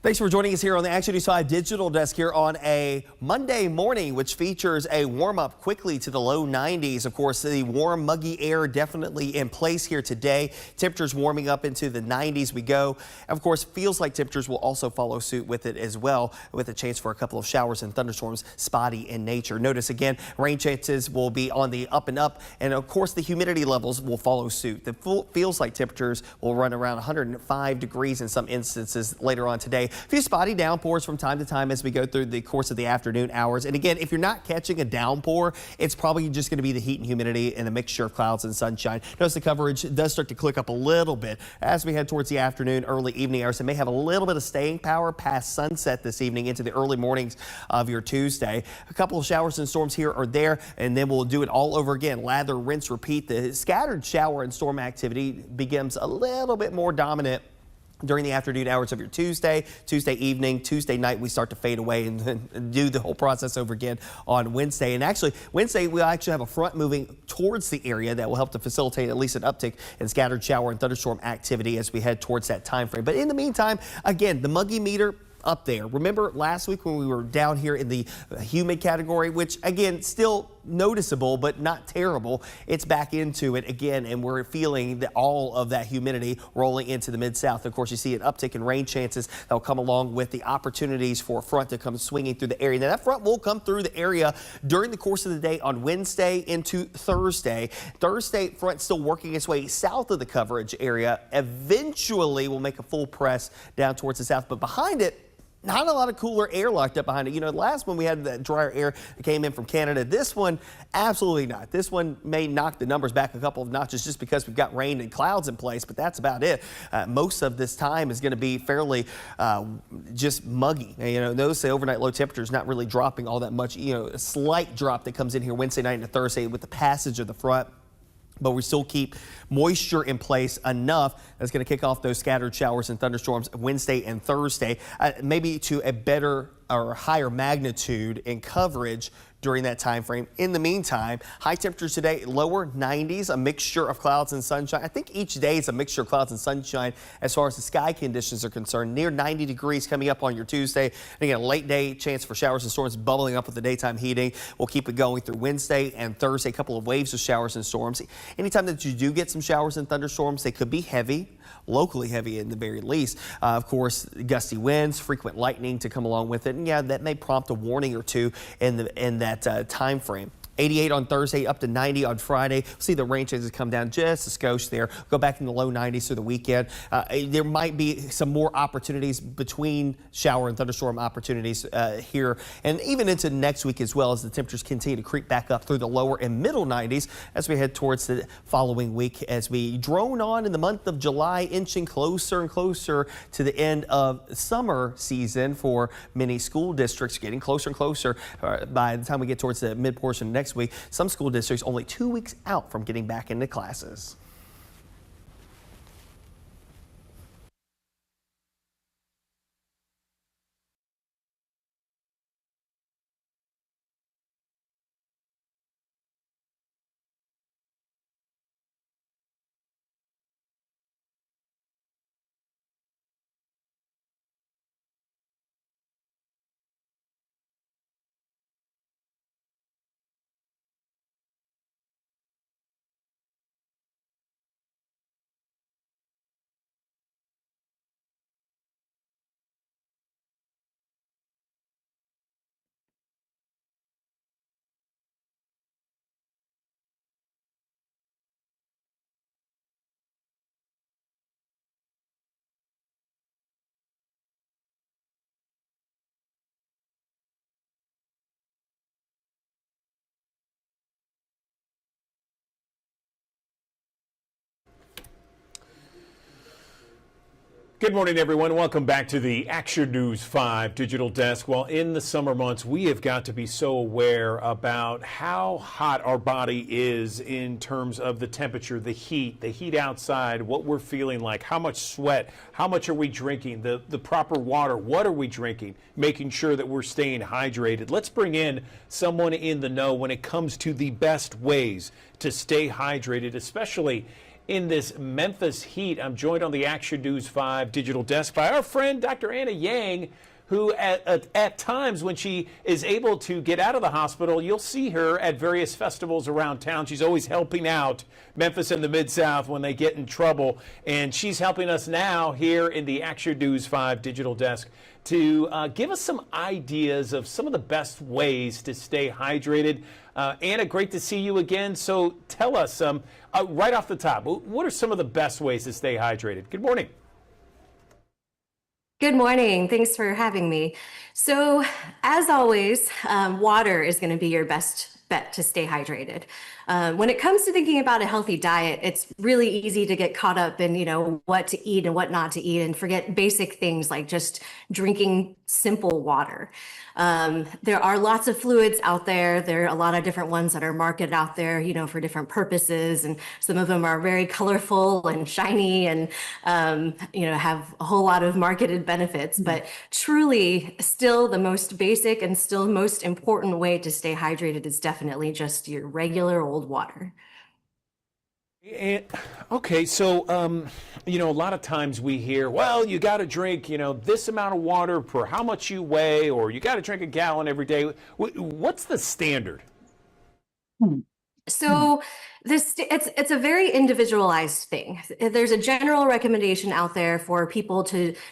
Thanks for joining us here on the Action News 5 Digital Desk here on a Monday morning, which features a warm up quickly to the low 90s. Of course, the warm, muggy air definitely in place here today. Temperatures warming up into the 90s we go. Of course, feels like temperatures will also follow suit with it as well, with a chance for a couple of showers and thunderstorms, spotty in nature. Notice again, rain chances will be on the up and up, and of course, the humidity levels will follow suit. The feels like temperatures will run around 105 degrees in some instances later on today. A few spotty downpours from time to time as we go through the course of the afternoon hours. And again, if you're not catching a downpour, it's probably just going to be the heat and humidity and a mixture of clouds and sunshine. Notice the coverage does start to click up a little bit as we head towards the afternoon, early evening hours. It may have a little bit of staying power past sunset this evening into the early mornings of your Tuesday. A couple of showers and storms here or there, and then we'll do it all over again. Lather, rinse, repeat. The scattered shower and storm activity becomes a little bit more dominant during the afternoon hours of your Tuesday evening, Tuesday night, we start to fade away and then do the whole process over again on Wednesday. And actually, Wednesday, we'll actually have a front moving towards the area that will help to facilitate at least an uptick in scattered shower and thunderstorm activity as we head towards that time frame. But in the meantime, again, the muggy meter up there. Remember last week when we were down here in the humid category, which again, still noticeable, but not terrible. It's back into it again, and we're feeling all of that humidity rolling into the mid-south. Of course, you see an uptick in rain chances that will come along with the opportunities for a front to come swinging through the area. Now, that front will come through the area during the course of the day on Wednesday into Thursday. Thursday, front still working its way south of the coverage area. Eventually, will make a full press down towards the south, but behind it, not a lot of cooler air locked up behind it. You know, the last one we had that drier air that came in from Canada. This one, absolutely not. This one may knock the numbers back a couple of notches just because we've got rain and clouds in place, but that's about it. Most of this time is going to be fairly just muggy. You know, notice the overnight low temperatures not really dropping all that much. You know, a slight drop that comes in here Wednesday night into Thursday with the passage of the front. But we still keep moisture in place enough that's going to kick off those scattered showers and thunderstorms Wednesday and Thursday, maybe to a better or higher magnitude in coverage during that time frame. In the meantime, high temperatures today, lower 90s, a mixture of clouds and sunshine. I think each day is a mixture of clouds and sunshine as far as the sky conditions are concerned. Near 90 degrees coming up on your Tuesday. And again, a late day chance for showers and storms bubbling up with the daytime heating. We'll keep it going through Wednesday and Thursday. A couple of waves of showers and storms. Anytime that you do get some showers and thunderstorms, they could be heavy, locally heavy in the very least. Of course, gusty winds, frequent lightning to come along with it. And yeah, that may prompt a warning or two in that time frame. 88 on Thursday, up to 90 on Friday. We'll see the rain chances come down just a skosh there. Go back in the low 90s through the weekend. There might be some more opportunities between shower and thunderstorm opportunities here and even into next week as well as the temperatures continue to creep back up through the lower and middle 90s as we head towards the following week as we drone on in the month of July, inching closer and closer to the end of summer season for many school districts, getting closer and closer by the time we get towards the mid portion of next week. Some school districts only 2 weeks out from getting back into classes. Good morning, everyone. Welcome back to the Action News 5 Digital Desk. Well, in the summer months, we have got to be so aware about how hot our body is in terms of the temperature, the heat outside, what we're feeling like, how much sweat, how much are we drinking, the proper water, what are we drinking, making sure that we're staying hydrated. Let's bring in someone in the know when it comes to the best ways to stay hydrated, especially in this Memphis heat. I'm joined on the Action News 5 digital desk by our friend Dr. Anna Yang, who at times when she is able to get out of the hospital, you'll see her at various festivals around town. She's always helping out Memphis and the Mid-South when they get in trouble. And she's helping us now here in the Action News 5 digital desk to give us some ideas of some of the best ways to stay hydrated. Anna, great to see you again. So tell us, right off the top, what are some of the best ways to stay hydrated? Good morning. Good morning. Thanks for having me. So, as always, water is going to be your best bet to stay hydrated. When it comes to thinking about a healthy diet, it's really easy to get caught up in, what to eat and what not to eat and forget basic things like just drinking simple water. There are lots of fluids out there. There are a lot of different ones that are marketed out there, for different purposes. And some of them are very colorful and shiny and, have a whole lot of marketed benefits. But truly, still the most basic and still most important way to stay hydrated is definitely just your regular old water. Okay, so, a lot of times we hear, well, you got to drink, this amount of water per how much you weigh, or you got to drink a gallon every day. What's the standard? So it's a very individualized thing. There's a general recommendation out there for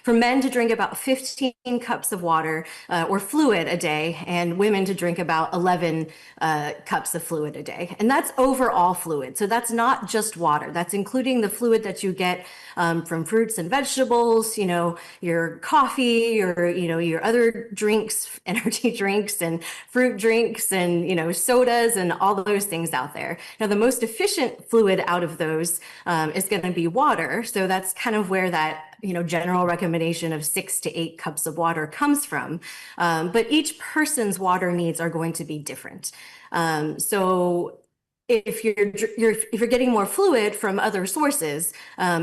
men to drink about 15 cups of water or fluid a day, and women to drink about 11 cups of fluid a day. And that's overall fluid. So that's not just water. That's including the fluid that you get from fruits and vegetables, your coffee, your other drinks, energy drinks and fruit drinks and, sodas and all those things out there. Now, the most efficient fluid out of those is going to be water. So that's kind of where that general recommendation of 6 to 8 cups of water comes from. But each person's water needs are going to be different. So if you're getting more fluid from other sources,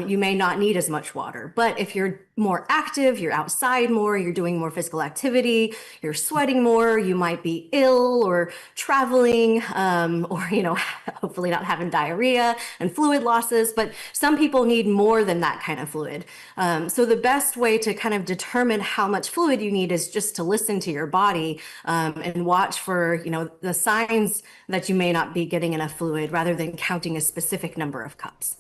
you may not need as much water. But if you're more active, you're outside more, you're doing more physical activity, you're sweating more, you might be ill or traveling, or, hopefully not having diarrhea and fluid losses. But some people need more than that kind of fluid. So the best way to kind of determine how much fluid you need is just to listen to your body and watch for, the signs that you may not be getting enough fluid rather than counting a specific number of cups.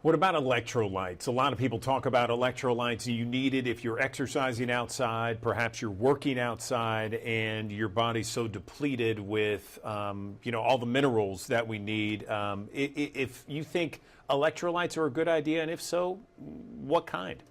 What about electrolytes? A lot of people talk about electrolytes. You need it if you're exercising outside, perhaps you're working outside, and your body's so depleted with, all the minerals that we need. If you think electrolytes are a good idea, and if so, what kind?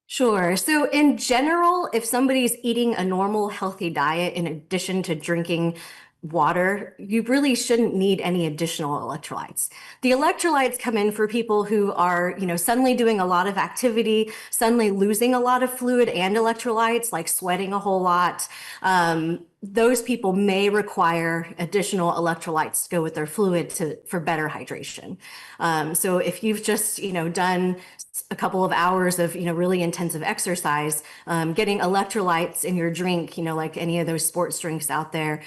Sure. So in general, if somebody's eating a normal, healthy diet in addition to drinking water, you really shouldn't need any additional electrolytes. The electrolytes come in for people who are, suddenly doing a lot of activity, suddenly losing a lot of fluid and electrolytes, like sweating a whole lot. Those people may require additional electrolytes to go with their fluid for better hydration. So if you've just, done a couple of hours of, really intensive exercise, getting electrolytes in your drink, like any of those sports drinks out there,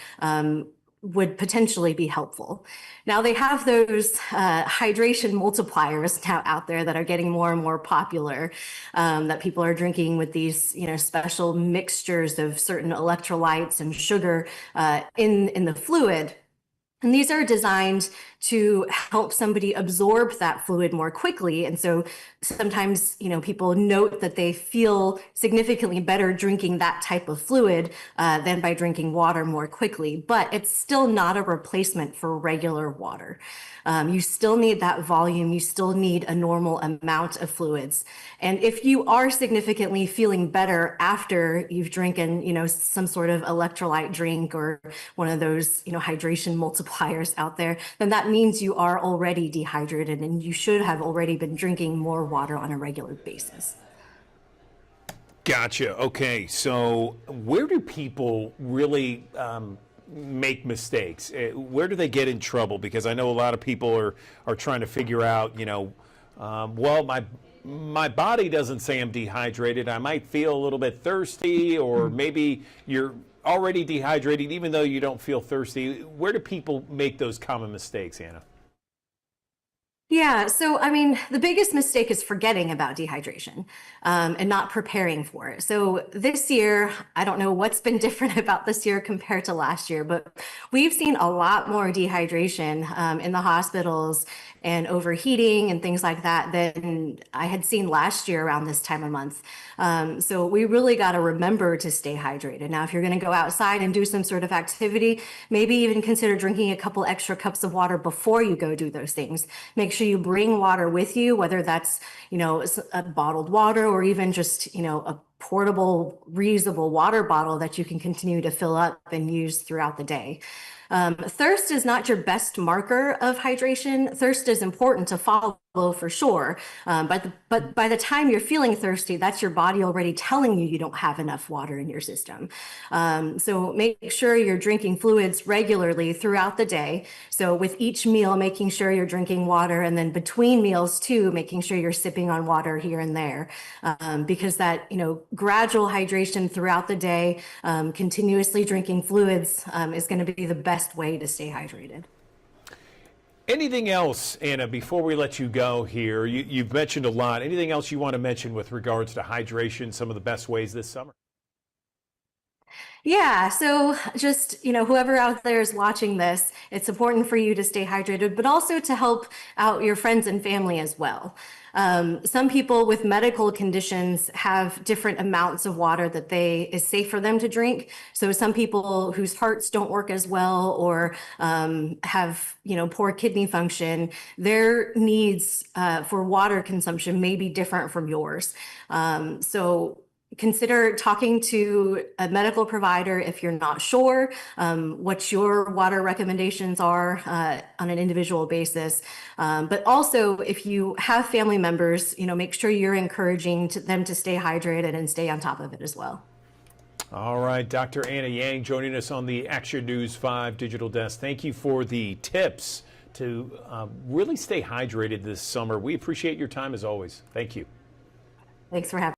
would potentially be helpful. Now they have those hydration multipliers now out there that are getting more and more popular, that people are drinking with these, special mixtures of certain electrolytes and sugar in the fluid. And these are designed to help somebody absorb that fluid more quickly. And so sometimes, people note that they feel significantly better drinking that type of fluid than by drinking water more quickly. But it's still not a replacement for regular water. You still need that volume. You still need a normal amount of fluids. And if you are significantly feeling better after you've drinking, some sort of electrolyte drink or one of those, hydration multipliers out there, then that means you are already dehydrated and you should have already been drinking more water on a regular basis. Gotcha. Okay. So where do people really make mistakes? Where do they get in trouble? Because I know a lot of people are trying to figure out, well, my body doesn't say I'm dehydrated. I might feel a little bit thirsty, or maybe you're already dehydrated even though you don't feel thirsty. Where do people make those common mistakes, Anna? Yeah, so I mean, the biggest mistake is forgetting about dehydration and not preparing for it. So this year, I don't know what's been different about this year compared to last year, but we've seen a lot more dehydration in the hospitals and overheating and things like that than I had seen last year around this time of month. So we really got to remember to stay hydrated. Now, if you're going to go outside and do some sort of activity, maybe even consider drinking a couple extra cups of water before you go do those things. Make sure you bring water with you, whether that's, a bottled water or even just, a portable, reusable water bottle that you can continue to fill up and use throughout the day. Thirst is not your best marker of hydration. Thirst is important to follow for sure. But by the time you're feeling thirsty, that's your body already telling you don't have enough water in your system. So make sure you're drinking fluids regularly throughout the day. So with each meal, making sure you're drinking water, and then between meals too, making sure you're sipping on water here and there. Because that, gradual hydration throughout the day, continuously drinking fluids is going to be the best way to stay hydrated. Anything else, Anna, before we let you go here? You've mentioned a lot. Anything else you want to mention with regards to hydration, some of the best ways this summer? Yeah, so just, whoever out there is watching this, it's important for you to stay hydrated, but also to help out your friends and family as well. Some people with medical conditions have different amounts of water that is safe for them to drink. So some people whose hearts don't work as well or have, poor kidney function, their needs for water consumption may be different from yours. So consider talking to a medical provider if you're not sure what your water recommendations are on an individual basis. But also, if you have family members, make sure you're encouraging them to stay hydrated and stay on top of it as well. All right, Dr. Anna Yang joining us on the Action News 5 Digital Desk. Thank you for the tips to really stay hydrated this summer. We appreciate your time as always. Thank you. Thanks for having me.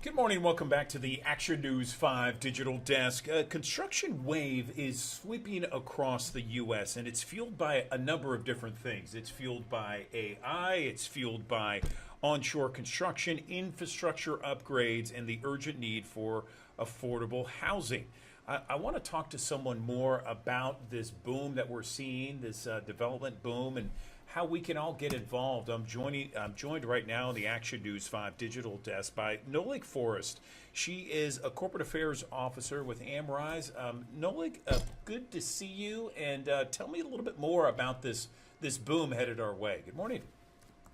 Good morning. Welcome back to the Action News 5 Digital Desk. A construction wave is sweeping across the U.S., and it's fueled by a number of different things. It's fueled by AI, it's fueled by onshore construction, infrastructure upgrades, and the urgent need for affordable housing. I want to talk to someone more about this boom that we're seeing, this development boom, and how we can all get involved. I'm joined right now on the Action News 5 Digital Desk by Nolik Forrest. She is a corporate affairs officer with AmRise. Nolik, good to see you, and tell me a little bit more about this boom headed our way. Good morning.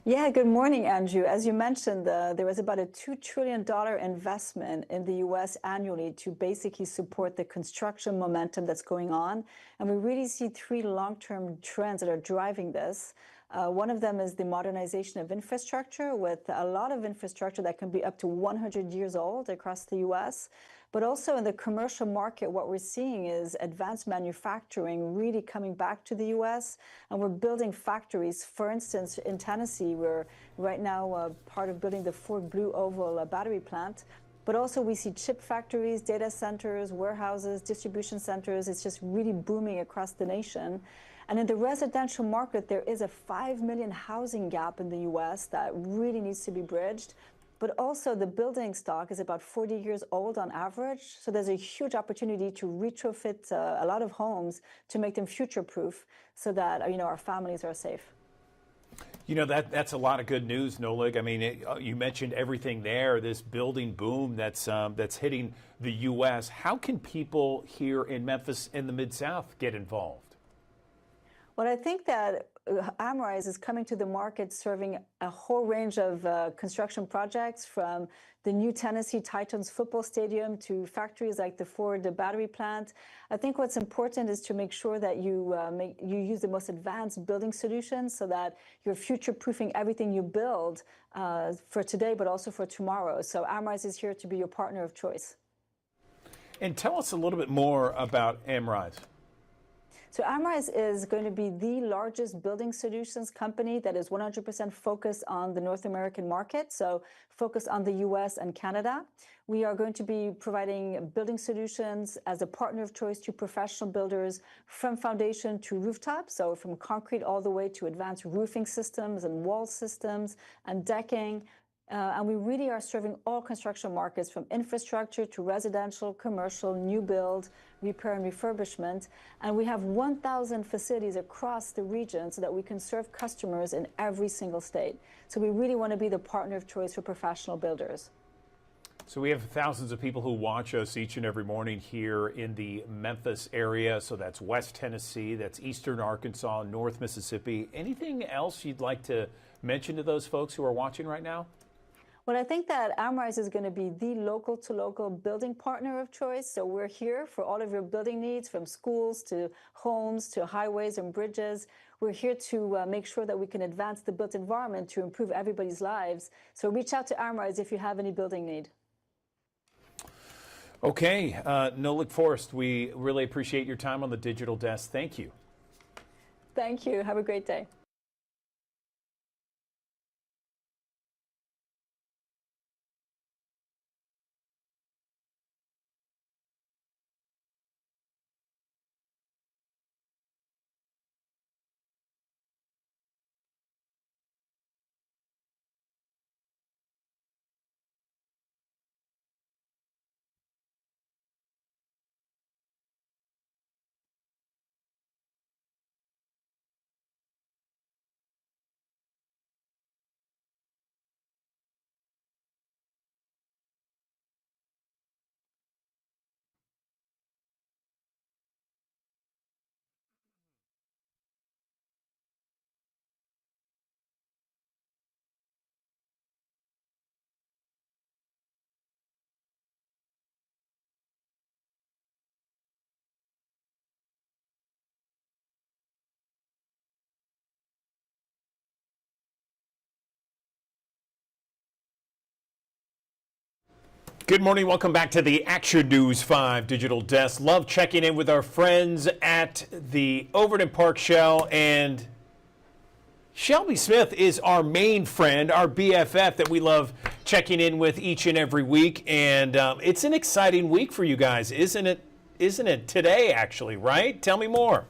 Yeah, good morning, Andrew. As you mentioned, there was about a $2 trillion investment in the U.S. annually to basically support the construction momentum that's going on. And we really see three long-term trends that are driving this. One of them is the modernization of infrastructure, with a lot of infrastructure that can be up to 100 years old across the U.S. But also in the commercial market, what we're seeing is advanced manufacturing really coming back to the U.S. And we're building factories. For instance, in Tennessee, we're right now part of building the Ford Blue Oval battery plant. But also we see chip factories, data centers, warehouses, distribution centers. It's just really booming across the nation. And in the residential market, there is a 5 million housing gap in the U.S. that really needs to be bridged. but also the building stock is about 40 years old on average. So there's a huge opportunity to retrofit a lot of homes to make them future-proof so that, our families are safe. That's a lot of good news, Nolig. I mean, you mentioned everything there, this building boom that's hitting the U.S. How can people here in Memphis in the Mid-South get involved? Well, I think that Amrize is coming to the market serving a whole range of construction projects, from the new Tennessee Titans football stadium to factories like the Ford battery plant. I think what's important is to make sure that you use the most advanced building solutions so that you're future-proofing everything you build for today, but also for tomorrow. So Amrize is here to be your partner of choice. And tell us a little bit more about Amrize. So Amrize is going to be the largest building solutions company that is 100% focused on the North American market, so focused on the US and Canada. We are going to be providing building solutions as a partner of choice to professional builders from foundation to rooftop, so from concrete all the way to advanced roofing systems and wall systems and decking. And we really are serving all construction markets, from infrastructure to residential, commercial, new build, repair and refurbishment. And we have 1,000 facilities across the region so that we can serve customers in every single state. So we really want to be the partner of choice for professional builders. So we have thousands of people who watch us each and every morning here in the Memphis area. So that's West Tennessee, that's Eastern Arkansas, North Mississippi. Anything else you'd like to mention to those folks who are watching right now? Well, I think that Amrize is going to be the local-to-local building partner of choice. So we're here for all of your building needs, from schools to homes to highways and bridges. We're here to make sure that we can advance the built environment to improve everybody's lives. So reach out to Amrize if you have any building need. Okay, Nolig Forrest, we really appreciate your time on the Digital Desk. Thank you. Thank you. Have a great day. Good morning. Welcome back to the Action News 5 Digital Desk. Love checking in with our friends at the Overton Park Shell. And Shelby Smith is our main friend, our BFF that we love checking in with each and every week. And it's an exciting week for you guys, isn't it? Isn't it today, actually, right? Tell me more.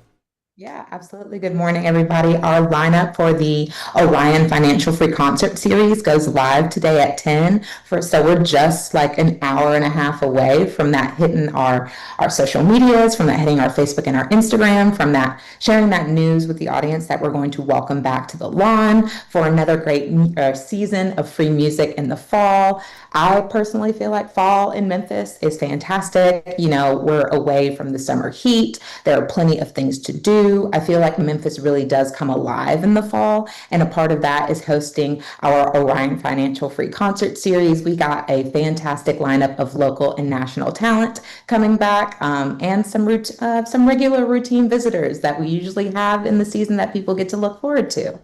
Yeah, absolutely. Good morning, everybody. Our lineup for the Orion Financial Free Concert Series goes live today at 10. So we're just like an hour and a half away from that hitting our social medias, from that hitting our Facebook and our Instagram, from that sharing that news with the audience that we're going to welcome back to the lawn for another great season of free music in the fall. I personally feel like fall in Memphis is fantastic. You know, we're away from the summer heat. There are plenty of things to do. I feel like Memphis really does come alive in the fall, and a part of that is hosting our Orion Financial Free Concert Series. We got a fantastic lineup of local and national talent coming back, and some regular routine visitors that we usually have in the season that people get to look forward to.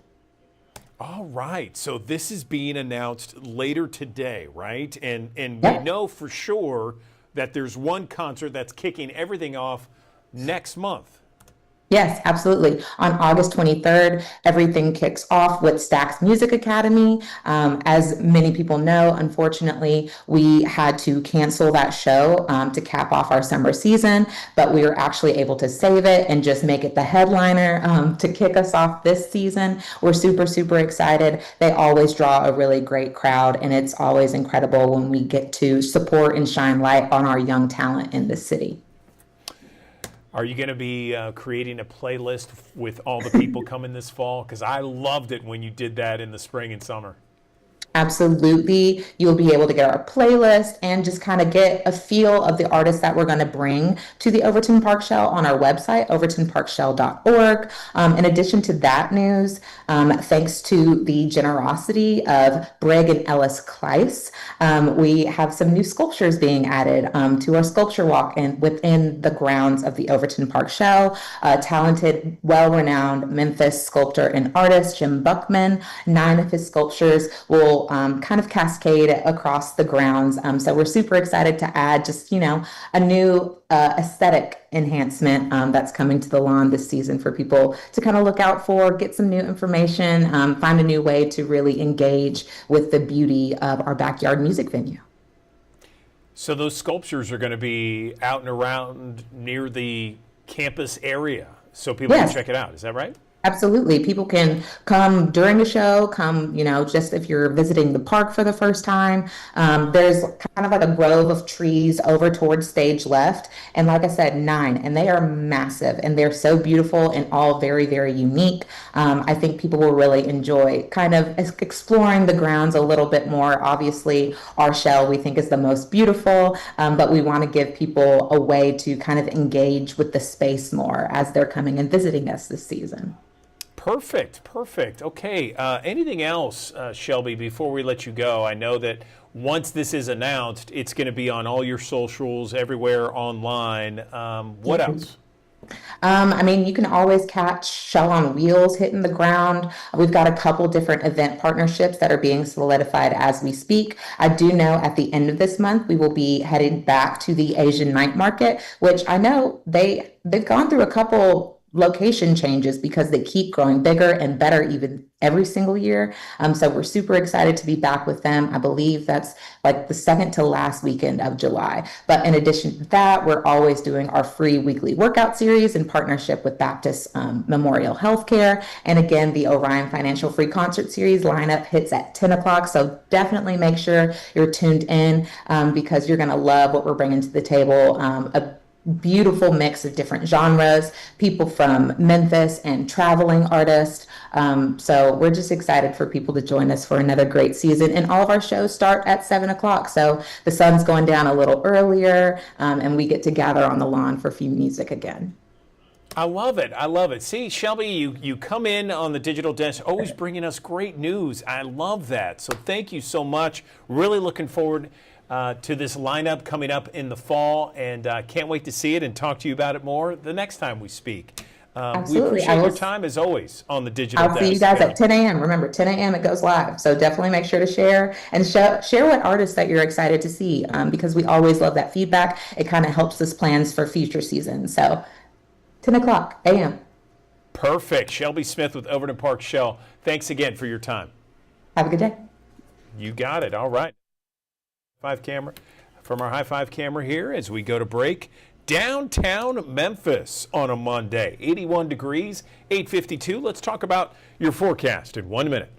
All right, so this is being announced later today, right? And we know for sure that there's one concert that's kicking everything off next month. Yes, absolutely. On August 23rd, everything kicks off with Stax Music Academy. As many people know, unfortunately, we had to cancel that show to cap off our summer season, but we were actually able to save it and just make it the headliner to kick us off this season. We're super, super excited. They always draw a really great crowd, and it's always incredible when we get to support and shine light on our young talent in the city. Are you going to be creating a playlist with all the people coming this fall? Because I loved it when you did that in the spring and summer. Absolutely. You'll be able to get our playlist and just kind of get a feel of the artists that we're going to bring to the Overton Park Shell on our website, overtonparkshell.org. In addition to that news, thanks to the generosity of Brigg and Ellis Kleiss, we have some new sculptures being added to our sculpture walk and within the grounds of the Overton Park Shell. Talented, well-renowned Memphis sculptor and artist Jim Buckman. 9 of his sculptures will kind of cascade across the grounds. So we're super excited to add just, a new aesthetic enhancement that's coming to the lawn this season for people to kind of look out for, get some new information, find a new way to really engage with the beauty of our backyard music venue. So those sculptures are going to be out and around near the campus area, so people can check it out. Is that right? Absolutely. People can come during the show, come, just if you're visiting the park for the first time. There's kind of like a grove of trees over towards stage left. And like I said, 9, and they are massive and they're so beautiful and all very, very unique. I think people will really enjoy kind of exploring the grounds a little bit more. Obviously, our shell we think is the most beautiful, but we want to give people a way to kind of engage with the space more as they're coming and visiting us this season. Perfect. Okay. Anything else, Shelby, before we let you go? I know that once this is announced, it's going to be on all your socials, everywhere online. What else? You can always catch Shell on Wheels hitting the ground. We've got a couple different event partnerships that are being solidified as we speak. I do know at the end of this month, we will be headed back to the Asian night market, which I know they've gone through a couple location changes because they keep growing bigger and better even every single year. So we're super excited to be back with them. I believe that's like the second to last weekend of July. But in addition to that, we're always doing our free weekly workout series in partnership with Baptist Memorial Healthcare. And again, the Orion Financial Free Concert Series lineup hits at 10 o'clock. So definitely make sure you're tuned in because you're going to love what we're bringing to the table. A beautiful mix of different genres, people from Memphis and traveling artists. So we're just excited for people to join us for another great season. And all of our shows start at 7 o'clock. So the sun's going down a little earlier and we get to gather on the lawn for free music again. I love it. See, Shelby, you come in on the digital desk, always bringing us great news. I love that. So thank you so much. Really looking forward to this lineup coming up in the fall, and can't wait to see it and talk to you about it more the next time we speak. We appreciate your time as always on the digital desk. I'll see you guys at 10 a.m. Remember, 10 a.m. it goes live. So definitely make sure to share and share what artists that you're excited to see because we always love that feedback. It kind of helps us plans for future seasons. So 10 o'clock a.m. Perfect. Shelby Smith with Overton Park Shell. Thanks again for your time. Have a good day. You got it. All right. From our high five camera here as we go to break. Downtown Memphis on a Monday, 81 degrees, 8:52. Let's talk about your forecast in 1 minute.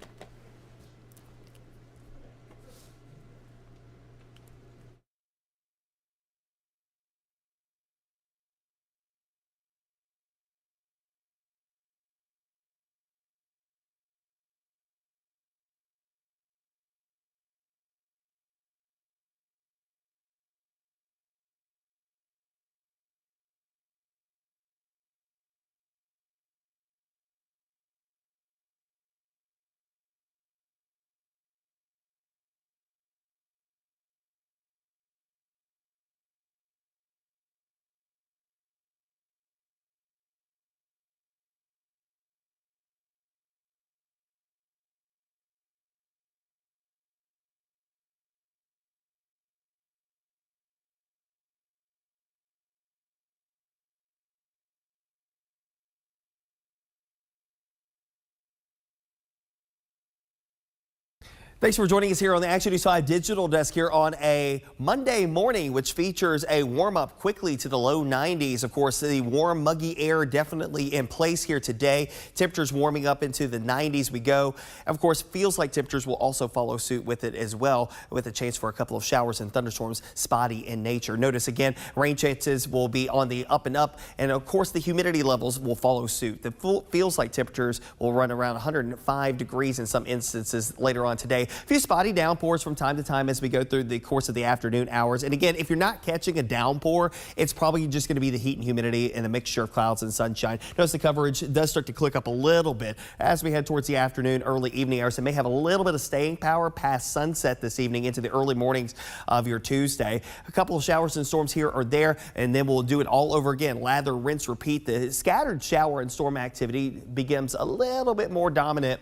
Thanks for joining us here on the Action News 5 Digital Desk here on a Monday morning, which features a warm up quickly to the low 90s. Of course, the warm, muggy air definitely in place here today. Temperatures warming up into the 90s we go. Of course, feels like temperatures will also follow suit with it as well, with a chance for a couple of showers and thunderstorms, spotty in nature. Notice again, rain chances will be on the up and up, and of course the humidity levels will follow suit. The feels like temperatures will run around 105 degrees in some instances later on today. A few spotty downpours from time to time as we go through the course of the afternoon hours. And again, if you're not catching a downpour, it's probably just going to be the heat and humidity and a mixture of clouds and sunshine. Notice the coverage does start to click up a little bit as we head towards the afternoon, early evening hours. It may have a little bit of staying power past sunset this evening into the early mornings of your Tuesday. A couple of showers and storms here or there, and then we'll do it all over again. Lather, rinse, repeat. The scattered shower and storm activity becomes a little bit more dominant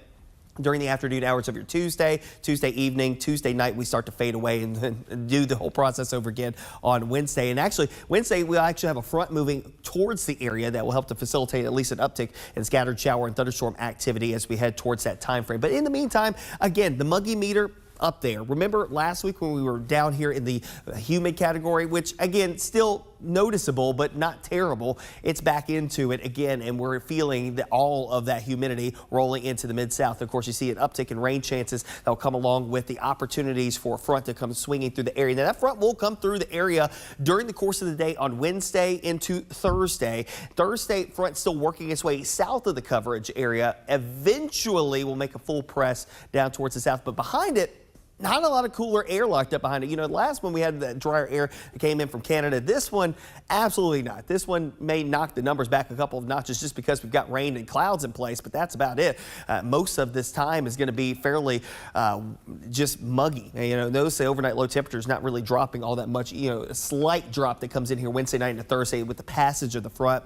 during the afternoon hours of your Tuesday evening, Tuesday night, we start to fade away and then do the whole process over again on Wednesday. And actually, Wednesday, we'll actually have a front moving towards the area that will help to facilitate at least an uptick in scattered shower and thunderstorm activity as we head towards that time frame. But in the meantime, again, the muggy meter up there. Remember last week when we were down here in the humid category, which again, still noticeable, but not terrible. It's back into it again, and we're feeling all of that humidity rolling into the mid-south. Of course, you see an uptick in rain chances that will come along with the opportunities for a front to come swinging through the area. Now, that front will come through the area during the course of the day on Wednesday into Thursday. Thursday, front still working its way south of the coverage area. Eventually, will make a full press down towards the south, but behind it, not a lot of cooler air locked up behind it. You know, the last one we had that drier air that came in from Canada. This one, absolutely not. This one may knock the numbers back a couple of notches just because we've got rain and clouds in place, but that's about it. Most of this time is going to be fairly just muggy. You know, notice the overnight low temperature is not really dropping all that much. You know, a slight drop that comes in here Wednesday night into Thursday with the passage of the front.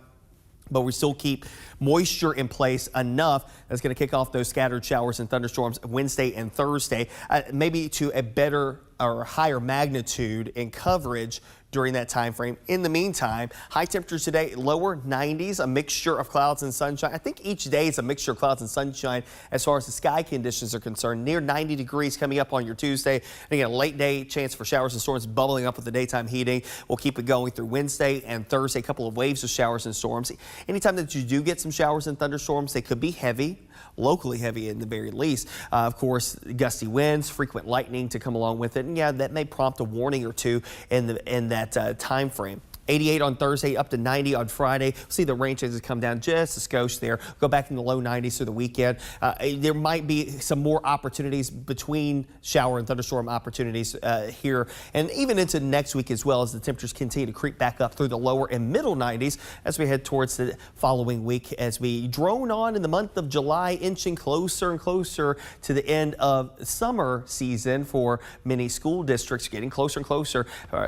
But we still keep moisture in place enough that's going to kick off those scattered showers and thunderstorms Wednesday and Thursday, maybe to a better or higher magnitude in coverage during that time frame. In the meantime, high temperatures today, lower 90s, a mixture of clouds and sunshine. I think each day is a mixture of clouds and sunshine as far as the sky conditions are concerned. Near 90 degrees coming up on your Tuesday. And again, a late day chance for showers and storms bubbling up with the daytime heating. We'll keep it going through Wednesday and Thursday. A couple of waves of showers and storms. Anytime that you do get some showers and thunderstorms, they could be heavy, locally heavy in the very least. Of course, gusty winds, frequent lightning to come along with it. And yeah, that may prompt a warning or two in that time frame. 88 on Thursday, up to 90 on Friday. We'll see the rain chances come down just a skosh there. Go back in the low 90s through the weekend. There might be some more opportunities between shower and thunderstorm opportunities here and even into next week as well as the temperatures continue to creep back up through the lower and middle 90s as we head towards the following week as we drone on in the month of July, inching closer and closer to the end of summer season for many school districts, getting closer and closer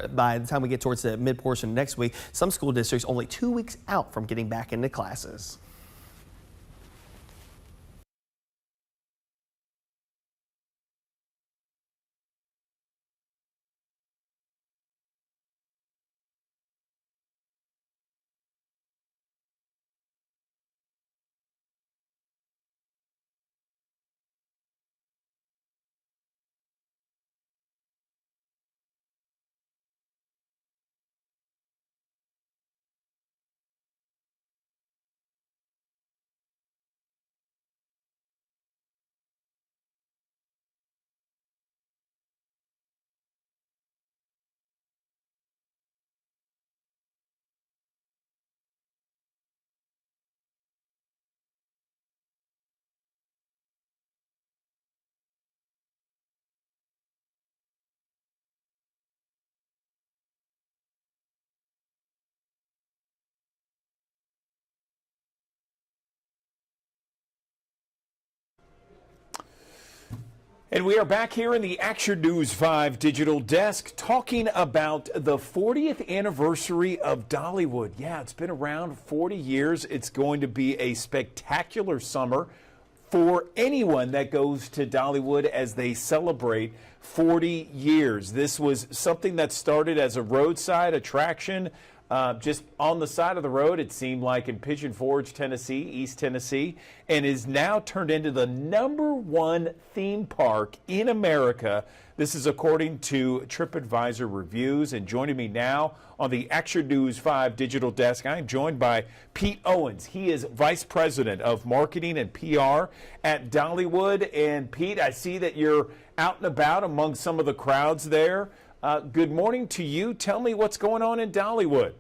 by the time we get towards the mid portion of next week. Some school districts only 2 weeks out from getting back into classes. And we are back here in the Action News 5 digital desk talking about the 40th anniversary of Dollywood. Yeah, it's been around 40 years. It's going to be a spectacular summer for anyone that goes to Dollywood as they celebrate 40 years. This was something that started as a roadside attraction just on the side of the road, it seemed like, in Pigeon Forge, Tennessee, East Tennessee, and is now turned into the #1 theme park in America. This is according to TripAdvisor reviews. And joining me now on the Action News 5 digital desk, I am joined by Pete Owens. He is Vice President of Marketing and PR at Dollywood. And Pete, I see that you're out and about among some of the crowds there. Good morning to you. Tell me what's going on in Dollywood.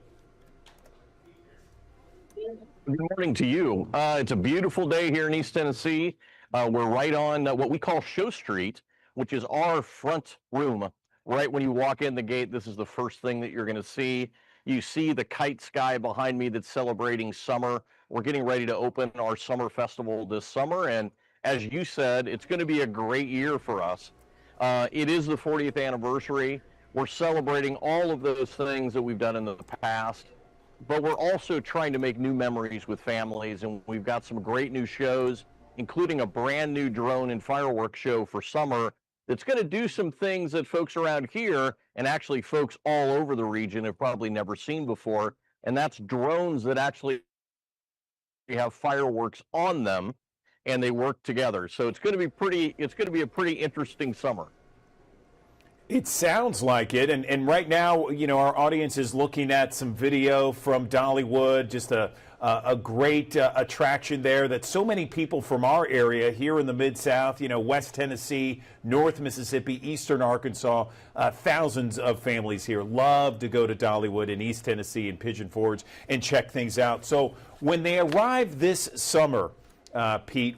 Good morning to you. It's a beautiful day here in East Tennessee. We're right on what we call Show Street, which is our front room. Right when you walk in the gate, this is the first thing that you're going to see. You see the kite sky behind me that's celebrating summer. We're getting ready to open our summer festival this summer. And as you said, it's going to be a great year for us. It is the 40th anniversary. We're celebrating all of those things that we've done in the past, but we're also trying to make new memories with families, and we've got some great new shows, including a brand new drone and fireworks show for summer that's going to do some things that folks around here, and actually folks all over the region, have probably never seen before, and that's drones that actually have fireworks on them, and they work together. So it's going to be a pretty interesting summer. It sounds like it, and right now, you know, our audience is looking at some video from Dollywood, just a great attraction there that so many people from our area here in the Mid-South, you know, West Tennessee, North Mississippi, Eastern Arkansas, thousands of families here love to go to Dollywood in East Tennessee and Pigeon Forge and check things out. So when they arrive this summer, Pete,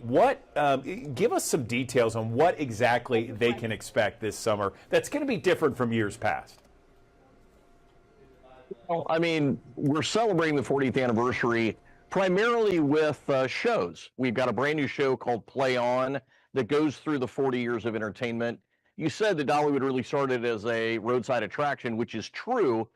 give us some details on what exactly they can expect this summer that's going to be different from years past. Well, I mean, we're celebrating the 40th anniversary primarily with shows. We've got a brand new show called Play On that goes through the 40 years of entertainment. You said that Dollywood really started as a roadside attraction, which is true.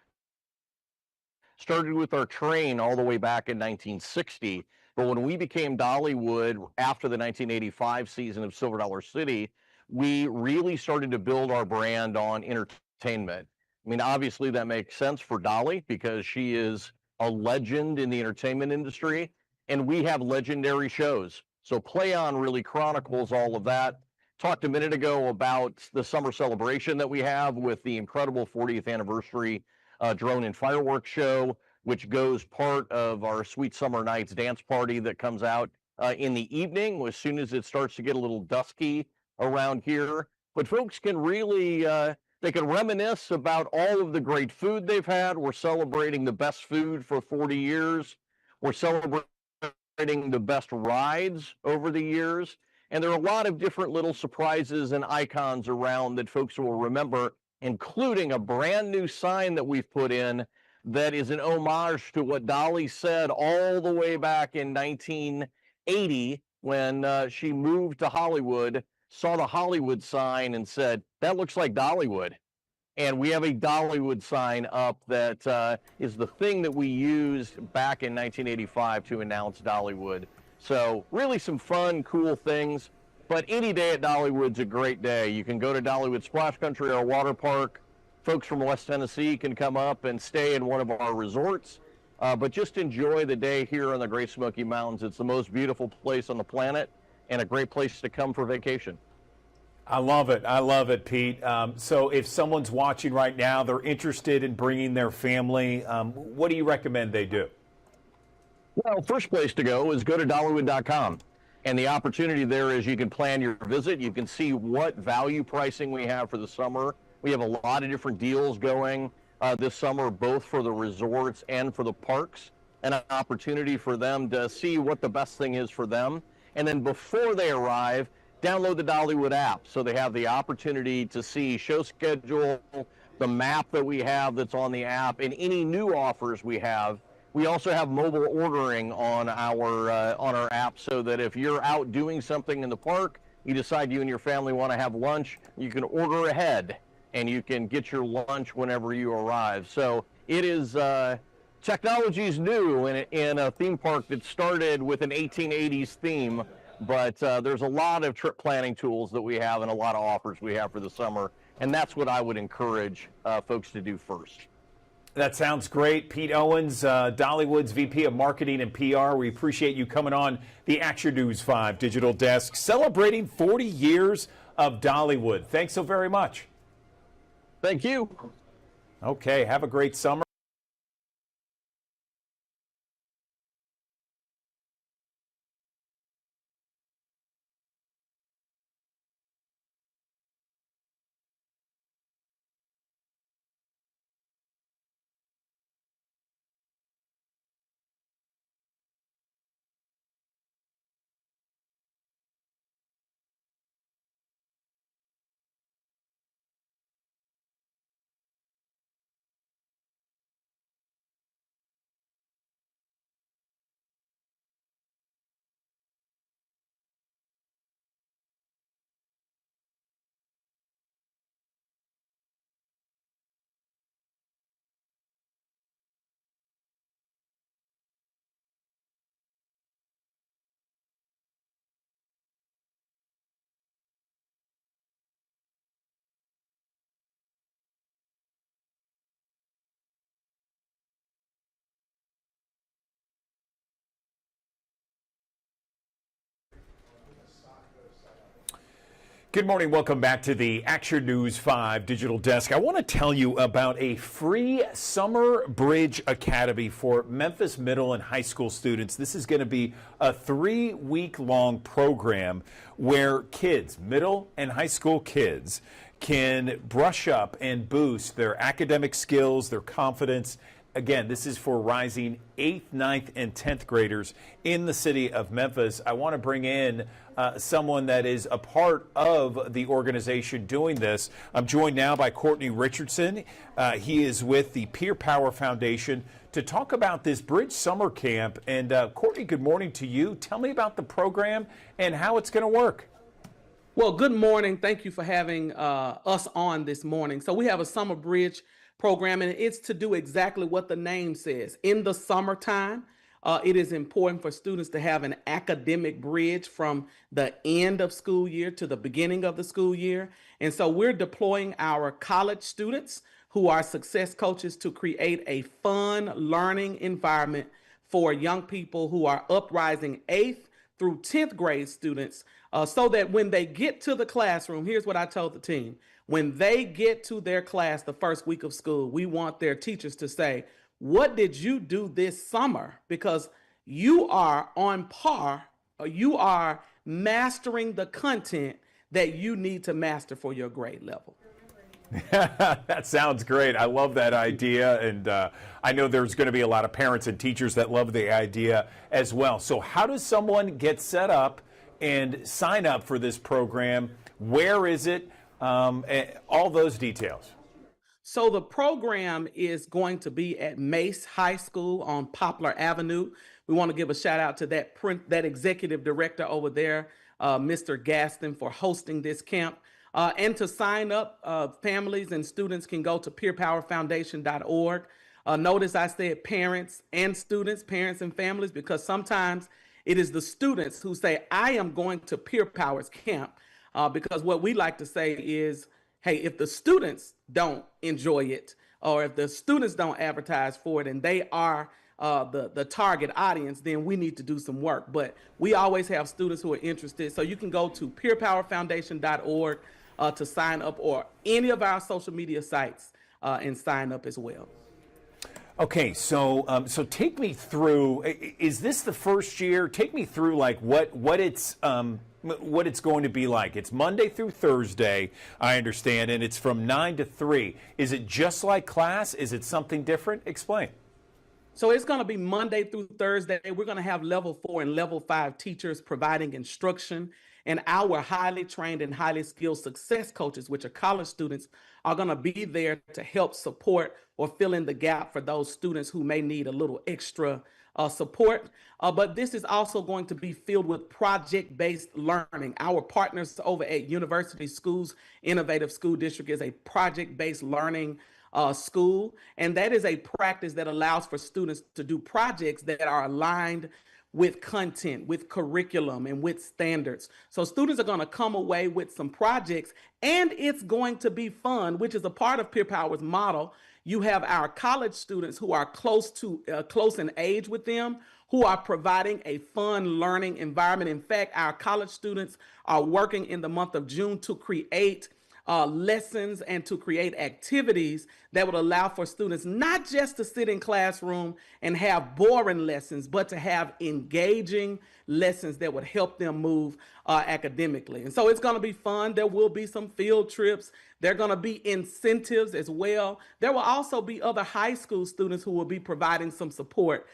Started with our train all the way back in 1960. But when we became Dollywood after the 1985 season of Silver Dollar City, we really started to build our brand on entertainment. I mean, obviously that makes sense for Dolly because she is a legend in the entertainment industry, and we have legendary shows. So Play On really chronicles all of that. Talked a minute ago about the summer celebration that we have with the incredible 40th anniversary drone and fireworks show, which goes part of our Sweet Summer Nights dance party that comes out in the evening as soon as it starts to get a little dusky around here. But folks can really, they can reminisce about all of the great food they've had. We're celebrating the best food for 40 years. We're celebrating the best rides over the years. And there are a lot of different little surprises and icons around that folks will remember, including a brand new sign that we've put in that is an homage to what Dolly said all the way back in 1980 when she moved to Hollywood, saw the Hollywood sign and said, "That looks like Dollywood." And we have a Dollywood sign up that is the thing that we used back in 1985 to announce Dollywood. So really some fun, cool things. But any day at Dollywood's a great day. You can go to Dollywood Splash Country, our water park. Folks from West Tennessee can come up and stay in one of our resorts, but just enjoy the day here in the Great Smoky Mountains. It's the most beautiful place on the planet and a great place to come for vacation. I love it, Pete. So if someone's watching right now, they're interested in bringing their family, what do you recommend they do? Well, first place to go is go to Dollywood.com. And the opportunity there is you can plan your visit. You can see what value pricing we have for the summer. We have a lot of different deals going this summer, both for the resorts and for the parks, and an opportunity for them to see what the best thing is for them. And then before they arrive, download the Dollywood app so they have the opportunity to see show schedule, the map that we have that's on the app, and any new offers we have. We also have mobile ordering on our app so that if you're out doing something in the park, you decide you and your family want to have lunch, you can order ahead and you can get your lunch whenever you arrive. So it is, technology is new in a theme park that started with an 1880s theme, but there's a lot of trip planning tools that we have and a lot of offers we have for the summer, and that's what I would encourage folks to do first. That sounds great. Pete Owens, Dollywood's VP of Marketing and PR. We appreciate you coming on the Action News 5 Digital Desk, celebrating 40 years of Dollywood. Thanks so very much. Thank you. Okay, have a great summer. Good morning. Welcome back to the Action News 5 Digital Desk. I want to tell you about a free Summer Bridge Academy for Memphis middle and high school students. This is going to be a 3-week-long program where kids, middle and high school kids, can brush up and boost their academic skills, their confidence. Again, this is for rising 8th, 9th, and 10th graders in the city of Memphis. I want to bring in someone that is a part of the organization doing this. I'm joined now by Courtney Richardson. He is with the Peer Power Foundation to talk about this Bridge Summer Camp. And Courtney, good morning to you. Tell me about the program and how it's going to work. Well, good morning. Thank you for having us on this morning. So we have a Summer Bridge program, and it's to do exactly what the name says. In the summertime, it is important for students to have an academic bridge from the end of school year to the beginning of the school year. And so we're deploying our college students who are success coaches to create a fun learning environment for young people who are uprising 8th through 10th grade students, so that when they get to the classroom, here's what I told the team. When they get to their class the first week of school, we want their teachers to say, what did you do this summer? Because you are on par, or you are mastering the content that you need to master for your grade level. That sounds great. I love that idea. And I know there's going to be a lot of parents and teachers that love the idea as well. So how does someone get set up and sign up for this program? Where is it? All those details. So the program is going to be at Mace High School on Poplar Avenue. We want to give a shout out to that executive director over there, Mr. Gaston, for hosting this camp. And to sign up, families and students can go to peerpowerfoundation.org. Notice I said parents and students, parents and families, because sometimes it is the students who say, I am going to Peer Powers Camp. Because what we like to say is, hey, if the students don't enjoy it, or if the students don't advertise for it, and they are the target audience, then we need to do some work. But we always have students who are interested. So you can go to peerpowerfoundation.org to sign up, or any of our social media sites and sign up as well. Okay, so take me through. Is this the first year? Take me through like what it's going to be like. It's Monday through Thursday, I understand, and it's from 9 to 3. Is it just like class? Is it something different? Explain. So it's going to be Monday through Thursday. We're going to have level 4 and level 5 teachers providing instruction, and our highly trained and highly skilled success coaches, which are college students, are going to be there to help support or fill in the gap for those students who may need a little extra support. But this is also going to be filled with project-based learning. Our partners over at University Schools Innovative School District is a project-based learning school, and that is a practice that allows for students to do projects that are aligned with content, with curriculum, and with standards. So students are going to come away with some projects, and it's going to be fun, which is a part of Peer Power's model. You have our college students who are close in age with them, who are providing a fun learning environment. In fact, our college students are working in the month of June to create lessons and to create activities that would allow for students not just to sit in classroom and have boring lessons, but to have engaging lessons that would help them move academically. And so it's going to be fun. There will be some field trips. There are going to be incentives as well. There will also be other high school students who will be providing some support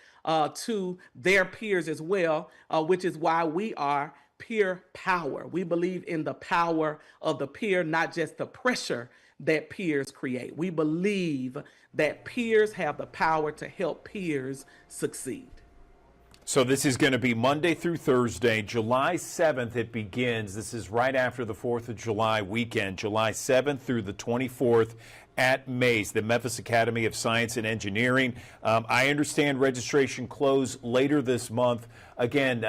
to their peers as well, which is why we are peer power. We believe in the power of the peer, not just the pressure that peers create. We believe that peers have the power to help peers succeed. So this is going to be Monday through Thursday, July 7th it begins. This is right after the 4th of July weekend, July 7th through the 24th at MACE, the Memphis Academy of Science and Engineering. I understand registration close later this month. Again,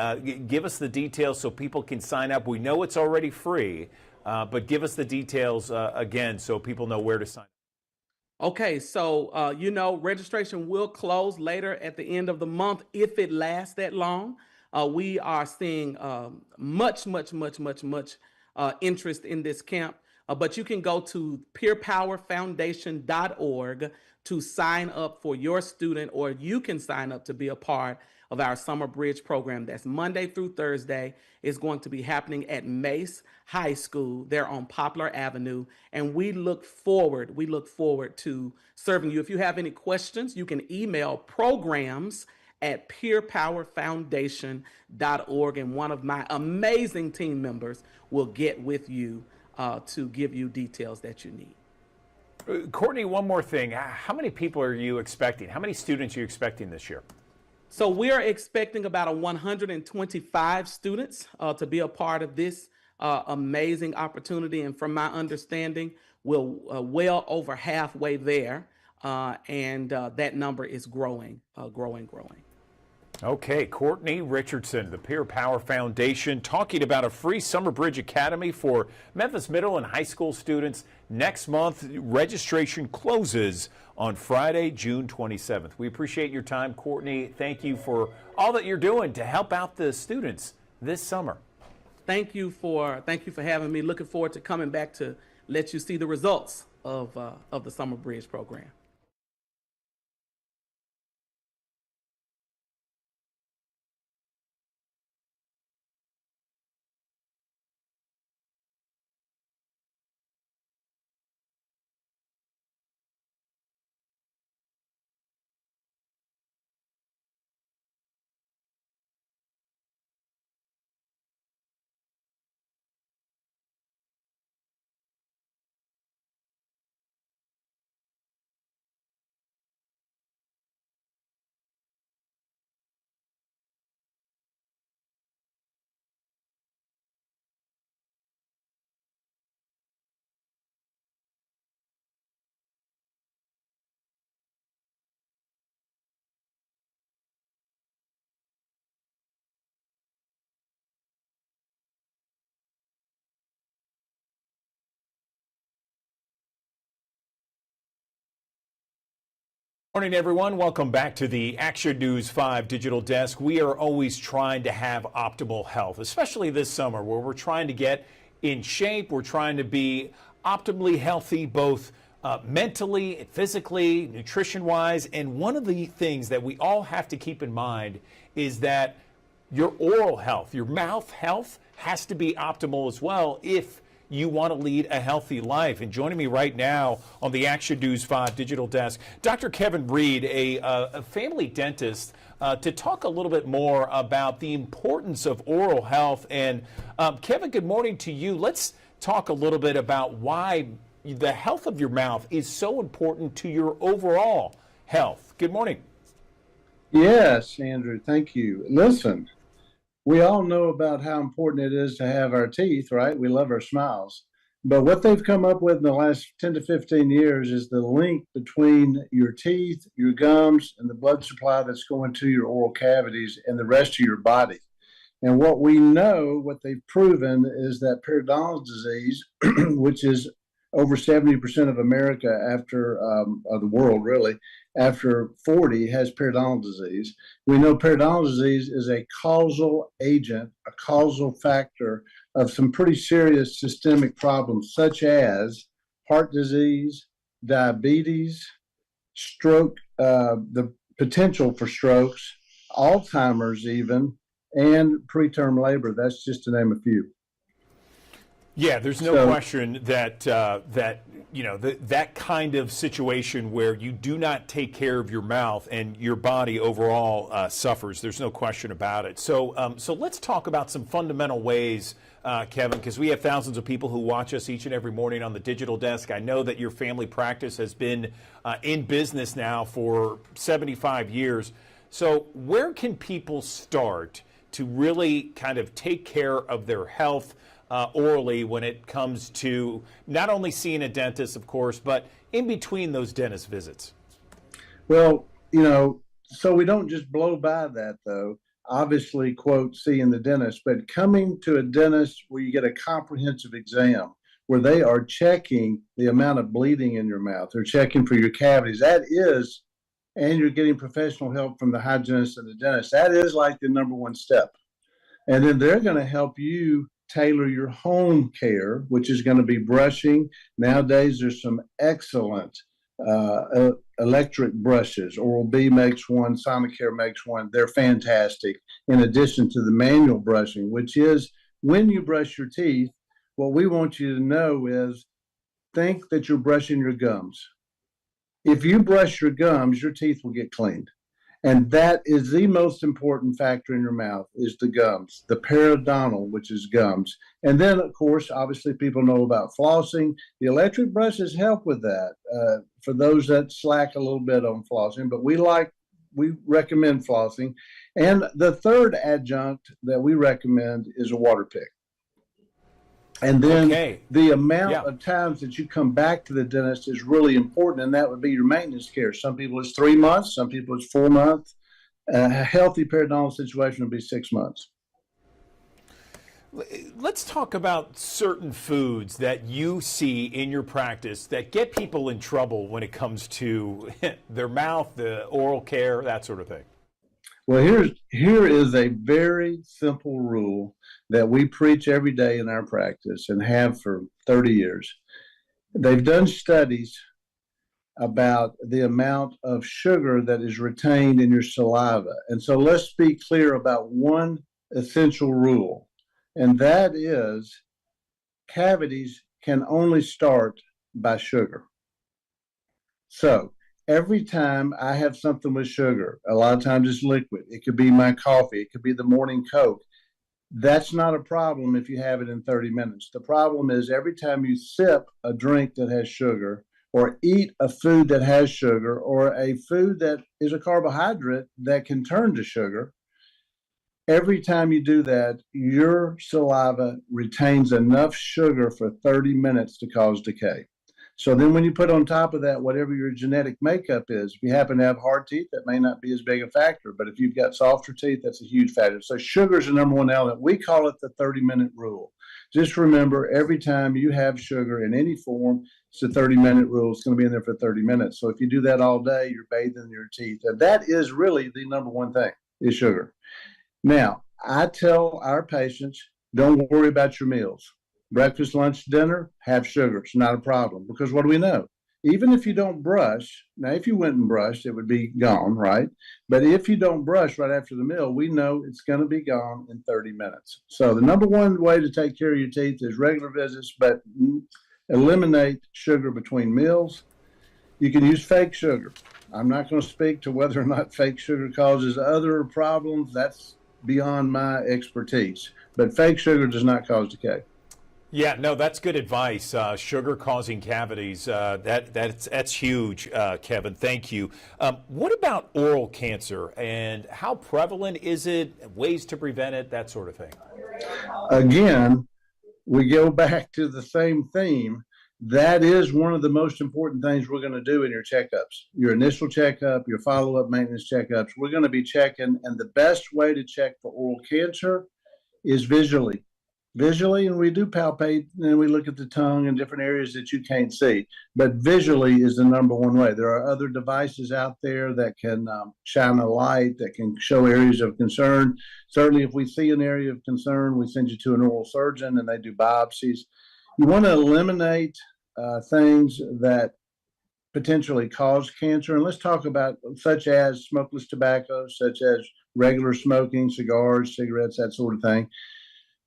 give us the details so people can sign up. We know it's already free, but give us the details again so people know where to sign up. Okay, so registration will close later at the end of the month if it lasts that long. We are seeing much interest in this camp. But you can go to peerpowerfoundation.org to sign up for your student, or you can sign up to be a part of our Summer Bridge program. That's Monday through Thursday. It's going to be happening at Mace High School there on Poplar Avenue. And we look forward to serving you. If you have any questions, you can email programs@peerpowerfoundation.org, and one of my amazing team members will get with you to give you details that you need. Courtney, one more thing. How many people are you expecting? How many students are you expecting this year? So we're expecting about 125 students to be a part of this amazing opportunity. And from my understanding, we're well over halfway there. And that number is growing. Okay, Courtney Richardson, the Peer Power Foundation, talking about a free Summer Bridge Academy for Memphis middle and high school students next month. Registration closes on Friday, June 27th. We appreciate your time, Courtney. Thank you for all that you're doing to help out the students this summer. Thank you for having me. Looking forward to coming back to let you see the results of the Summer Bridge program. Morning, everyone. Welcome back to the Action News 5 Digital Desk. We are always trying to have optimal health, especially this summer where we're trying to get in shape. We're trying to be optimally healthy, both mentally, physically, nutrition-wise. And one of the things that we all have to keep in mind is that your oral health, your mouth health has to be optimal as well if you want to lead a healthy life. And joining me right now on the Action News 5 Digital Desk, Dr. Kevin Reed, a family dentist, to talk a little bit more about the importance of oral health. And Kevin, good morning to you. Let's talk a little bit about why the health of your mouth is so important to your overall health. Good morning. Yes, Andrew, thank you. Listen, we all know about how important it is to have our teeth, right? We love our smiles. But what they've come up with in the last 10 to 15 years is the link between your teeth, your gums, and the blood supply that's going to your oral cavities and the rest of your body. And what we know, what they've proven, is that periodontal disease, which is over 70% of America after of the world really after 40 has periodontal disease. We know periodontal disease is a causal agent, a causal factor of some pretty serious systemic problems such as heart disease, diabetes, stroke, the potential for strokes, Alzheimer's even, and preterm labor. That's just to name a few. Yeah, there's no question that that kind of situation where you do not take care of your mouth and your body overall suffers. There's no question about it. So let's talk about some fundamental ways, Kevin, because we have thousands of people who watch us each and every morning on the digital desk. I know that your family practice has been in business now for 75 years. So where can people start to really kind of take care of their health orally when it comes to not only seeing a dentist, of course, but in between those dentist visits? Well, so we don't just blow by that, though. Obviously, quote, seeing the dentist, but coming to a dentist where you get a comprehensive exam, where they are checking the amount of bleeding in your mouth, they're checking for your cavities. That is, and you're getting professional help from the hygienist and the dentist. That is like the number one step. And then they're going to help you tailor your home care, which is going to be brushing. Nowadays, there's some excellent electric brushes. Oral-B makes one, Sonicare makes one. They're fantastic. In addition to the manual brushing, which is when you brush your teeth, what we want you to know is think that you're brushing your gums. If you brush your gums, your teeth will get cleaned. And that is the most important factor in your mouth is the gums, the periodontal, which is gums. And then, of course, obviously people know about flossing. The electric brushes help with that for those that slack a little bit on flossing, but we recommend flossing. And the third adjunct that we recommend is a water pick. And then the amount of times that you come back to the dentist is really important, and that would be your maintenance care. Some people it's 3 months, some people it's 4 months. A healthy periodontal situation would be 6 months. Let's talk about certain foods that you see in your practice that get people in trouble when it comes to their mouth, the oral care, that sort of thing. Well, here is a very simple rule that we preach every day in our practice and have for 30 years. They've done studies about the amount of sugar that is retained in your saliva. And so let's be clear about one essential rule, and that is cavities can only start by sugar. So every time I have something with sugar, a lot of times it's liquid. It could be my coffee. It could be the morning Coke. That's not a problem if you have it in 30 minutes. The problem is every time you sip a drink that has sugar or eat a food that has sugar or a food that is a carbohydrate that can turn to sugar, every time you do that, your saliva retains enough sugar for 30 minutes to cause decay. So then when you put on top of that, whatever your genetic makeup is, if you happen to have hard teeth, that may not be as big a factor. But if you've got softer teeth, that's a huge factor. So sugar is the number one element. We call it the 30-minute rule. Just remember, every time you have sugar in any form, it's a 30-minute rule. It's going to be in there for 30 minutes. So if you do that all day, you're bathing your teeth. And that is really the number one thing, is sugar. Now, I tell our patients, don't worry about your meals. Breakfast, lunch, dinner, have sugar. It's not a problem because what do we know? Even if you don't brush, now if you went and brushed, it would be gone, right? But if you don't brush right after the meal, we know it's going to be gone in 30 minutes. So the number one way to take care of your teeth is regular visits, but eliminate sugar between meals. You can use fake sugar. I'm not going to speak to whether or not fake sugar causes other problems. That's beyond my expertise. But fake sugar does not cause decay. Yeah, no, that's good advice. Sugar causing cavities, that's huge, Kevin. Thank you. What about oral cancer and how prevalent is it, ways to prevent it, that sort of thing? Again, we go back to the same theme. That is one of the most important things we're going to do in your checkups. Your initial checkup, your follow-up maintenance checkups, we're going to be checking. And the best way to check for oral cancer is visually. visually, and we do palpate and we look at the tongue and different areas that you can't see. But visually is the number one way. There are other devices out there that can shine a light, that can show areas of concern. Certainly, if we see an area of concern, we send you to an oral surgeon and they do biopsies. You want to eliminate things that potentially cause cancer. And let's talk about such as smokeless tobacco, such as regular smoking, cigars, cigarettes, that sort of thing.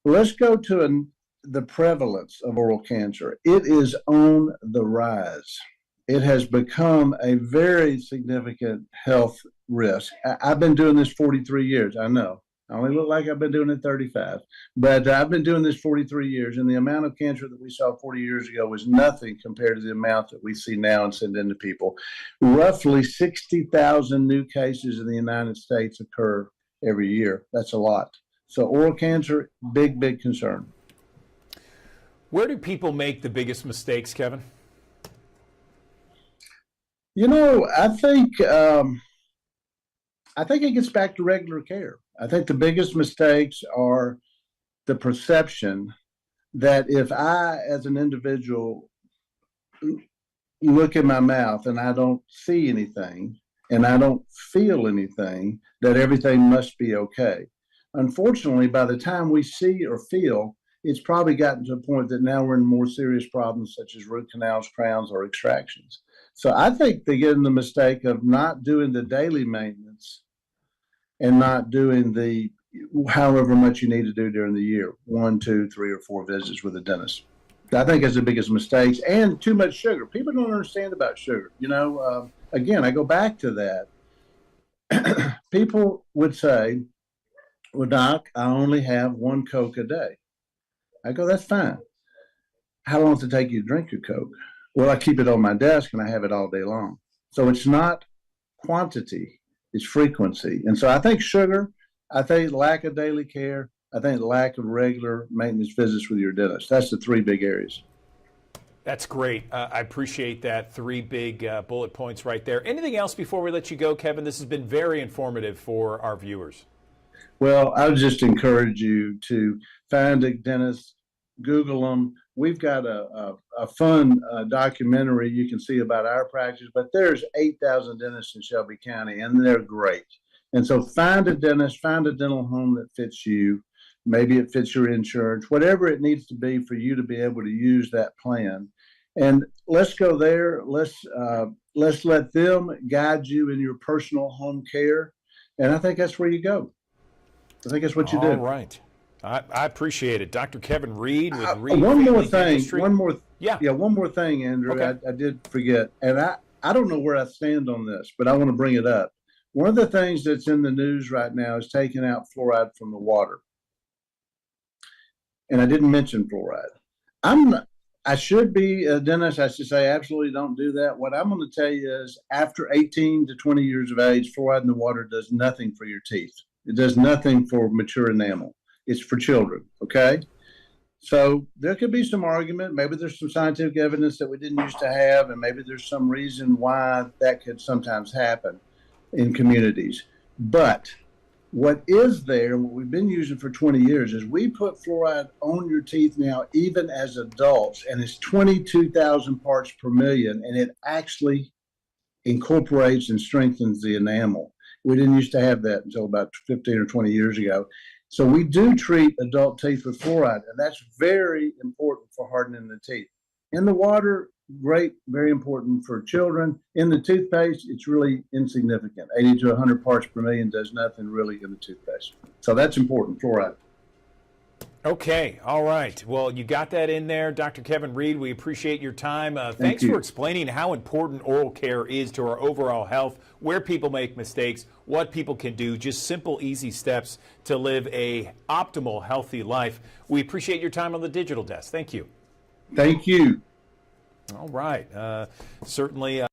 Let's go to the prevalence of oral cancer. It is on the rise. It has become a very significant health risk. I've been doing this 43 years. I know. I only look like I've been doing it 35, but I've been doing this 43 years, and the amount of cancer that we saw 40 years ago was nothing compared to the amount that we see now and send into people. Roughly 60,000 new cases in the United States occur every year. That's a lot. So oral cancer, big, big concern. Where do people make the biggest mistakes, Kevin? You know, I think it gets back to regular care. I think the biggest mistakes are the perception that if I, as an individual, look in my mouth and I don't see anything and I don't feel anything, that everything must be okay. Unfortunately, by the time we see or feel, it's probably gotten to a point that now we're in more serious problems such as root canals, crowns, or extractions. So I think they get in the mistake of not doing the daily maintenance and not doing the however much you need to do during the year, 1, 2, 3, or 4 visits with a dentist. I think that's the biggest mistakes, and too much sugar. People don't understand about sugar. You know, again, I go back to that. People would say, well, Doc, I only have 1 Coke a day. I go, that's fine. How long does it take you to drink your Coke? Well, I keep it on my desk and I have it all day long. So it's not quantity, it's frequency. And so I think sugar, I think lack of daily care, I think lack of regular maintenance visits with your dentist. That's the 3 big areas. That's great. I appreciate that. 3 big bullet points right there. Anything else before we let you go, Kevin? This has been very informative for our viewers. Well, I would just encourage you to find a dentist, Google them. We've got a fun documentary you can see about our practice, but there's 8,000 dentists in Shelby County, and they're great. And so find a dentist, find a dental home that fits you. Maybe it fits your insurance, whatever it needs to be for you to be able to use that plan. And let's go there. Let's let them guide you in your personal home care. And I think that's where you go. I think that's what you do. All right. I appreciate it. Dr. Kevin Reed with Reed One more Family thing. Dentistry. One more. Yeah. One more thing, Andrew. Okay. I did forget. And I don't know where I stand on this, but I want to bring it up. One of the things that's in the news right now is taking out fluoride from the water. And I didn't mention fluoride. I should be a dentist. I should say absolutely don't do that. What I'm going to tell you is after 18 to 20 years of age, fluoride in the water does nothing for your teeth. It does nothing for mature enamel. It's for children, okay? So there could be some argument. Maybe there's some scientific evidence that we didn't used to have, and maybe there's some reason why that could sometimes happen in communities. But what is there, what we've been using for 20 years, is we put fluoride on your teeth now, even as adults, and it's 22,000 parts per million, and it actually incorporates and strengthens the enamel. We didn't used to have that until about 15 or 20 years ago. So we do treat adult teeth with fluoride, and that's very important for hardening the teeth. In the water, great, very important for children. In the toothpaste, it's really insignificant. 80 to 100 parts per million does nothing really in the toothpaste. So that's important, fluoride. Okay. All right. Well, you got that in there. Dr. Kevin Reed, we appreciate your time. Thanks you. for explaining how important oral care is to our overall health, where people make mistakes, what people can do, just simple, easy steps to live a optimal, healthy life. We appreciate your time on the Digital Desk. Thank you. Thank you. All right. Certainly.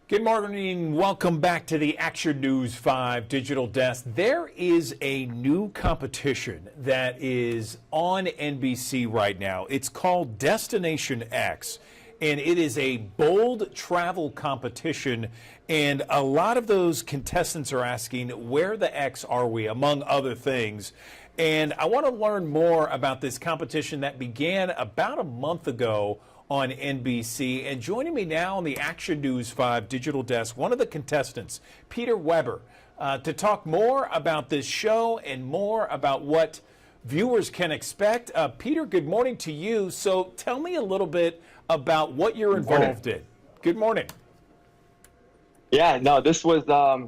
Good morning. Welcome back to the Action News 5 Digital Desk. There is a new competition that is on NBC right now. It's called Destination X, and it is a bold travel competition. And a lot of those contestants are asking, where the X are we, among other things. And I want to learn more about this competition that began about a month ago on NBC. And joining me now on the Action News 5 Digital Desk, one of the contestants, Peter Weber, to talk more about this show and more about what viewers can expect. Peter, good morning to you. So tell me a little bit about what you're involved in. Good morning. Yeah, no, this was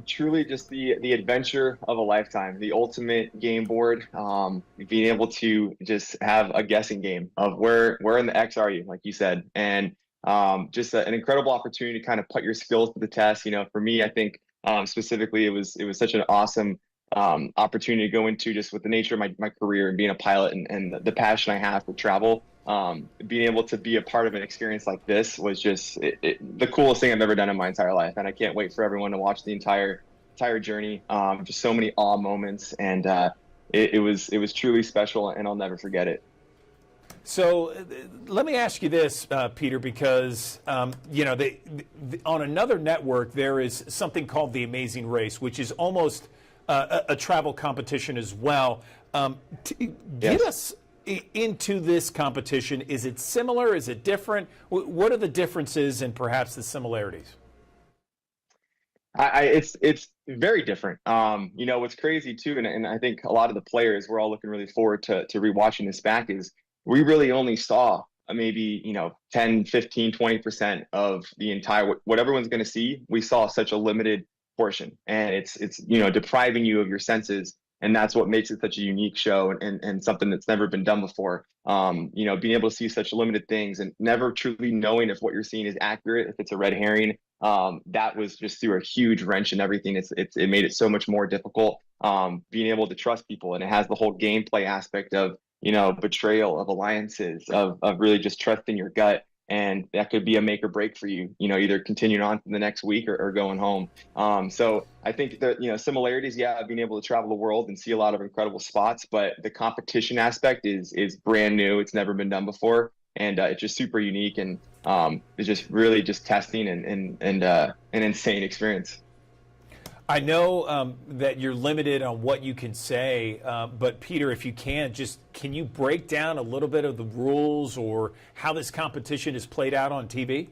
truly just the adventure of a lifetime, the ultimate game board, being able to just have a guessing game of where in the X are you, like you said, and just an incredible opportunity to kind of put your skills to the test. You know, for me, I think specifically it was such an awesome opportunity to go into just with the nature of my career and being a pilot and the passion I have for travel. Being able to be a part of an experience like this was just the coolest thing I've ever done in my entire life, and I can't wait for everyone to watch the entire journey. Just so many awe moments, and it was truly special, and I'll never forget it. So let me ask you this, Peter, because you know, on another network there is something called The Amazing Race, which is almost a travel competition as well. Get us into this competition. Is it similar? Is it different? What are the differences and perhaps the similarities? It's very different. You know, what's crazy too, and I think a lot of the players, we're all looking really forward to rewatching this back, is we really only saw maybe, you know, 10, 15, 20% of the entire, what everyone's going to see. We saw such a limited portion, and it's, you know, depriving you of your senses. And that's what makes it such a unique show and something that's never been done before. You know, being able to see such limited things and never truly knowing if what you're seeing is accurate, if it's a red herring, that was just through a huge wrench in everything. It made it so much more difficult. Being able to trust people, and it has the whole gameplay aspect of, you know, betrayal, of alliances, of really just trusting your gut. And that could be a make or break for you, you know, either continuing on to the next week or going home. So I think that, you know, similarities, yeah, being able to travel the world and see a lot of incredible spots, but the competition aspect is brand new. It's never been done before. And it's just super unique, and it's just really just testing and an insane experience. I know that you're limited on what you can say, but Peter, if you can you break down a little bit of the rules or how this competition is played out on TV?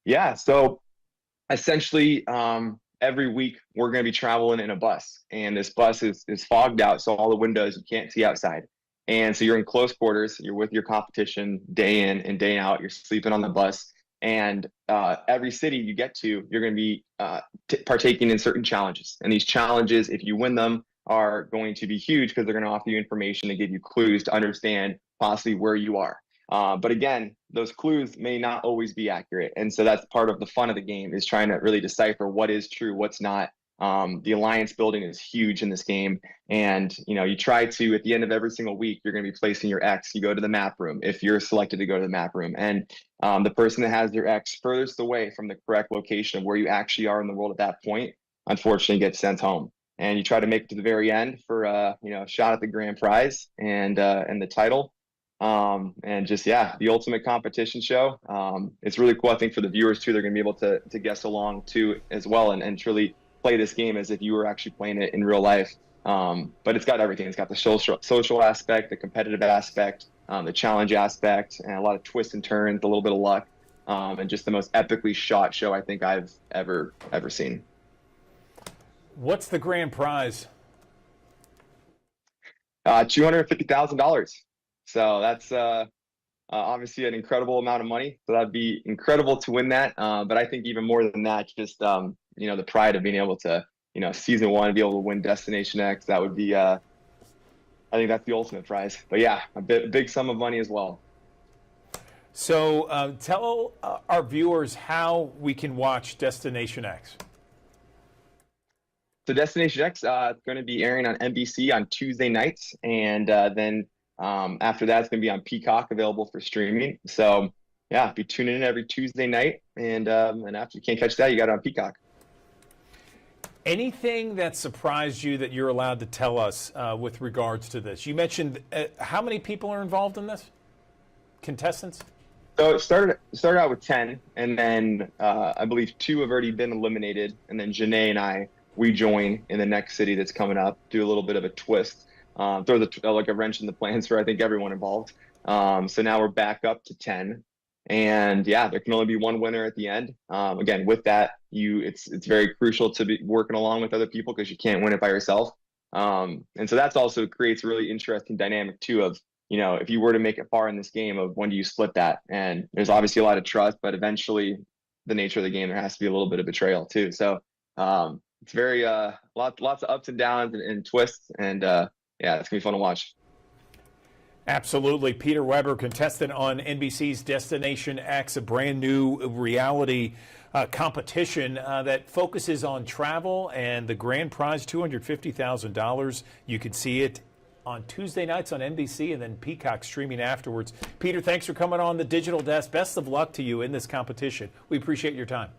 Yeah, so essentially every week we're going to be traveling in a bus, and this bus is fogged out, so all the windows, you can't see outside. And so you're in close quarters, you're with your competition day in and day out, you're sleeping on the bus. And every city you get to, you're going to be partaking in certain challenges. And these challenges, if you win them, are going to be huge because they're going to offer you information to give you clues to understand possibly where you are. But again, those clues may not always be accurate. And so that's part of the fun of the game, is trying to really decipher what is true, what's not. The alliance building is huge in this game. And, you know, you try to, at the end of every single week, you're going to be placing your X. You go to the map room if you're selected to go to the map room. And the person that has their X furthest away from the correct location of where you actually are in the world at that point, unfortunately gets sent home. And you try to make it to the very end for, you know, a shot at the grand prize and the title. And just, yeah, the ultimate competition show. It's really cool, I think, for the viewers too. They're going to be able to guess along too as well, and truly play this game as if you were actually playing it in real life. But it's got everything. It's got the social aspect, the competitive aspect, the challenge aspect, and a lot of twists and turns, a little bit of luck, and just the most epically shot show I think I've ever seen. What's the grand prize? $250,000. So that's obviously an incredible amount of money. So that'd be incredible to win that. But I think even more than that, just you know, the pride of being able to, you know, season one, be able to win Destination X, that would be, I think that's the ultimate prize. But yeah, a big sum of money as well. So tell our viewers how we can watch Destination X. So Destination X is going to be airing on NBC on Tuesday nights, and then after that, it's going to be on Peacock, available for streaming. So yeah, be tuning in every Tuesday night. And after you can't catch that, you got it on Peacock. Anything that surprised you that you're allowed to tell us with regards to this? You mentioned how many people are involved in this? Contestants? So it started out with 10, and then I believe 2 have already been eliminated, and then Janae and we join in the next city that's coming up, do a little bit of a twist, throw like a wrench in the plans for I think everyone involved. So now we're back up to 10. And yeah, there can only be one winner at the end. Again, with that, it's very crucial to be working along with other people because you can't win it by yourself. And so that's also creates a really interesting dynamic too of, if you were to make it far in this game of when do you split that? And there's obviously a lot of trust, but eventually the nature of the game, there has to be a little bit of betrayal too. So it's very lots of ups and downs and twists, and yeah, it's gonna be fun to watch. Absolutely. Peter Weber, contestant on NBC's Destination X, a brand new reality competition that focuses on travel, and the grand prize, $250,000. You can see it on Tuesday nights on NBC and then Peacock streaming afterwards. Peter, thanks for coming on the Digital Desk. Best of luck to you in this competition. We appreciate your time.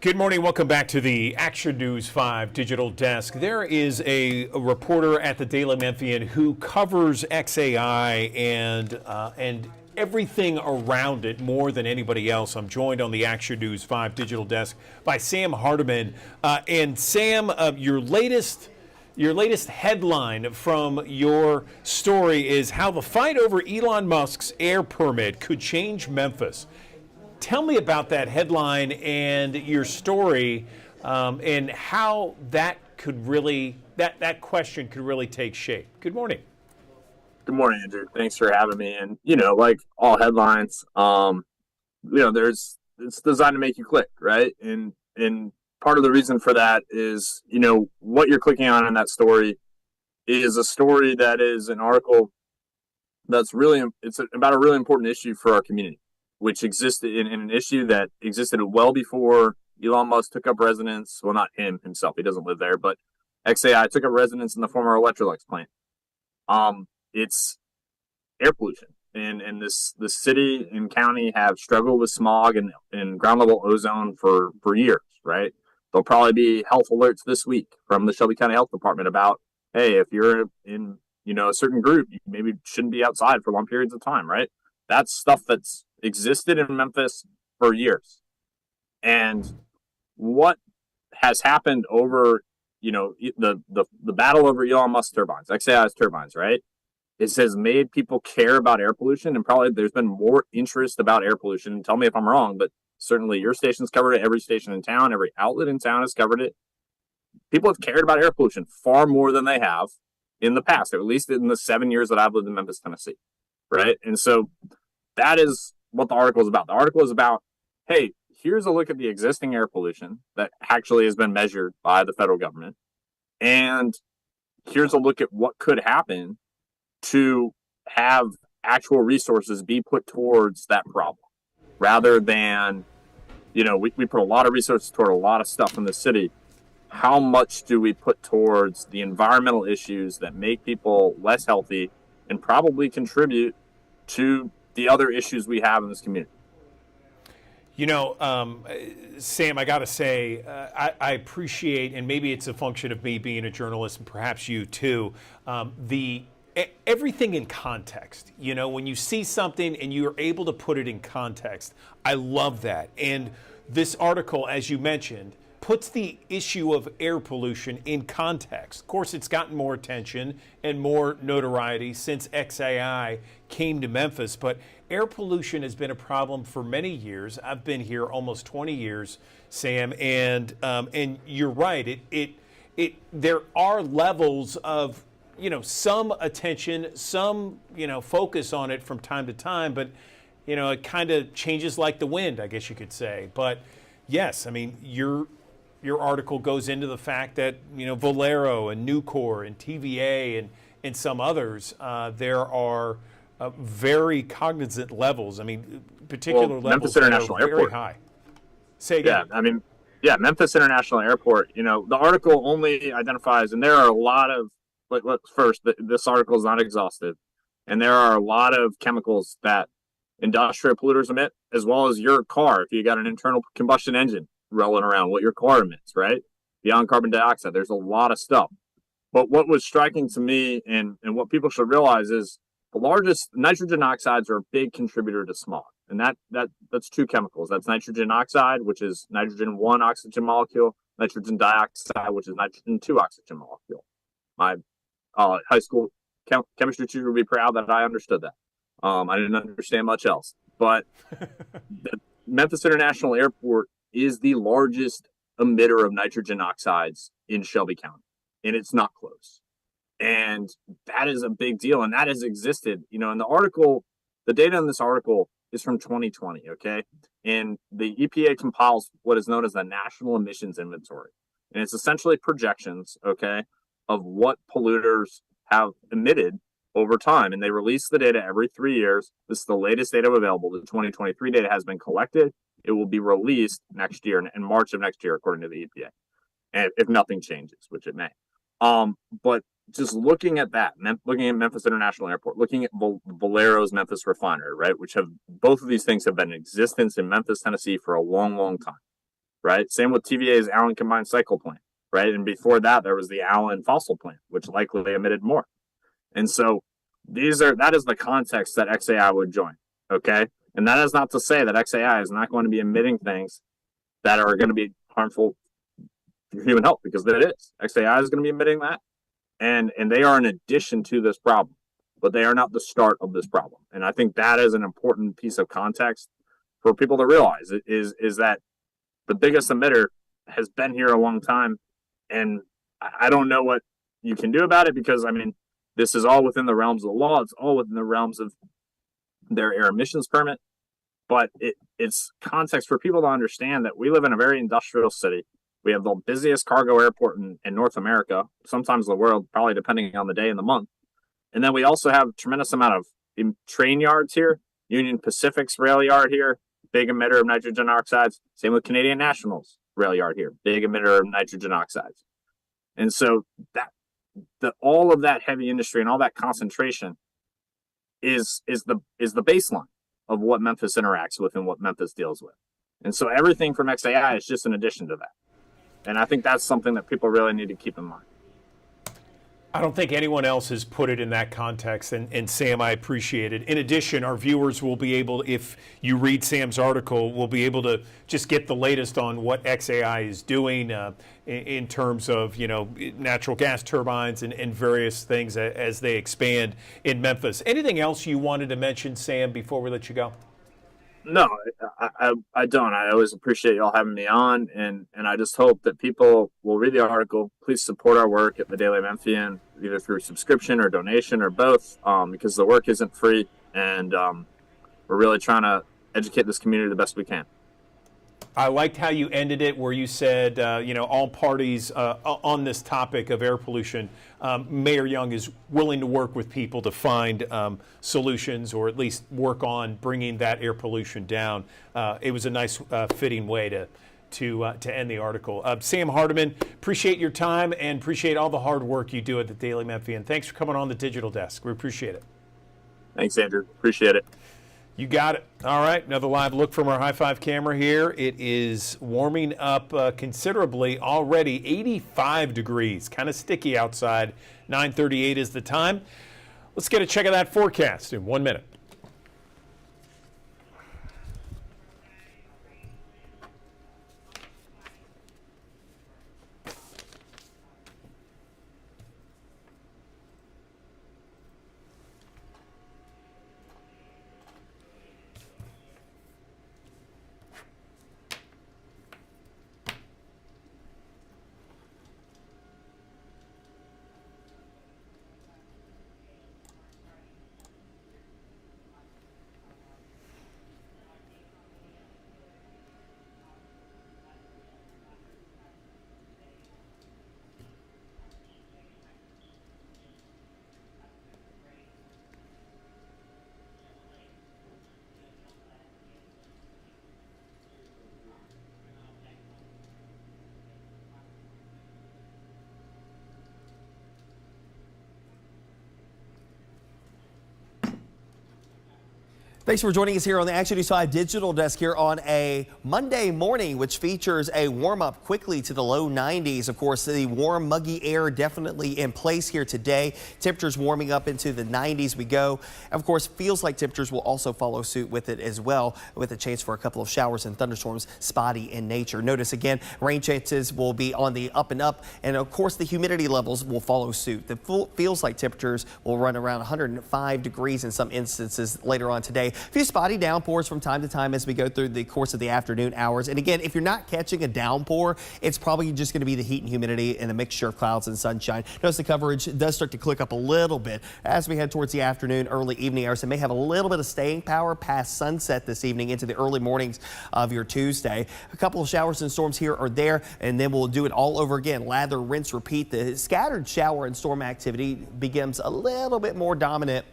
Good morning. Welcome back to the Action News 5 Digital Desk. There is a reporter at the Daily Memphian who covers XAI and everything around it more than anybody else. I'm joined on the Action News 5 Digital Desk by Sam Hardiman. And Sam, your latest headline from your story is how the fight over Elon Musk's air permit could change Memphis. Tell me about that headline and your story, and how that could really that question could really take shape. Good morning. Good morning, Andrew. Thanks for having me. And like all headlines, it's designed to make you click, right? And part of the reason for that is what you're clicking on in that story is a story that is an article that's about a really important issue for our community, which existed in an issue that existed well before Elon Musk took up residence. Well, not him himself. He doesn't live there, but XAI took up residence in the former Electrolux plant. It's air pollution. And the city and county have struggled with smog and ground level ozone for years, right? There'll probably be health alerts this week from the Shelby County Health Department about, hey, if you're in a certain group, you maybe shouldn't be outside for long periods of time, right? That's stuff that's existed in Memphis for years. And what has happened over, the battle over Elon Musk turbines, XAI's turbines, right? It has made people care about air pollution, and probably there's been more interest about air pollution. And tell me if I'm wrong, but certainly your station's covered it. Every station in town, every outlet in town has covered it. People have cared about air pollution far more than they have in the past, at least in the 7 years that I've lived in Memphis, Tennessee, right? And so that is what the article is about. The article is about, hey, here's a look at the existing air pollution that actually has been measured by the federal government. And here's a look at what could happen to have actual resources be put towards that problem rather than, we put a lot of resources toward a lot of stuff in the city. How much do we put towards the environmental issues that make people less healthy and probably contribute to the other issues we have in this community? Sam, I got to say, I appreciate, and maybe it's a function of me being a journalist and perhaps you too, the everything in context. You know, when you see something and you're able to put it in context, I love that. And this article, as you mentioned, puts the issue of air pollution in context. Of course, it's gotten more attention and more notoriety since XAI came to Memphis, but air pollution has been a problem for many years. I've been here almost 20 years, Sam, and you're right. There are levels of, you know, some attention, some, you know, focus on it from time to time, but, you know, it kind of changes like the wind, I guess you could say. But yes, I mean, your article goes into the fact that, you know, Valero and Nucor and TVA and some others, there are very cognizant levels. I mean, particular levels Memphis that International are very Airport. high. Say again. Yeah, I mean, yeah, Memphis International Airport. You know, the article only identifies, and there are a lot of. First, this article is not exhaustive, and there are a lot of chemicals that industrial polluters emit, as well as your car. If you got an internal combustion engine rolling around, what your car emits, right? Beyond carbon dioxide, there's a lot of stuff. But what was striking to me, and what people should realize, is the largest nitrogen oxides are a big contributor to smog, and that's two chemicals. That's nitrogen oxide, which is nitrogen 1 oxygen molecule, nitrogen dioxide, which is nitrogen 2 oxygen molecule. My high school chemistry teacher would be proud that I understood that. I didn't understand much else, but the Memphis International Airport is the largest emitter of nitrogen oxides in Shelby County, and it's not close. And that is a big deal, and that has existed. You know, in the article, the data in this article is from 2020, okay? And the EPA compiles what is known as the National Emissions Inventory. And it's essentially projections, okay, of what polluters have emitted over time. And they release the data every 3 years. This is the latest data available. The 2023 data has been collected. It will be released next year, in March of next year, according to the EPA, and if nothing changes, which it may. But just looking at that, looking at Memphis International Airport, looking at Valero's Memphis refinery, right, which have both of these things have been in existence in Memphis, Tennessee for a long, long time, right? Same with TVA's Allen combined cycle plant, right? And before that, there was the Allen fossil plant, which likely emitted more. And so that is the context that XAI would join, okay? And that is not to say that XAI is not going to be emitting things that are going to be harmful for human health, because it is. XAI is going to be emitting that, and they are an addition to this problem, but they are not the start of this problem. And I think that is an important piece of context for people to realize is that the biggest emitter has been here a long time, and I don't know what you can do about it, because, I mean, this is all within the realms of the law. It's all within the realms of their air emissions permit. But it's context for people to understand that we live in a very industrial city. We have the busiest cargo airport in North America, sometimes the world, probably depending on the day and the month. And then we also have a tremendous amount of train yards here. Union Pacific's rail yard here, big emitter of nitrogen oxides. Same with Canadian National's rail yard here, big emitter of nitrogen oxides. And so all of that heavy industry and all that concentration is the baseline of what Memphis interacts with and what Memphis deals with. And so everything from XAI is just an addition to that. And I think that's something that people really need to keep in mind. I don't think anyone else has put it in that context, and Sam, I appreciate it. In addition, our viewers will be able, if you read Sam's article, will be able to just get the latest on what XAI is doing in terms of, you know, natural gas turbines and various things as they expand in Memphis. Anything else you wanted to mention, Sam, before we let you go? No, I don't. I always appreciate y'all having me on, and I just hope that people will read the article. Please support our work at the Daily Memphian, either through subscription or donation or both, because the work isn't free, and we're really trying to educate this community the best we can. I liked how you ended it, where you said, you know, all parties on this topic of air pollution, Mayor Young is willing to work with people to find solutions, or at least work on bringing that air pollution down. It was a nice, fitting way to end the article. Sam Hardiman, appreciate your time and appreciate all the hard work you do at the Daily Memphian. Thanks for coming on the Digital Desk. We appreciate it. Thanks, Andrew. Appreciate it. You got it. All right, another live look from our High Five camera here. It is warming up considerably already, 85 degrees, kind of sticky outside. 9:38 is the time. Let's get a check of that forecast in 1 minute. Thanks for joining us here on the Action News 5 Digital Desk here on a Monday morning, which features a warm up quickly to the low 90s. Of course, the warm, muggy air definitely in place here today. Temperatures warming up into the 90s we go. Of course, feels like temperatures will also follow suit with it as well, with a chance for a couple of showers and thunderstorms spotty in nature. Notice again, rain chances will be on the up and up. And of course, the humidity levels will follow suit. The feels like temperatures will run around 105 degrees in some instances later on today. A few spotty downpours from time to time as we go through the course of the afternoon hours. And again, if you're not catching a downpour, it's probably just going to be the heat and humidity and a mixture of clouds and sunshine. Notice the coverage does start to click up a little bit as we head towards the afternoon, early evening hours. It may have a little bit of staying power past sunset this evening into the early mornings of your Tuesday. A couple of showers and storms here or there, and then we'll do it all over again. Lather, rinse, repeat. The scattered shower and storm activity becomes a little bit more dominant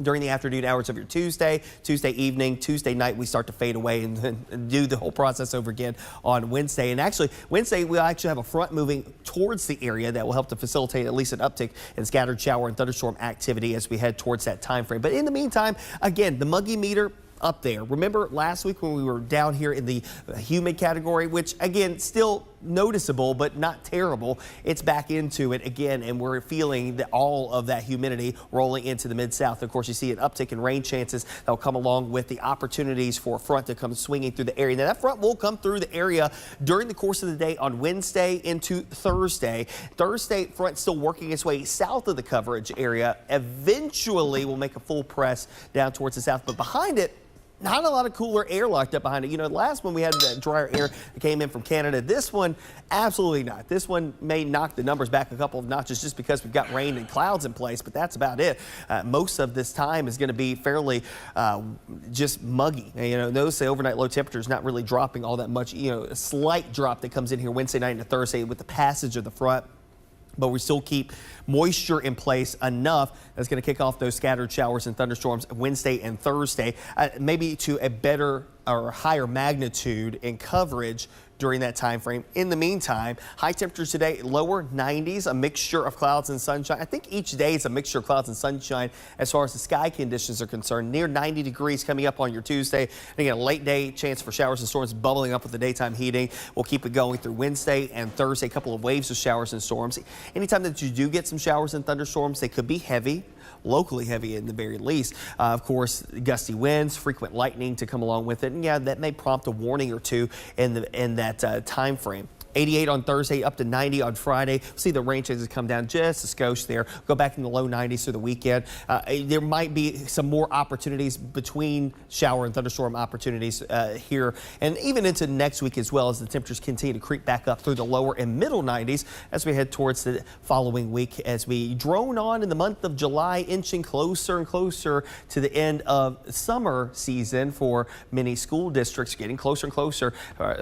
during the afternoon hours of your Tuesday evening, Tuesday night, we start to fade away and then do the whole process over again on Wednesday. And actually, Wednesday, we'll actually have a front moving towards the area that will help to facilitate at least an uptick in scattered shower and thunderstorm activity as we head towards that time frame. But in the meantime, again, the muggy meter up there. Remember last week when we were down here in the humid category, which again, still noticeable, but not terrible. It's back into it again, and we're feeling all of that humidity rolling into the mid-south. Of course, you see an uptick in rain chances that will come along with the opportunities for a front to come swinging through the area. Now, that front will come through the area during the course of the day on Wednesday into Thursday. Thursday, front still working its way south of the coverage area. Eventually, will make a full press down towards the south, but behind it, not a lot of cooler air locked up behind it. You know, the last one we had that drier air that came in from Canada. This one, absolutely not. This one may knock the numbers back a couple of notches just because we've got rain and clouds in place, but that's about it. Most of this time is going to be fairly just muggy. You know, notice the overnight low temperatures not really dropping all that much. You know, a slight drop that comes in here Wednesday night into Thursday with the passage of the front. But we still keep moisture in place enough that's going to kick off those scattered showers and thunderstorms Wednesday and Thursday, maybe to a better or higher magnitude in coverage during that time frame. In the meantime, high temperatures today, lower 90s, a mixture of clouds and sunshine. I think each day is a mixture of clouds and sunshine as far as the sky conditions are concerned. Near 90 degrees coming up on your Tuesday. And again, a late day chance for showers and storms bubbling up with the daytime heating. We'll keep it going through Wednesday and Thursday, a couple of waves of showers and storms. Anytime that you do get some showers and thunderstorms, they could be heavy, locally heavy in the very least. Of course, gusty winds, frequent lightning to come along with it. And yeah, that may prompt a warning or two in that time frame. 88 on Thursday, up to 90 on Friday. We'll see the rain chances come down just a skosh there. Go back in the low 90s through the weekend. There might be some more opportunities between shower and thunderstorm opportunities here and even into next week as well as the temperatures continue to creep back up through the lower and middle 90s as we head towards the following week as we drone on in the month of July, inching closer and closer to the end of summer season for many school districts, getting closer and closer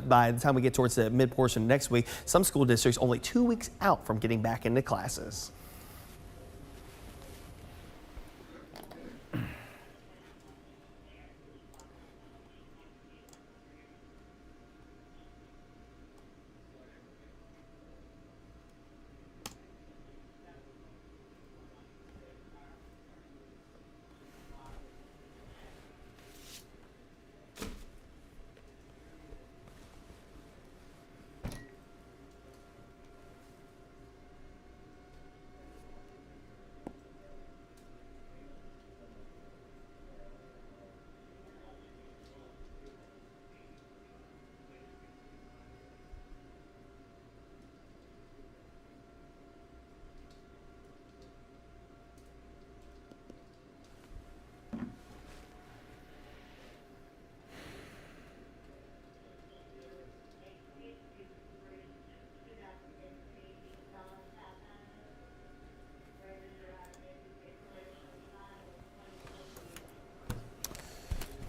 by the time we get towards the mid portion of next week. Some school districts only 2 weeks out from getting back into classes.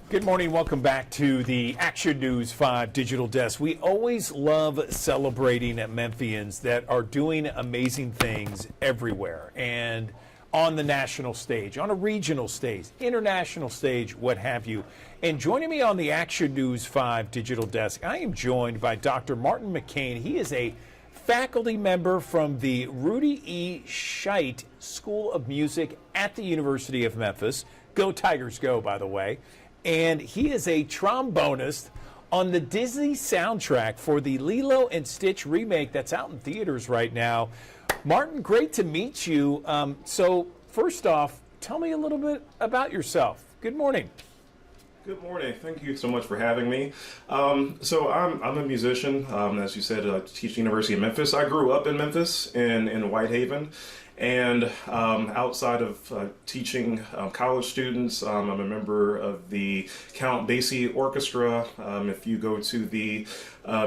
Good morning. Welcome back to the Action News 5 Digital Desk. We always love celebrating Memphians that are doing amazing things everywhere and on the national stage, on a regional stage, international stage, what have you. And joining me on the Action News 5 Digital Desk, I am joined by Dr. Martin McCain. He is a faculty member from the Rudy E. Scheidt School of Music at the University of Memphis. Go Tigers go, by the way. And he is a trombonist on the Disney soundtrack for the Lilo and Stitch remake that's out in theaters right now. Martin, great to meet you. So first off, tell me a little bit about yourself. Good morning. Good morning. Thank you so much for having me. So I'm a musician, as you said, I teach at the University of Memphis. I grew up in Memphis in Whitehaven. And outside of teaching college students, I'm a member of the Count Basie Orchestra. If you go to the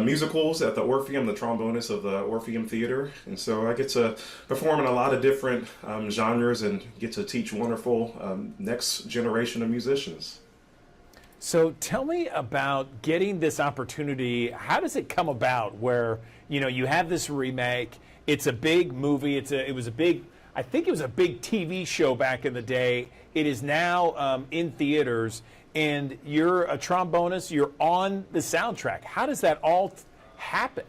musicals at the Orpheum, the trombonist of the Orpheum Theater. And so I get to perform in a lot of different genres and get to teach wonderful next generation of musicians. So tell me about getting this opportunity. How does it come about where, you know, you have this remake? It's a big movie. It was a big TV show back in the day. It is now in theaters, and you're a trombonist. You're on the soundtrack. How does that all happen?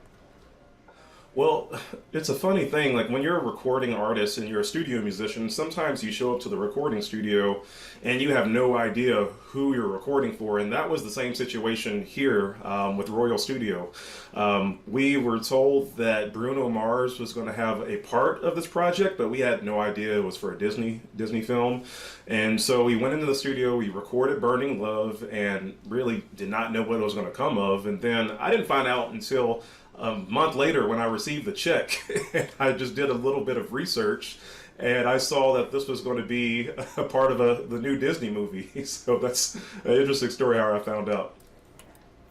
Well, it's a funny thing. Like when you're a recording artist and you're a studio musician, sometimes you show up to the recording studio and you have no idea who you're recording for. And that was the same situation here with Royal Studio. We were told that Bruno Mars was going to have a part of this project, but we had no idea it was for a Disney film. And so we went into the studio, we recorded Burning Love, and really did not know what it was going to come of. And then I didn't find out until a month later when I received the check. I just did a little bit of research and I saw that this was going to be a part of the new Disney movie. So that's an interesting story how I found out.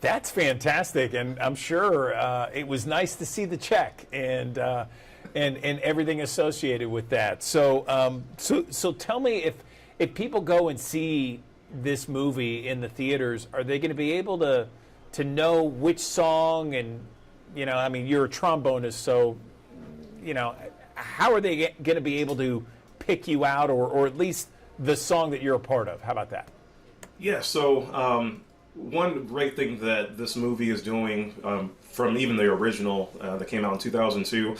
That's fantastic, and I'm sure it was nice to see the check and everything associated with that. So so tell me, if people go and see this movie in the theaters, are they going to be able to know which song? And you know, I mean, you're a trombonist, so you know, how are they going to be able to pick you out, or at least the song that you're a part of? How about that? Yeah, so one great thing that this movie is doing, from even the original that came out in 2002,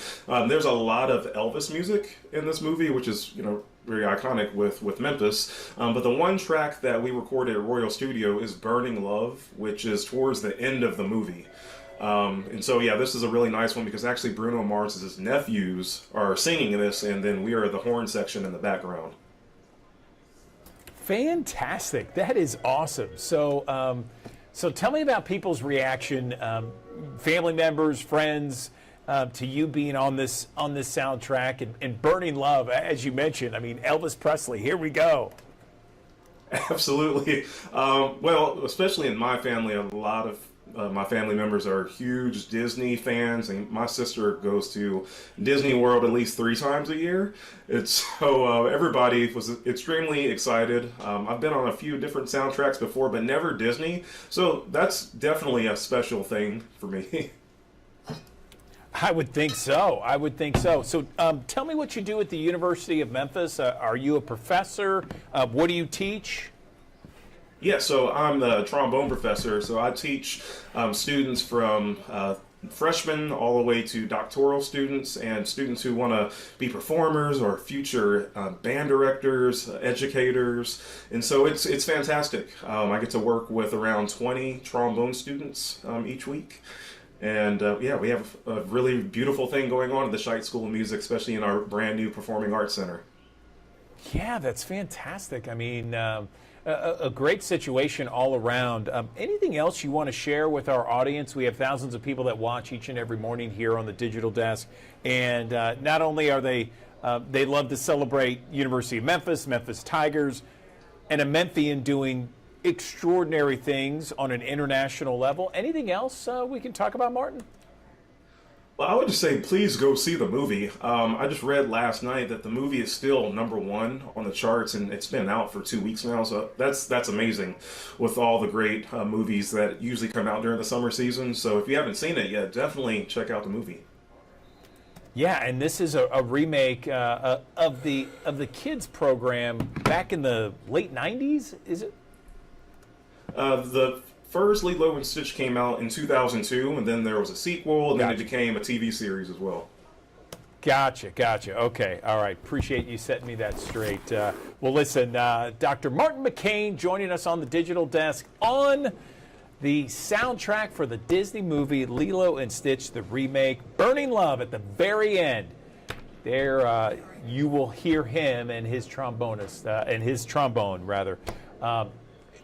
there's a lot of Elvis music in this movie, which is, you know, very iconic with Memphis. But the one track that we recorded at Royal Studio is Burning Love, which is towards the end of the movie. And so, yeah, this is a really nice one because actually Bruno Mars' nephews are singing this, and then we are the horn section in the background. Fantastic. That is awesome. So, so tell me about people's reaction, family members, friends, to you being on this soundtrack and Burning Love, as you mentioned. I mean, Elvis Presley, here we go. Absolutely. Well, especially in my family, a lot of my family members are huge Disney fans, and my sister goes to Disney World at least 3 times a year. It's so everybody was extremely excited. I've been on a few different soundtracks before, but never Disney. So that's definitely a special thing for me. I would think so. I would think so. So tell me what you do at the University of Memphis. Are you a professor? What do you teach? Yeah, so I'm the trombone professor. So I teach students from freshmen all the way to doctoral students and students who want to be performers or future band directors, educators. And so it's fantastic. I get to work with around 20 trombone students each week. And yeah, we have a really beautiful thing going on at the Scheidt School of Music, especially in our brand new Performing Arts Center. Yeah, that's fantastic. I mean, a great situation all around. Anything else you want to share with our audience? We have thousands of people that watch each and every morning here on the Digital Desk. And not only are they love to celebrate University of Memphis, Memphis Tigers, and a Memphian doing extraordinary things on an international level. Anything else we can talk about, Martin? Well, I would just say, please go see the movie. I just read last night that the movie is still #1 on the charts, and it's been out for 2 weeks now. So that's amazing, with all the great movies that usually come out during the summer season. So if you haven't seen it yet, definitely check out the movie. Yeah, and this is a remake of the kids program back in the late '90s. Is it? The first Lilo and Stitch came out in 2002, and then there was a sequel, and then it became a TV series as well. Gotcha. Okay, all right. Appreciate you setting me that straight. Well, listen, Dr. Martin McCain joining us on the digital desk on the soundtrack for the Disney movie Lilo and Stitch, the remake, Burning Love. At the very end, there you will hear him and his trombonist, and his trombone rather.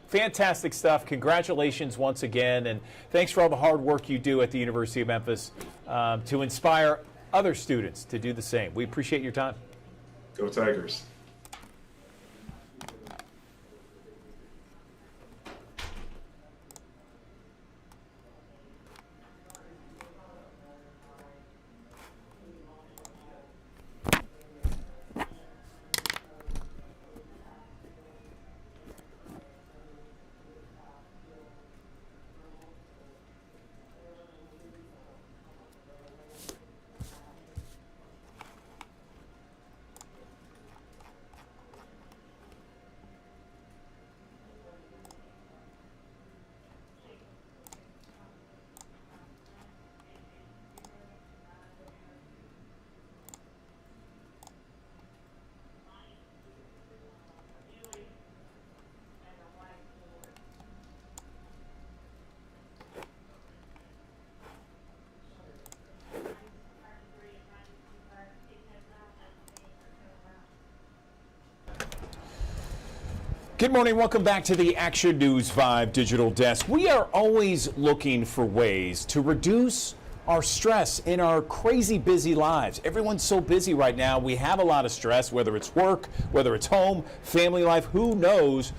Fantastic stuff. Congratulations once again, and thanks for all the hard work you do at the University of Memphis to inspire other students to do the same. We appreciate your time. Go Tigers. Good morning. Welcome back to the Action News 5 Digital Desk. We are always looking for ways to reduce our stress in our crazy busy lives. Everyone's so busy right now. We have a lot of stress, whether it's work, whether it's home, family life, who knows?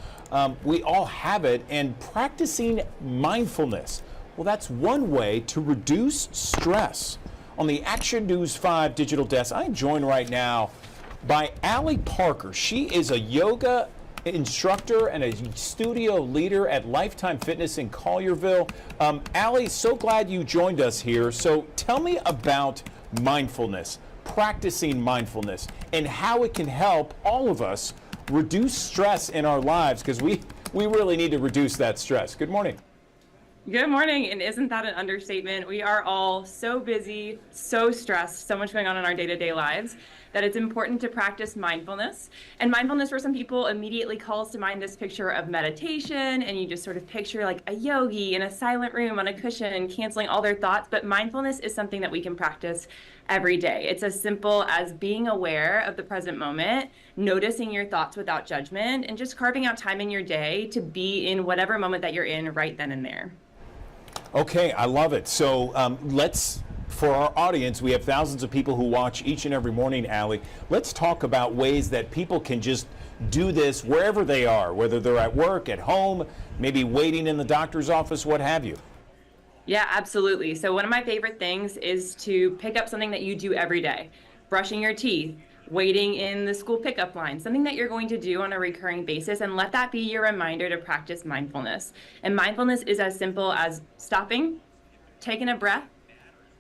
We all have it. And practicing mindfulness, well, that's one way to reduce stress. On the Action News 5 Digital Desk, I'm joined right now by Allie Parker. She is a yoga instructor and a studio leader at Lifetime Fitness in Collierville. Allie, so glad you joined us here. So tell me about mindfulness, practicing mindfulness, and how it can help all of us reduce stress in our lives, because we really need to reduce that stress. Good morning. Good morning, and isn't that an understatement? We are all so busy, so stressed, so much going on in our day-to-day lives that it's important to practice mindfulness. And mindfulness for some people immediately calls to mind this picture of meditation, and you just sort of picture like a yogi in a silent room on a cushion canceling all their thoughts. But mindfulness is something that we can practice every day. It's as simple as being aware of the present moment, noticing your thoughts without judgment, and just carving out time in your day to be in whatever moment that you're in right then and there. Okay, I love it. So for our audience, we have thousands of people who watch each and every morning, Allie. Let's talk about ways that people can just do this wherever they are, whether they're at work, at home, maybe waiting in the doctor's office, what have you. Yeah, absolutely. So one of my favorite things is to pick up something that you do every day. Brushing your teeth, waiting in the school pickup line, something that you're going to do on a recurring basis, and let that be your reminder to practice mindfulness. And mindfulness is as simple as stopping, taking a breath,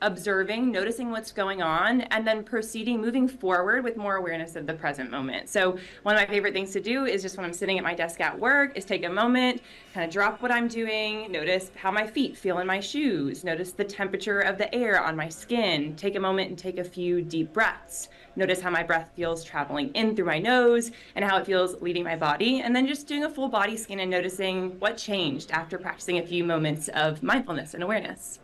observing, noticing what's going on, and then proceeding, moving forward with more awareness of the present moment. So one of my favorite things to do is just when I'm sitting at my desk at work is take a moment, kind of drop what I'm doing, notice how my feet feel in my shoes, notice the temperature of the air on my skin, take a moment and take a few deep breaths. Notice how my breath feels traveling in through my nose and how it feels leaving my body. And then just doing a full body scan and noticing what changed after practicing a few moments of mindfulness and awareness.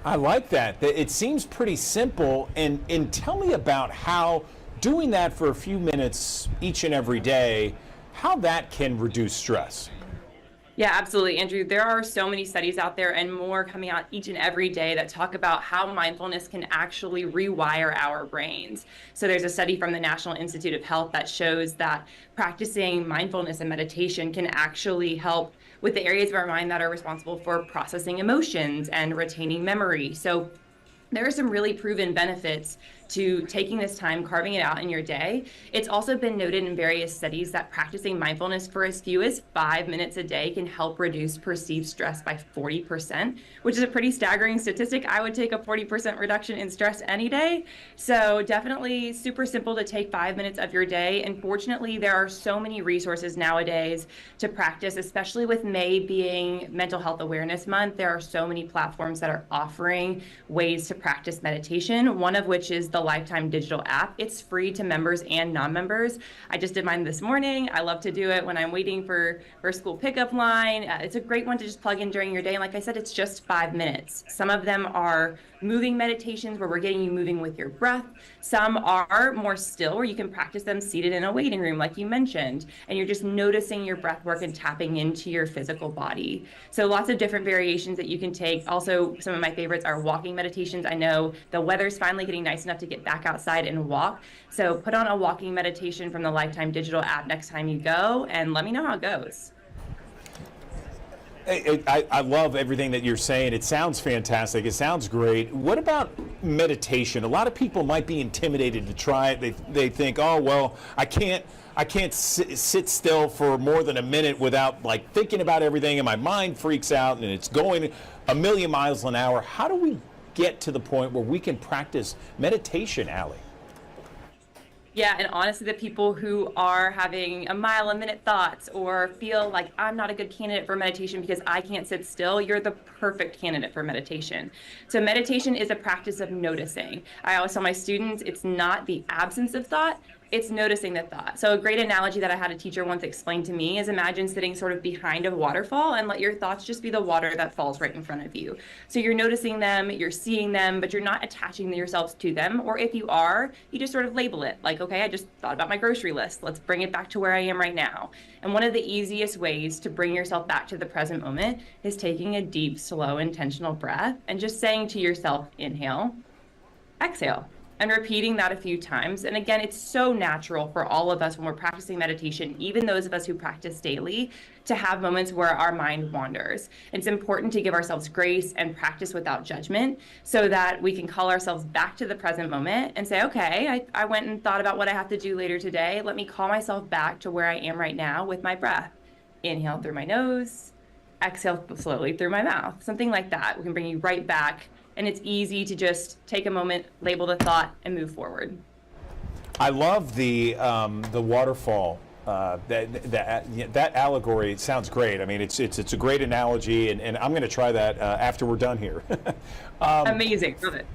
I like that. It seems pretty simple. And tell me about how doing that for a few minutes each and every day, how that can reduce stress. Yeah, absolutely, Andrew. There are so many studies out there and more coming out each and every day that talk about how mindfulness can actually rewire our brains. So there's a study from the National Institute of Health that shows that practicing mindfulness and meditation can actually help with the areas of our mind that are responsible for processing emotions and retaining memory. So there are some really proven benefits to taking this time, carving it out in your day. It's also been noted in various studies that practicing mindfulness for as few as 5 minutes a day can help reduce perceived stress by 40%, which is a pretty staggering statistic. I would take a 40% reduction in stress any day. So definitely super simple to take 5 minutes of your day. And fortunately, there are so many resources nowadays to practice, especially with May being Mental Health Awareness Month. There are so many platforms that are offering ways to practice meditation, one of which is the Lifetime digital app. It's free to members and non-members. I just did mine this morning. I love to do it when I'm waiting for school pickup line. It's a great one to just plug in during your day. And like I said, it's just 5 minutes. Some of them are moving meditations where we're getting you moving with your breath. Some are more still where you can practice them seated in a waiting room, like you mentioned, and you're just noticing your breath work and tapping into your physical body. So lots of different variations that you can take. Also, some of my favorites are walking meditations. I know the weather's finally getting nice enough to get back outside and walk. So put on a walking meditation from the Lifetime digital app next time you go and let me know how it goes. I love everything that you're saying. It sounds fantastic. It sounds great. What about meditation? A lot of people might be intimidated to try it. They think, oh, well, I can't sit still for more than a minute without like thinking about everything, and my mind freaks out and it's going a million miles an hour. How do we get to the point where we can practice meditation, Allie? Yeah, and honestly, the people who are having a mile a minute thoughts or feel like I'm not a good candidate for meditation because I can't sit still, you're the perfect candidate for meditation. So meditation is a practice of noticing. I always tell my students, it's not the absence of thought, it's noticing the thought. So a great analogy that I had a teacher once explain to me is imagine sitting sort of behind a waterfall and let your thoughts just be the water that falls right in front of you. So you're noticing them, you're seeing them, but you're not attaching yourselves to them. Or if you are, you just sort of label it like, okay, I just thought about my grocery list. Let's bring it back to where I am right now. And one of the easiest ways to bring yourself back to the present moment is taking a deep, slow, intentional breath and just saying to yourself, inhale, exhale. And repeating that a few times. And again, it's so natural for all of us when we're practicing meditation, even those of us who practice daily, to have moments where our mind wanders. It's important to give ourselves grace and practice without judgment so that we can call ourselves back to the present moment and say, okay, I went and thought about what I have to do later today. Let me call myself back to where I am right now with my breath. Inhale through my nose, exhale slowly through my mouth. Something like that. We can bring you right back. And it's easy to just take a moment, label the thought, and move forward. I love the waterfall. That allegory, it sounds great. I mean, it's a great analogy, and I'm going to try that after we're done here. Amazing, love it.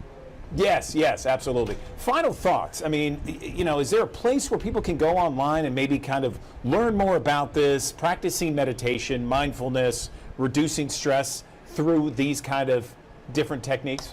Yes, absolutely. Final thoughts. I mean, is there a place where people can go online and maybe kind of learn more about this, practicing meditation, mindfulness, reducing stress through these kind of different techniques?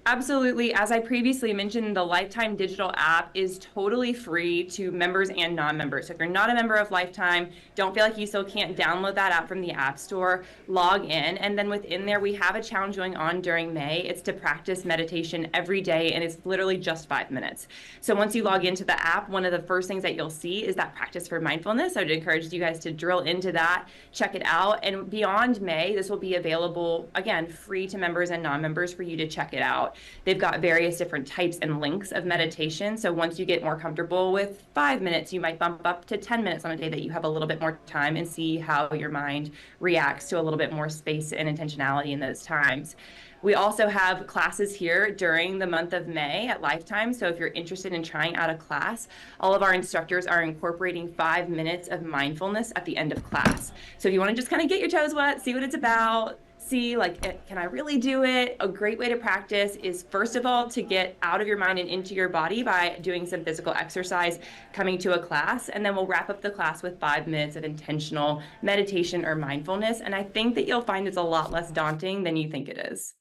Absolutely. As I previously mentioned, the Lifetime digital app is totally free to members and non-members. So if you're not a member of Lifetime, don't feel like you still can't download that app from the App Store, log in, and then within there, we have a challenge going on during May. It's to practice meditation every day, and it's literally just 5 minutes. So once you log into the app, one of the first things that you'll see is that practice for mindfulness. I would encourage you guys to drill into that, check it out, and beyond May, this will be available, again, free to members and non-members for you to check it out. They've got various different types and lengths of meditation. So once you get more comfortable with 5 minutes, you might bump up to 10 minutes on a day that you have a little bit more time and see how your mind reacts to a little bit more space and intentionality in those times. We also have classes here during the month of May at Lifetime. So if you're interested in trying out a class, all of our instructors are incorporating 5 minutes of mindfulness at the end of class. So if you want to just kind of get your toes wet, see what it's about, see like, can I really do it? A great way to practice is first of all to get out of your mind and into your body by doing some physical exercise, coming to a class, and then we'll wrap up the class with 5 minutes of intentional meditation or mindfulness. And I think that you'll find it's a lot less daunting than you think it is.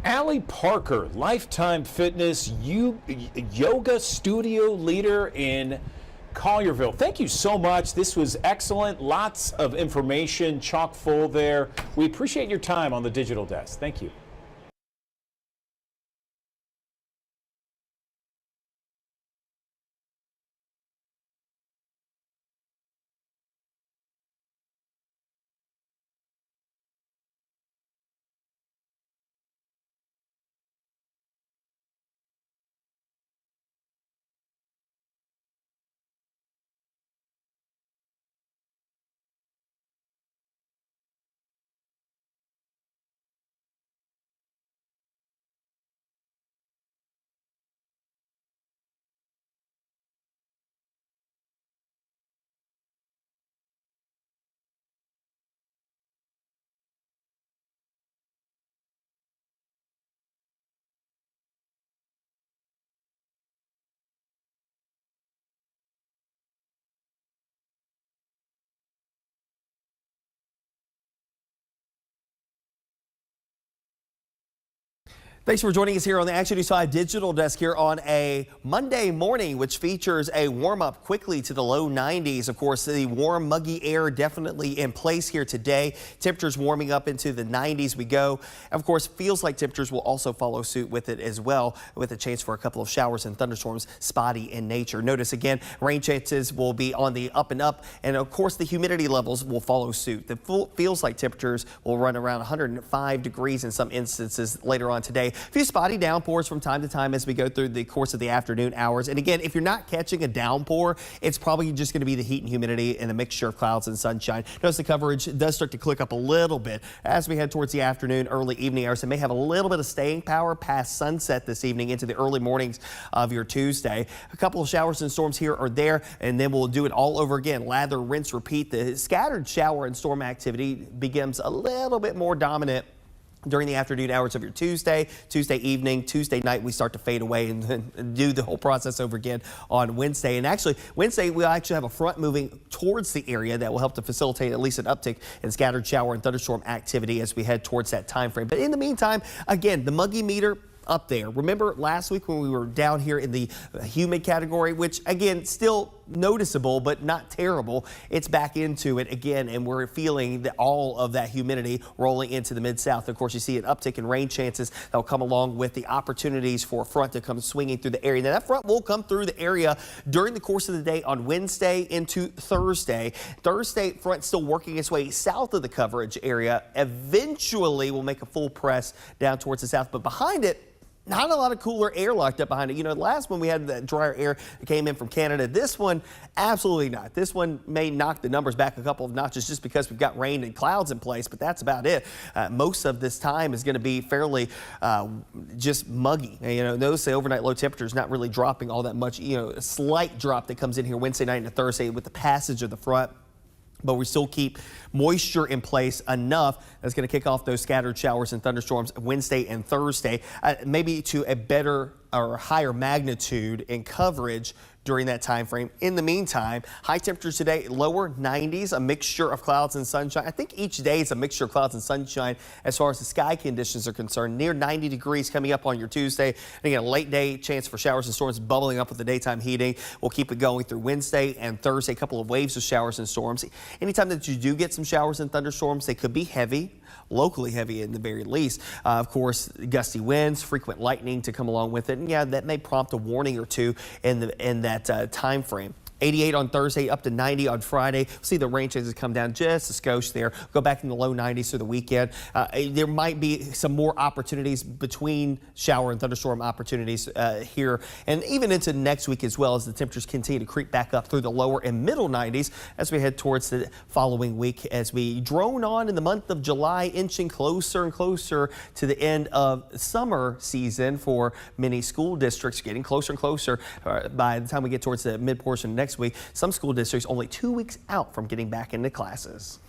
Allie Parker, Lifetime Fitness yoga studio leader in Collierville. Thank you so much. This was excellent. Lots of information, chock full there. We appreciate your time on the Digital Desk. Thank you. Thanks for joining us here on the Action News 5 Digital Desk here on a Monday morning, which features a warm up quickly to the low 90s. Of course, the warm, muggy air definitely in place here today. Temperatures warming up into the 90s we go. Of course, feels like temperatures will also follow suit with it as well, with a chance for a couple of showers and thunderstorms spotty in nature. Notice again, rain chances will be on the up and up, and of course, the humidity levels will follow suit. The feels like temperatures will run around 105 degrees in some instances later on today. A few spotty downpours from time to time as we go through the course of the afternoon hours. And again, if you're not catching a downpour, it's probably just going to be the heat and humidity and a mixture of clouds and sunshine. Notice the coverage does start to click up a little bit as we head towards the afternoon, early evening hours. It may have a little bit of staying power past sunset this evening into the early mornings of your Tuesday. A couple of showers and storms here or there, and then we'll do it all over again. Lather, rinse, repeat. The scattered shower and storm activity becomes a little bit more dominant during the afternoon hours of your Tuesday evening, Tuesday night. We start to fade away and then do the whole process over again on Wednesday. And actually, Wednesday, we'll actually have a front moving towards the area that will help to facilitate at least an uptick in scattered shower and thunderstorm activity as we head towards that time frame. But in the meantime, again, the muggy meter up there. Remember last week when we were down here in the humid category, which again, still noticeable, but not terrible. It's back into it again, and we're feeling that all of that humidity rolling into the mid-south. Of course, you see an uptick in rain chances that will come along with the opportunities for a front to come swinging through the area. Now, that front will come through the area during the course of the day on Wednesday into Thursday. Thursday, front still working its way south of the coverage area. Eventually, will make a full press down towards the south, but behind it, not a lot of cooler air locked up behind it. You know, the last one we had that drier air that came in from Canada. This one, absolutely not. This one may knock the numbers back a couple of notches just because we've got rain and clouds in place, but that's about it. Most of this time is going to be fairly just muggy. You know, notice the overnight low temperature is not really dropping all that much. You know, a slight drop that comes in here Wednesday night into Thursday with the passage of the front. But we still keep moisture in place enough that's going to kick off those scattered showers and thunderstorms Wednesday and Thursday, maybe to a better or higher magnitude in coverage during that time frame. In the meantime, high temperatures today, lower 90s, a mixture of clouds and sunshine. I think each day is a mixture of clouds and sunshine as far as the sky conditions are concerned. Near 90 degrees coming up on your Tuesday. And again, a late day chance for showers and storms bubbling up with the daytime heating. We'll keep it going through Wednesday and Thursday, a couple of waves of showers and storms. Anytime that you do get some showers and thunderstorms, they could be heavy, locally heavy in the very least. Of course, gusty winds, frequent lightning to come along with it. And yeah, that may prompt a warning or two in that time frame. 88 on Thursday, up to 90 on Friday. We'll see the rain chances come down just a skosh there. Go back in the low 90s through the weekend. There might be some more opportunities between shower and thunderstorm opportunities here and even into next week as well as the temperatures continue to creep back up through the lower and middle 90s as we head towards the following week as we drone on in the month of July, inching closer and closer to the end of summer season for many school districts, getting closer and closer by the time we get towards the mid portion next week. Some school districts only 2 weeks out from getting back into classes.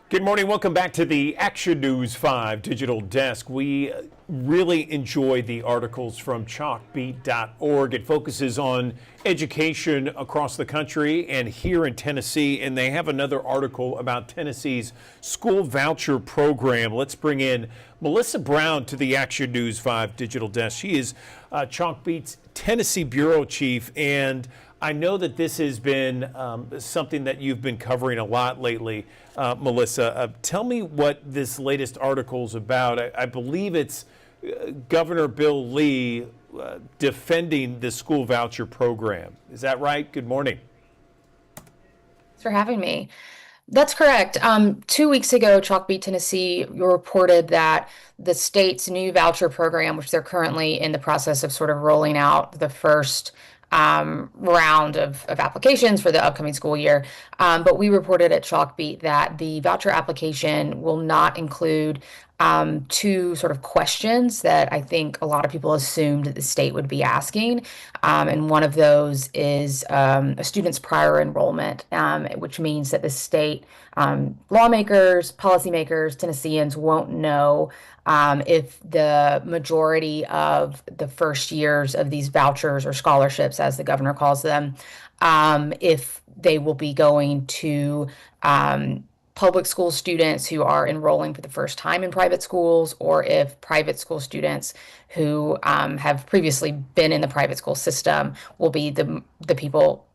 Good morning. Welcome back to the Action News 5 Digital Desk. We really enjoy the articles from chalkbeat.org. It focuses on education across the country and here in Tennessee, and they have another article about Tennessee's school voucher program. Let's bring in Melissa Brown to the Action News 5 Digital Desk. She is Chalkbeat's Tennessee Bureau Chief, and I know that this has been something that you've been covering a lot lately, Melissa. Tell me what this latest article is about. I believe it's Governor Bill Lee defending the school voucher program. Is that right? Good morning. Thanks for having me. That's correct. 2 weeks ago, Chalkbeat Tennessee reported that the state's new voucher program, which they're currently in the process of sort of rolling out the first round of applications for the upcoming school year. But we reported at Chalkbeat that the voucher application will not include two sort of questions that I think a lot of people assumed that the state would be asking. And one of those is a student's prior enrollment, which means that the state lawmakers, policymakers, Tennesseans won't know if the majority of the first years of these vouchers or scholarships, as the governor calls them, if they will be going to public school students who are enrolling for the first time in private schools, or if private school students who have previously been in the private school system will be the people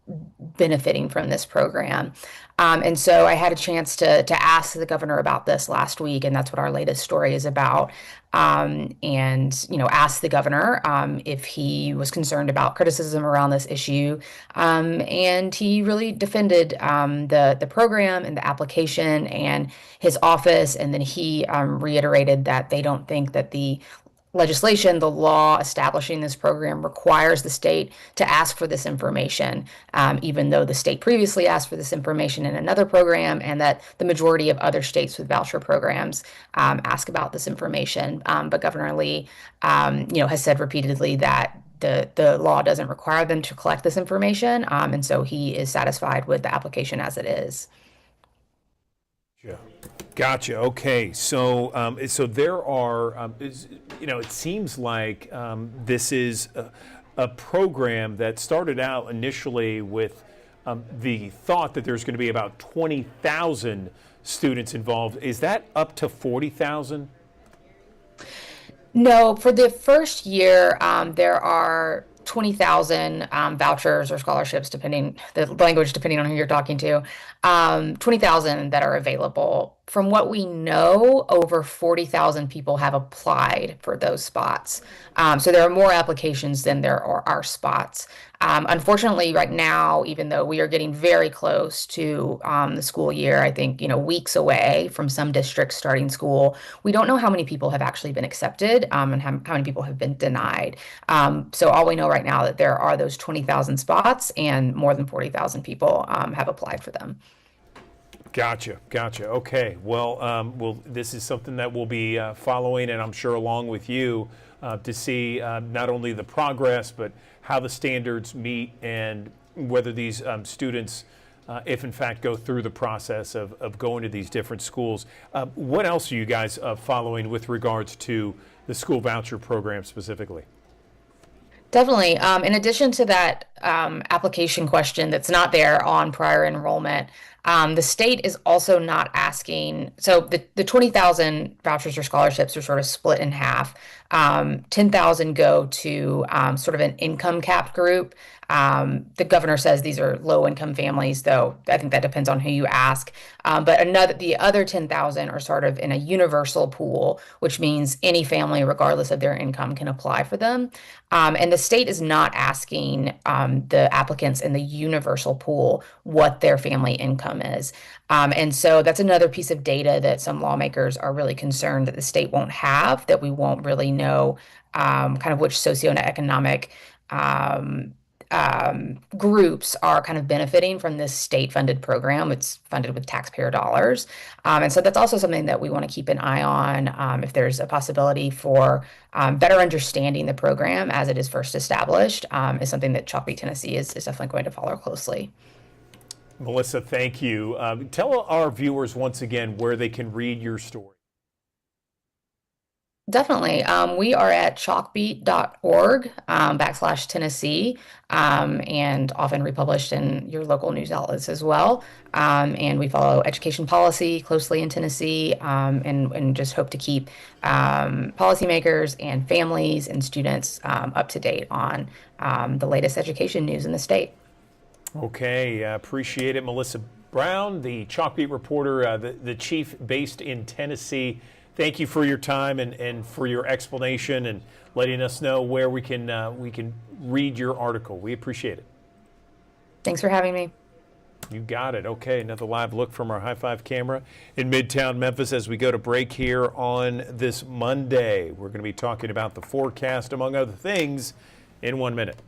benefiting from this program. And so I had a chance to ask the governor about this last week, and that's what our latest story is about. And, asked the governor if he was concerned about criticism around this issue. And he really defended the program and the application and his office. And then he reiterated that they don't think that the legislation, the law establishing this program, requires the state to ask for this information, even though the state previously asked for this information in another program, and that the majority of other states with voucher programs ask about this information. But Governor Lee, has said repeatedly that the law doesn't require them to collect this information, and so he is satisfied with the application as it is. Yeah. Gotcha. Okay. So, so there are, it seems like this is a program that started out initially with the thought that there's going to be about 20,000 students involved. Is that up to 40,000? No, for the first year, there are 20,000 vouchers or scholarships, depending on who you're talking to, 20,000 that are available. From what we know, over 40,000 people have applied for those spots. So there are more applications than there are spots. Unfortunately, right now, even though we are getting very close to the school year, I think, weeks away from some districts starting school, we don't know how many people have actually been accepted and how many people have been denied. So all we know right now that there are those 20,000 spots and more than 40,000 people have applied for them. Gotcha. Okay. Well, this is something that we'll be following, and I'm sure along with you, to see not only the progress, but how the standards meet and whether these students, if in fact go through the process of going to these different schools. What else are you guys following with regards to the school voucher program specifically? Definitely. In addition to that application question that's not there on prior enrollment, the state is also not asking. So the 20,000 vouchers or scholarships are sort of split in half. 10,000 go to sort of an income capped group. The governor says these are low income families, though I think that depends on who you ask. But the other 10,000 are sort of in a universal pool, which means any family, regardless of their income, can apply for them. And the state is not asking the applicants in the universal pool what their family income is. And so that's another piece of data that some lawmakers are really concerned that the state won't have, that we won't really know kind of which socioeconomic groups are kind of benefiting from this state-funded program. It's funded with taxpayer dollars. And so that's also something that we want to keep an eye on if there's a possibility for better understanding the program as it is first established, is something that Chalkbeat Tennessee is definitely going to follow closely. Melissa, thank you. Tell our viewers once again where they can read your story. Definitely. We are at chalkbeat.org /Tennessee, and often republished in your local news outlets as well. And we follow education policy closely in Tennessee, and just hope to keep policymakers and families and students up to date on the latest education news in the state. Okay, appreciate it. Melissa Brown, the Chalkbeat reporter, the chief based in Tennessee. Thank you for your time and for your explanation and letting us know where we can read your article. We appreciate it. Thanks for having me. You got it. Okay, another live look from our High Five camera in Midtown Memphis as we go to break here on this Monday. We're going to be talking about the forecast, among other things, in 1 minute.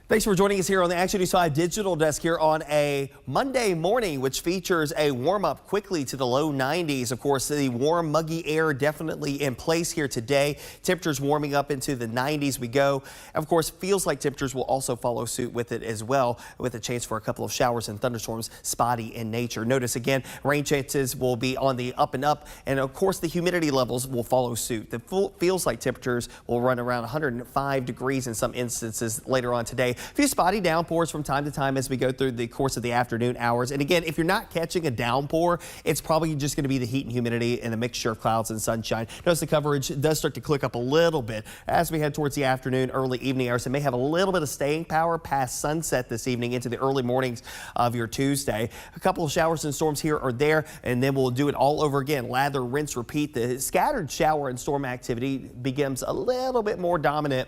Thanks for joining us here on the Action News 5 Digital Desk here on a Monday morning, which features a warm up quickly to the low 90s. Of course, the warm, muggy air definitely in place here today. Temperatures warming up into the 90s we go. Of course, feels like temperatures will also follow suit with it as well, with a chance for a couple of showers and thunderstorms, spotty in nature. Notice again, rain chances will be on the up and up, and of course, the humidity levels will follow suit. The feels like temperatures will run around 105 degrees in some instances later on today. A few spotty downpours from time to time as we go through the course of the afternoon hours. And again, if you're not catching a downpour, it's probably just going to be the heat and humidity and a mixture of clouds and sunshine. Notice the coverage does start to click up a little bit as we head towards the afternoon, early evening hours. It may have a little bit of staying power past sunset this evening into the early mornings of your Tuesday. A couple of showers and storms here or there, and then we'll do it all over again. Lather, rinse, repeat. The scattered shower and storm activity becomes a little bit more dominant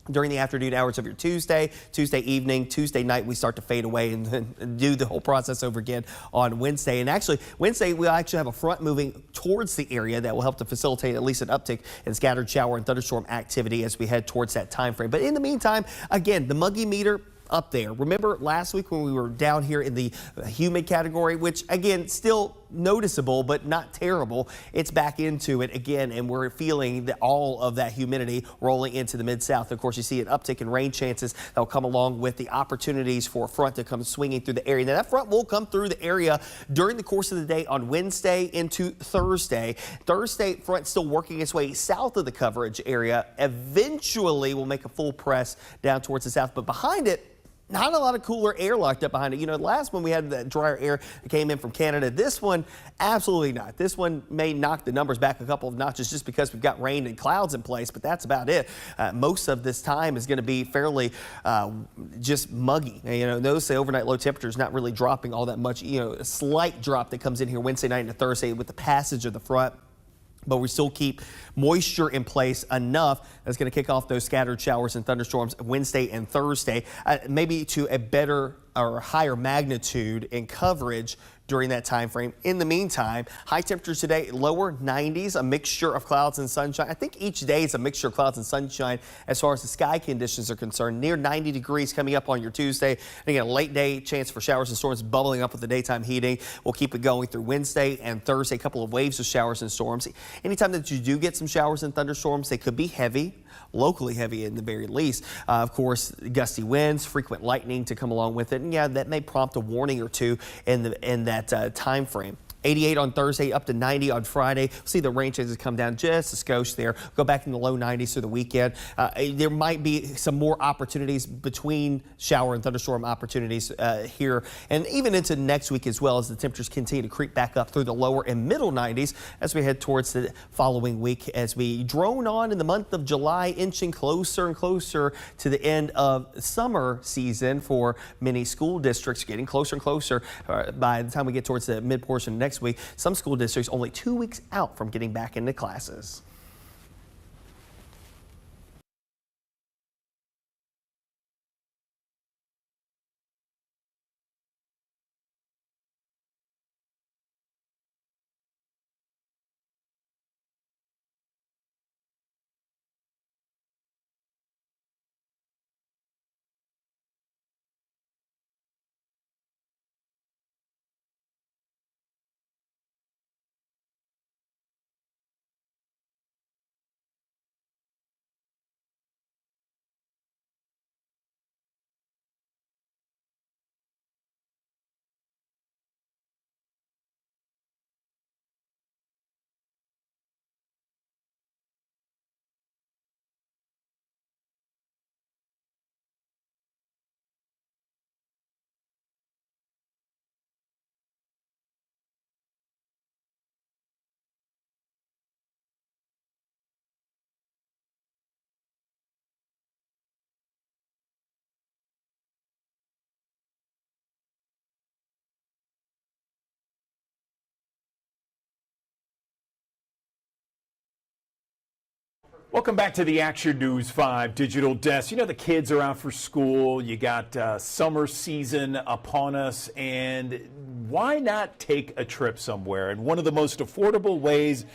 during the afternoon hours of your Tuesday evening, Tuesday night, we start to fade away and then do the whole process over again on Wednesday. And actually, Wednesday, we'll actually have a front moving towards the area that will help to facilitate at least an uptick in scattered shower and thunderstorm activity as we head towards that time frame. But in the meantime, again, the muggy meter up there. Remember last week when we were down here in the humid category, which again, still noticeable, but not terrible. It's back into it again, and we're feeling all of that humidity rolling into the mid-south. Of course, you see an uptick in rain chances that will come along with the opportunities for a front to come swinging through the area. Now, that front will come through the area during the course of the day on Wednesday into Thursday. Thursday, front still working its way south of the coverage area. Eventually, will make a full press down towards the south, but behind it, not a lot of cooler air locked up behind it. You know, the last one we had that drier air that came in from Canada. This one, absolutely not. This one may knock the numbers back a couple of notches just because we've got rain and clouds in place, but that's about it. Most of this time is going to be fairly just muggy. You know, notice the overnight low temperatures not really dropping all that much. You know, a slight drop that comes in here Wednesday night into Thursday with the passage of the front. But we still keep moisture in place enough that's going to kick off those scattered showers and thunderstorms Wednesday and Thursday, maybe to a better or higher magnitude in coverage during that time frame. In the meantime, high temperatures today, lower 90s, a mixture of clouds and sunshine. I think each day is a mixture of clouds and sunshine as far as the sky conditions are concerned. Near 90 degrees coming up on your Tuesday. And again, a late day chance for showers and storms bubbling up with the daytime heating. We'll keep it going through Wednesday and Thursday. A couple of waves of showers and storms. Anytime that you do get some showers and thunderstorms, they could be heavy, locally heavy in the very least. Of course, gusty winds, frequent lightning to come along with it. And yeah, that may prompt a warning or two in that time frame. 88 on Thursday, up to 90 on Friday. We'll see the rain chances come down just a skosh there. Go back in the low 90s through the weekend. There might be some more opportunities between shower and thunderstorm opportunities here and even into next week as well as the temperatures continue to creep back up through the lower and middle 90s as we head towards the following week as we drone on in the month of July, inching closer and closer to the end of summer season for many school districts, getting closer and closer by the time we get towards the mid portion next week. Some school districts only 2 weeks out from getting back into classes. Welcome back to the Action News 5 Digital Desk. You know, the kids are out for school. You got summer season upon us, and why not take a trip somewhere? And one of the most affordable ways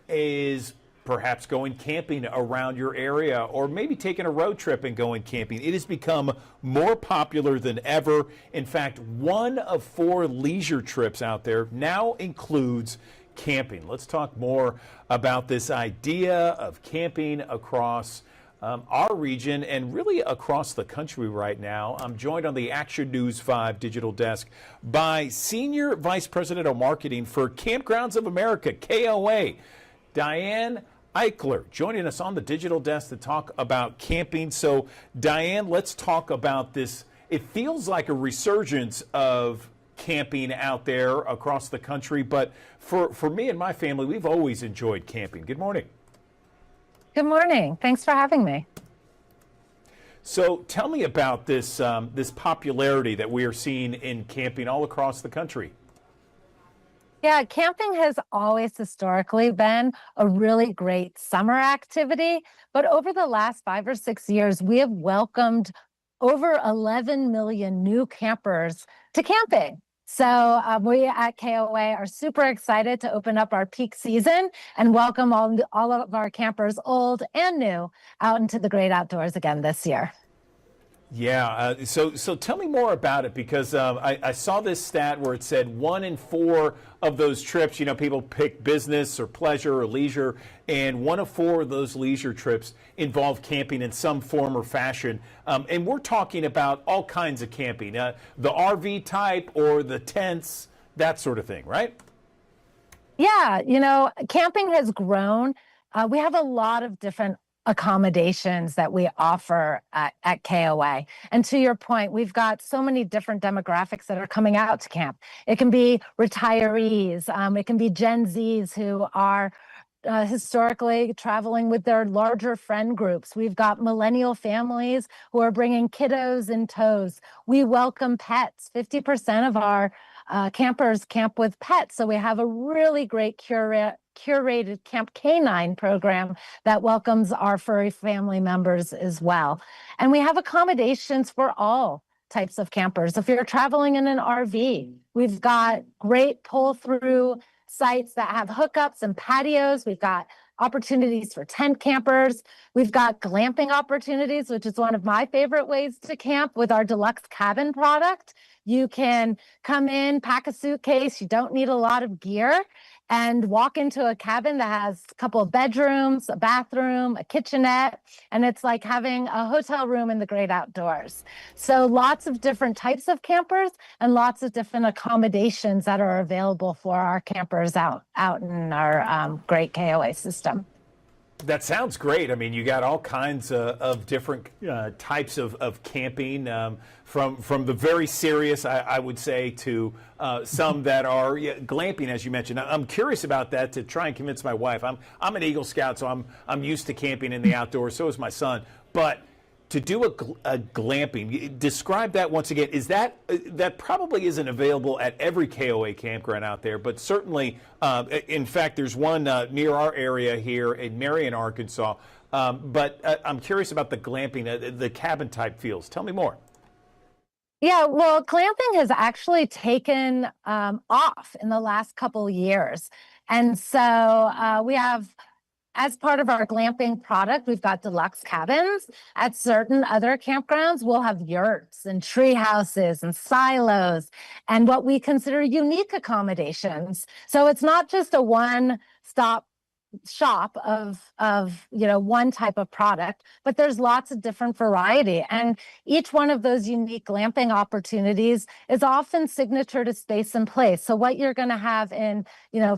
is perhaps going camping around your area, or maybe taking a road trip and going camping. It has become more popular than ever. In fact, 1 of 4 leisure trips out there now includes camping. Let's talk more about this idea of camping across our region and really across the country right now. I'm joined on the Action News 5 Digital Desk by Senior Vice President of Marketing for Kampgrounds of America, KOA, Diane Eichler, joining us on the Digital Desk to talk about camping. So, Diane, let's talk about this. It feels like a resurgence of camping out there across the country, but for me and my family, we've always enjoyed camping. Good morning. Good morning. Thanks for having me. So tell me about this this popularity that we are seeing in camping all across the country. Yeah, camping has always historically been a really great summer activity, but over the last 5 or 6 years, we have welcomed over 11 million new campers to camping. So we at KOA are super excited to open up our peak season and welcome all of our campers, old and new, out into the great outdoors again this year. Yeah, so tell me more about it, because I saw this stat where it said 1 in 4 of those trips, you know, people pick business or pleasure or leisure, and 1 of 4 of those leisure trips involve camping in some form or fashion. And we're talking about all kinds of camping, the RV type or the tents, that sort of thing, right? Yeah, you know, camping has grown. We have a lot of different accommodations that we offer at KOA. And to your point, we've got so many different demographics that are coming out to camp. It can be retirees, it can be Gen Zs who are historically traveling with their larger friend groups. We've got millennial families who are bringing kiddos in tows. We welcome pets. 50% of our campers camp with pets. So we have a really great curated Camp Canine program that welcomes our furry family members as well. And we have accommodations for all types of campers. If you're traveling in an RV, we've got great pull-through sites that have hookups and patios. We've got opportunities for tent campers. We've got glamping opportunities, which is one of my favorite ways to camp with our deluxe cabin product. You can come in, pack a suitcase, you don't need a lot of gear, and walk into a cabin that has a couple of bedrooms, a bathroom, a kitchenette, and it's like having a hotel room in the great outdoors. So lots of different types of campers and lots of different accommodations that are available for our campers out in our great KOA system. That sounds great. I mean, you got all kinds of different types of camping, from the very serious, I would say, to some that are glamping, as you mentioned. I'm curious about that to try and convince my wife. I'm an Eagle Scout, so I'm used to camping in the outdoors. So is my son. But to do a glamping, describe that once again. Is that probably isn't available at every KOA campground out there, but certainly, in fact, there's one near our area here in Marion, Arkansas. But I'm curious about the glamping, the cabin type feels. Tell me more. Yeah, well, glamping has actually taken off in the last couple of years. And so we have, as part of our glamping product, we've got deluxe cabins. At certain other campgrounds, we'll have yurts and tree houses and silos and what we consider unique accommodations. So it's not just a one-stop shop of one type of product, but there's lots of different variety, and each one of those unique glamping opportunities is often signature to space and place. So what you're going to have in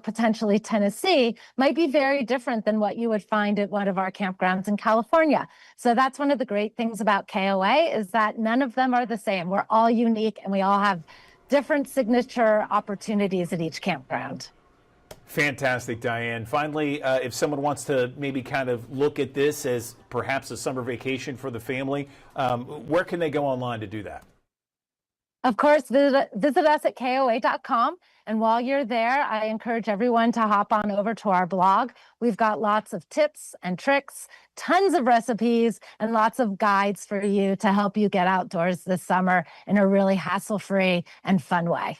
potentially Tennessee might be very different than what you would find at one of our campgrounds in California. So that's one of the great things about KOA, is that none of them are the same. We're all unique, and we all have different signature opportunities at each campground. Fantastic, Diane. Finally, if someone wants to maybe kind of look at this as perhaps a summer vacation for the family, where can they go online to do that? Of course, visit us at KOA.com, And while you're there, I encourage everyone to hop on over to our blog. We've got lots of tips and tricks, tons of recipes, and lots of guides for you to help you get outdoors this summer in a really hassle-free and fun way.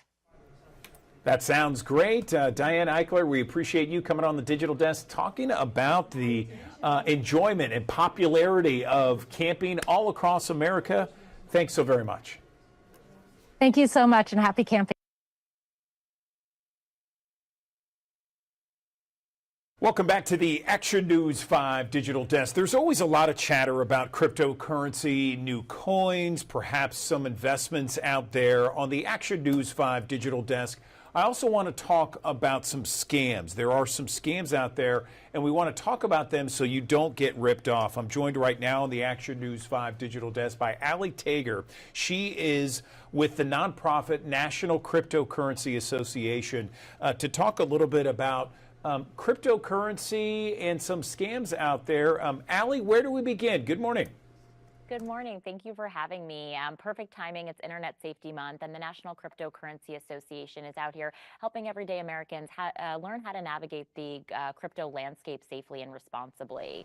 That sounds great. Diane Eichler, we appreciate you coming on the Digital Desk talking about the enjoyment and popularity of camping all across America. Thanks so very much. Thank you so much, and happy camping. Welcome back to the Action News 5 Digital Desk. There's always a lot of chatter about cryptocurrency, new coins, perhaps some investments out there. On the Action News 5 Digital Desk, I also want to talk about some scams. There are some scams out there, and we want to talk about them so you don't get ripped off. I'm joined right now on the Action News 5 Digital Desk by Ali Tager. She is with the nonprofit National Cryptocurrency Association to talk a little bit about cryptocurrency and some scams out there. Ali, where do we begin? Good morning. Good morning. Thank you for having me. Perfect timing. It's Internet Safety Month, and the National Cryptocurrency Association is out here helping everyday Americans learn how to navigate the crypto landscape safely and responsibly.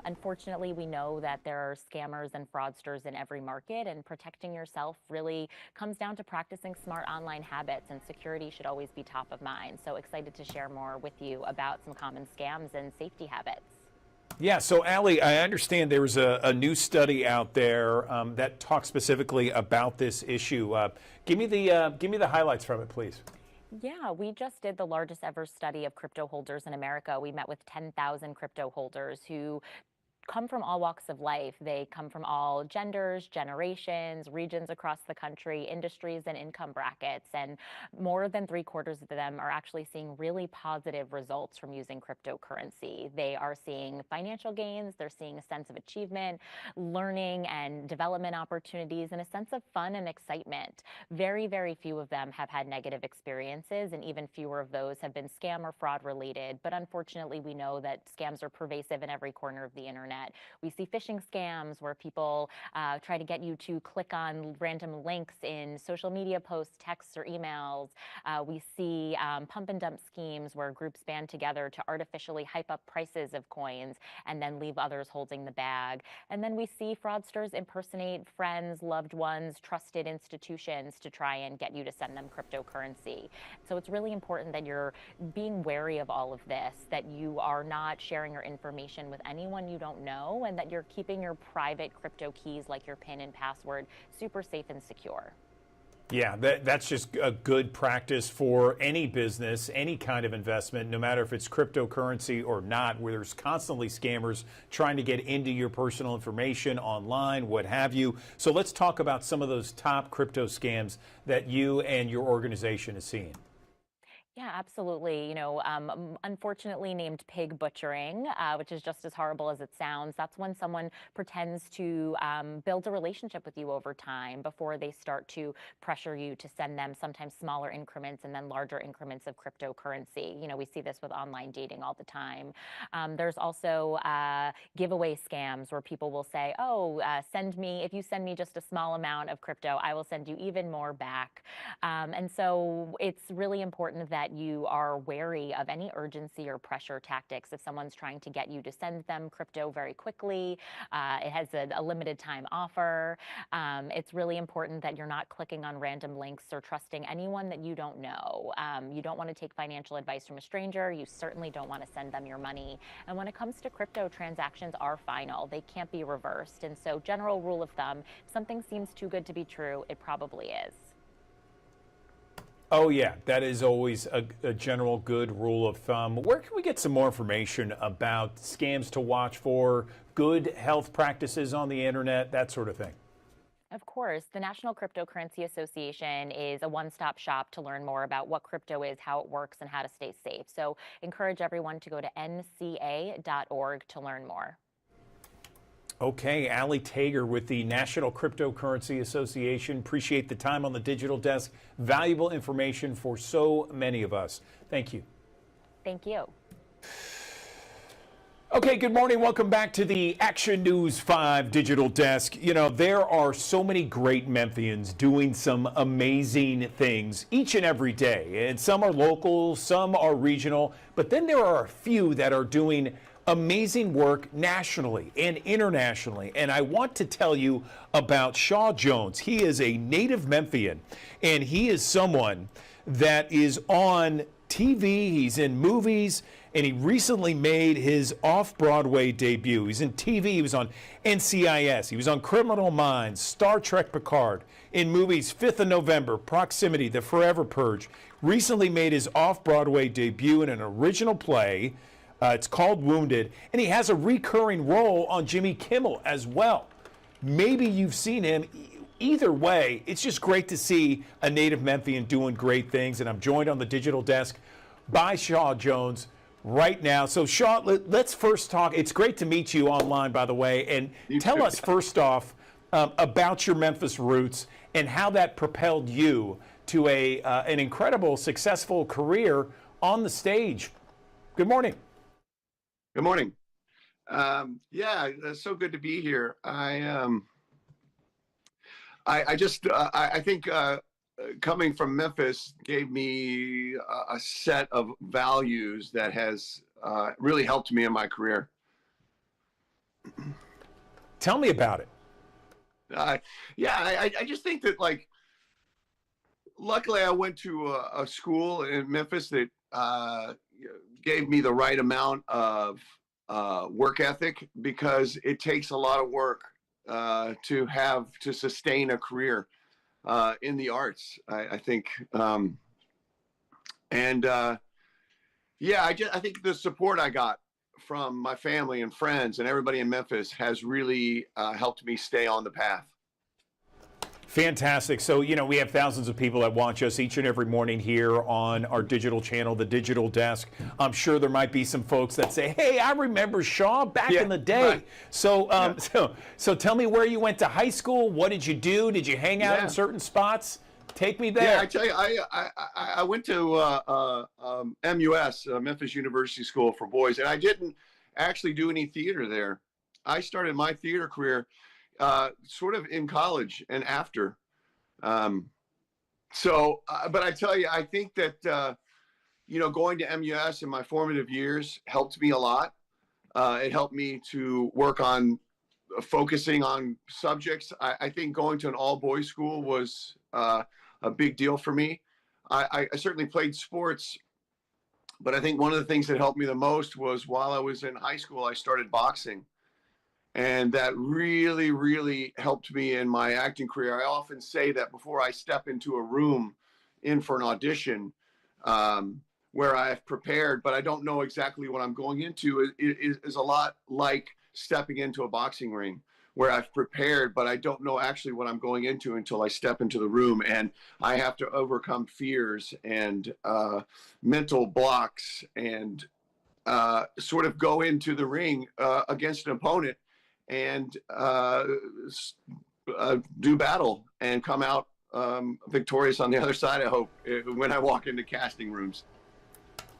Unfortunately, we know that there are scammers and fraudsters in every market, and protecting yourself really comes down to practicing smart online habits, and security should always be top of mind. So excited to share more with you about some common scams and safety habits. Yeah, so Ali, I understand there's a new study out there that talks specifically about this issue. Give me the highlights from it, please. Yeah, we just did the largest ever study of crypto holders in America. We met with 10,000 crypto holders who come from all walks of life. They come from all genders, generations, regions across the country, industries, and income brackets. And more than 3/4 of them are actually seeing really positive results from using cryptocurrency. They are seeing financial gains, they're seeing a sense of achievement, learning and development opportunities, and a sense of fun and excitement. Very, very few of them have had negative experiences, and even fewer of those have been scam or fraud related. But unfortunately, we know that scams are pervasive in every corner of the internet. We see phishing scams where people try to get you to click on random links in social media posts, texts, or emails. We see pump and dump schemes where groups band together to artificially hype up prices of coins and then leave others holding the bag. And then we see fraudsters impersonate friends, loved ones, trusted institutions to try and get you to send them cryptocurrency. So it's really important that you're being wary of all of this, that you are not sharing your information with anyone you don't know, and that you're keeping your private crypto keys like your PIN and password super safe and secure. Yeah, that's just a good practice for any business, any kind of investment, no matter if it's cryptocurrency or not, where there's constantly scammers trying to get into your personal information online, what have you. So let's talk about some of those top crypto scams that you and your organization is seeing. Yeah, absolutely. Unfortunately named pig butchering, which is just as horrible as it sounds. That's when someone pretends to build a relationship with you over time before they start to pressure you to send them sometimes smaller increments and then larger increments of cryptocurrency. We see this with online dating all the time. There's also giveaway scams where people will say, if you send me just a small amount of crypto, I will send you even more back. And so it's really important that you are wary of any urgency or pressure tactics. If someone's trying to get you to send them crypto very quickly, it has a limited time offer. It's really important that you're not clicking on random links or trusting anyone that you don't know. You don't want to take financial advice from a stranger. You certainly don't want to send them your money. And when it comes to crypto, transactions are final. They can't be reversed. And so general rule of thumb, if something seems too good to be true, it probably is. Oh, yeah, that is always a general good rule of thumb. Where can we get some more information about scams to watch for, good health practices on the internet, that sort of thing? Of course, the National Cryptocurrency Association is a one-stop shop to learn more about what crypto is, how it works, and how to stay safe. So encourage everyone to go to nca.org to learn more. Okay, Ali Tager with the National Cryptocurrency Association. Appreciate the time on the Digital Desk. Valuable information for so many of us. Thank you. Thank you. Okay, good morning. Welcome back to the Action News 5 digital desk. You know, there are so many great Memphians doing some amazing things each and every day. And some are local, some are regional, but then there are a few that are doing amazing work nationally and internationally. And I want to tell you about Shaw Jones. He is a native Memphian, and he is someone that is on TV, he's in movies, and he recently made his off-Broadway debut. He's in TV, he was on NCIS, he was on Criminal Minds, Star Trek Picard, in movies 5th of November, Proximity, The Forever Purge. Recently made his off-Broadway debut in an original play. It's called Wounded, and he has a recurring role on Jimmy Kimmel as well. Maybe you've seen him. Either way, it's just great to see a native Memphian doing great things, and I'm joined on the digital desk by Shaw Jones right now. So Shaw, let's first talk. It's great to meet you online, by the way, and tell us first off about your Memphis roots and how that propelled you to an incredible, successful career on the stage. Good morning. Good morning. Yeah, it's so good to be here. I think coming from Memphis gave me a set of values that has really helped me in my career. Tell me about it. Yeah, I just think that, like, luckily I went to a school in Memphis that gave me the right amount of work ethic, because it takes a lot of work to sustain a career in the arts, I think. Yeah, I think the support I got from my family and friends and everybody in Memphis has really helped me stay on the path. Fantastic. So, you know, we have thousands of people that watch us each and every morning here on our digital channel, the Digital Desk. I'm sure there might be some folks that say, hey, I remember Shaw back in the day. Right. So, so tell me where you went to high school. What did you do? Did you hang out in certain spots? Take me there. Yeah, I tell you, I went to MUS, Memphis University School for Boys, and I didn't actually do any theater there. I started my theater career sort of in college and after. But I tell you, I think that, you know, going to MUS in my formative years helped me a lot. It helped me to work on focusing on subjects. I think going to an all-boys school was a big deal for me. I certainly played sports, but I think one of the things that helped me the most was while I was in high school, I started boxing. And that really, really helped me in my acting career. I often say that before I step into a room in for an audition where I've prepared, but I don't know exactly what I'm going into, is a lot like stepping into a boxing ring, where I've prepared, but I don't know actually what I'm going into until I step into the room, and I have to overcome fears and mental blocks and sort of go into the ring against an opponent and do battle and come out victorious on the other side, I hope, when I walk into casting rooms.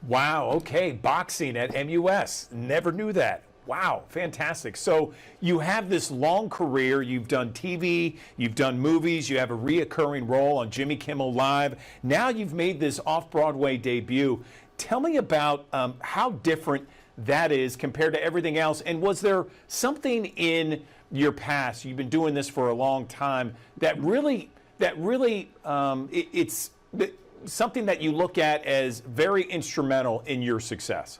Wow, okay, boxing at MUS. Never knew that. Wow, fantastic. So you have this long career. You've done TV, you've done movies, you have a reoccurring role on Jimmy Kimmel Live. Now you've made this off-Broadway debut. Tell me about how different that is compared to everything else. And was there something in your past, you've been doing this for a long time, that really it's something that you look at as very instrumental in your success?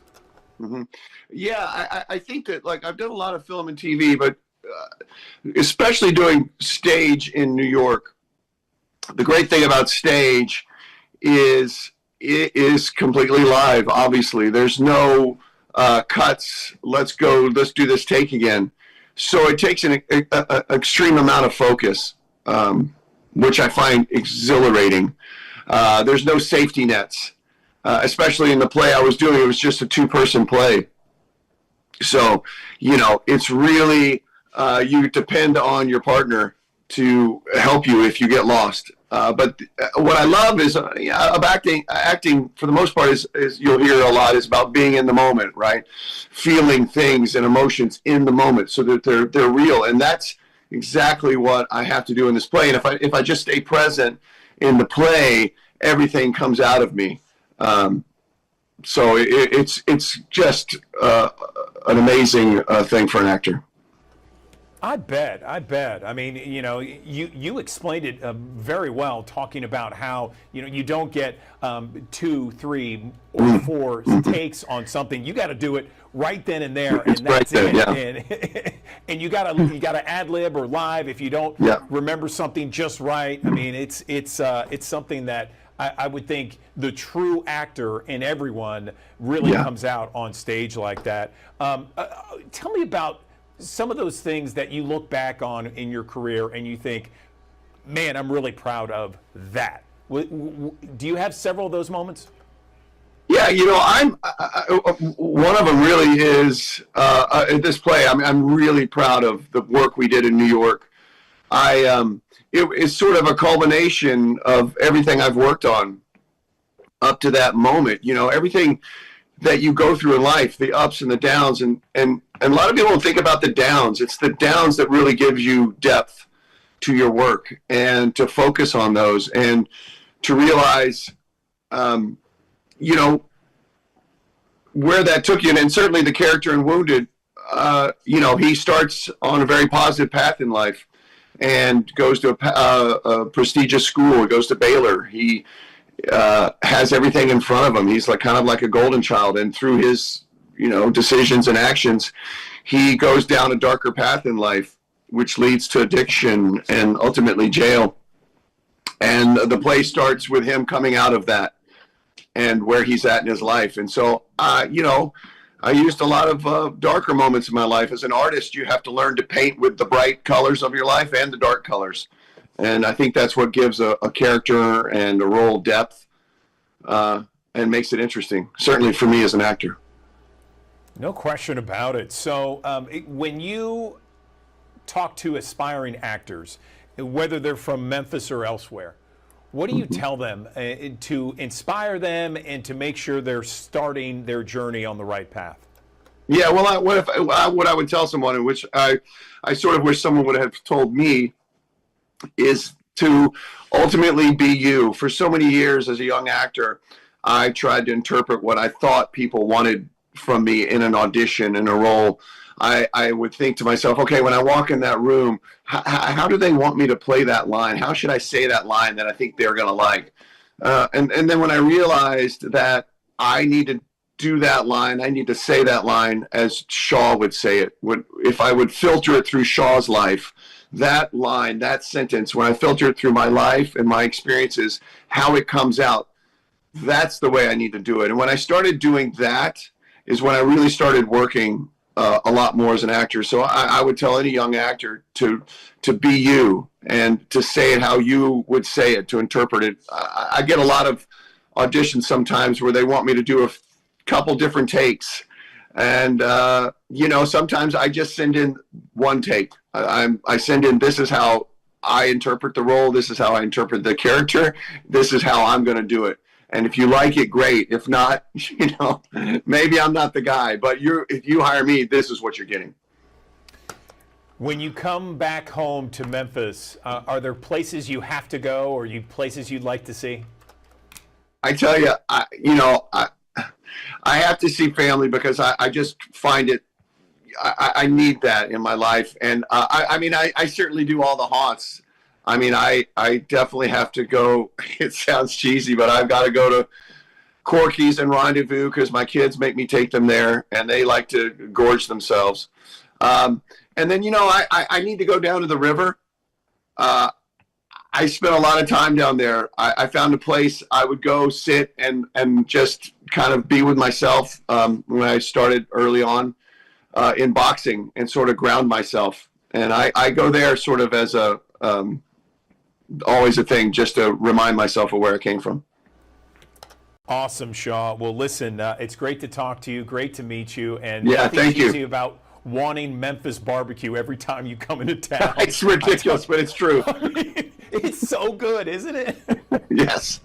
Mm-hmm. Yeah, I think that, like, I've done a lot of film and TV, but especially doing stage in New York. The great thing about stage is it is completely live. Obviously, there's no cuts. Let's do this take again. So it takes an extreme amount of focus, which I find exhilarating. There's no safety nets. Especially in the play I was doing, it was just a 2-person play. So, you know, it's really, you depend on your partner to help you if you get lost. But what I love is of acting for the most part is you'll hear a lot is about being in the moment, right? Feeling things and emotions in the moment so that they're real. And that's exactly what I have to do in this play. And if I just stay present in the play, everything comes out of me. So it's just an amazing thing for an actor. I bet. I mean, you know, you explained it very well, talking about how, you know, you don't get 2, 3, or 4 takes on something. You got to do it right then and there, and that's right there, it. yeah. And you gotta ad lib or live if you don't remember something just right. I mean, it's something that I would think the true actor in everyone really comes out on stage like that. Tell me about some of those things that you look back on in your career and you think, man, I'm really proud of that. Do you have several of those moments? Yeah, you know, one of them really is in this play. I'm really proud of the work we did in New York. It's sort of a culmination of everything I've worked on up to that moment. You know, everything that you go through in life, the ups and the downs, and a lot of people don't think about the downs. It's the downs that really gives you depth to your work, and to focus on those and to realize, you know, where that took you. And certainly the character in Wounded, you know, he starts on a very positive path in life and goes to a prestigious school. He goes to Baylor. He has everything in front of him. He's like kind of like a golden child, and through his, you know, decisions and actions, he goes down a darker path in life, which leads to addiction and ultimately jail. And the play starts with him coming out of that and where he's at in his life. And so, you know, I used a lot of darker moments in my life. As an artist, you have to learn to paint with the bright colors of your life and the dark colors. And I think that's what gives a character and a role depth, and makes it interesting, certainly for me as an actor. No question about it. So when you talk to aspiring actors, whether they're from Memphis or elsewhere, what do you tell them to inspire them and to make sure they're starting their journey on the right path? Yeah, well, what I would tell someone, in which I sort of wish someone would have told me, is to ultimately be you. For so many years as a young actor, I tried to interpret what I thought people wanted from me in an audition, in a role. I would think to myself, okay, when I walk in that room, how do they want me to play that line? How should I say that line that I think they're going to like? And then when I realized that I need to do that line, I need to say that line as Shaw would say it. If I would filter it through Shaw's life, that line, that sentence, when I filter it through my life and my experiences, how it comes out, that's the way I need to do it. And when I started doing that is when I really started working a lot more as an actor. So I would tell any young actor to be you and to say it how you would say it, to interpret it. I get a lot of auditions sometimes where they want me to do a couple different takes. And, you know, sometimes I just send in one take. I send in, this is how I interpret the role. This is how I interpret the character. This is how I'm going to do it. And if you like it, great. If not, you know, maybe I'm not the guy, but if you hire me, this is what you're getting. When you come back home to Memphis, are there places you have to go, or places you'd like to see? I tell you, I have to see family, because I just find it, I need that in my life. And I mean, I certainly do all the haunts. I mean, I definitely have to go. It sounds cheesy, but I've got to go to Corky's and Rendezvous because my kids make me take them there, and they like to gorge themselves. And then, you know, I need to go down to the river. I spent a lot of time down there. I found a place I would go sit and just kind of be with myself when I started early on in boxing, and sort of ground myself. And I go there sort of as always a thing, just to remind myself of where I came from. Awesome, Shaw. Well, listen, it's great to talk to you. Great to meet you. And yeah, thank you. Easy about wanting Memphis barbecue every time you come into town. It's ridiculous, but it's true. It's so good, isn't it? Yes.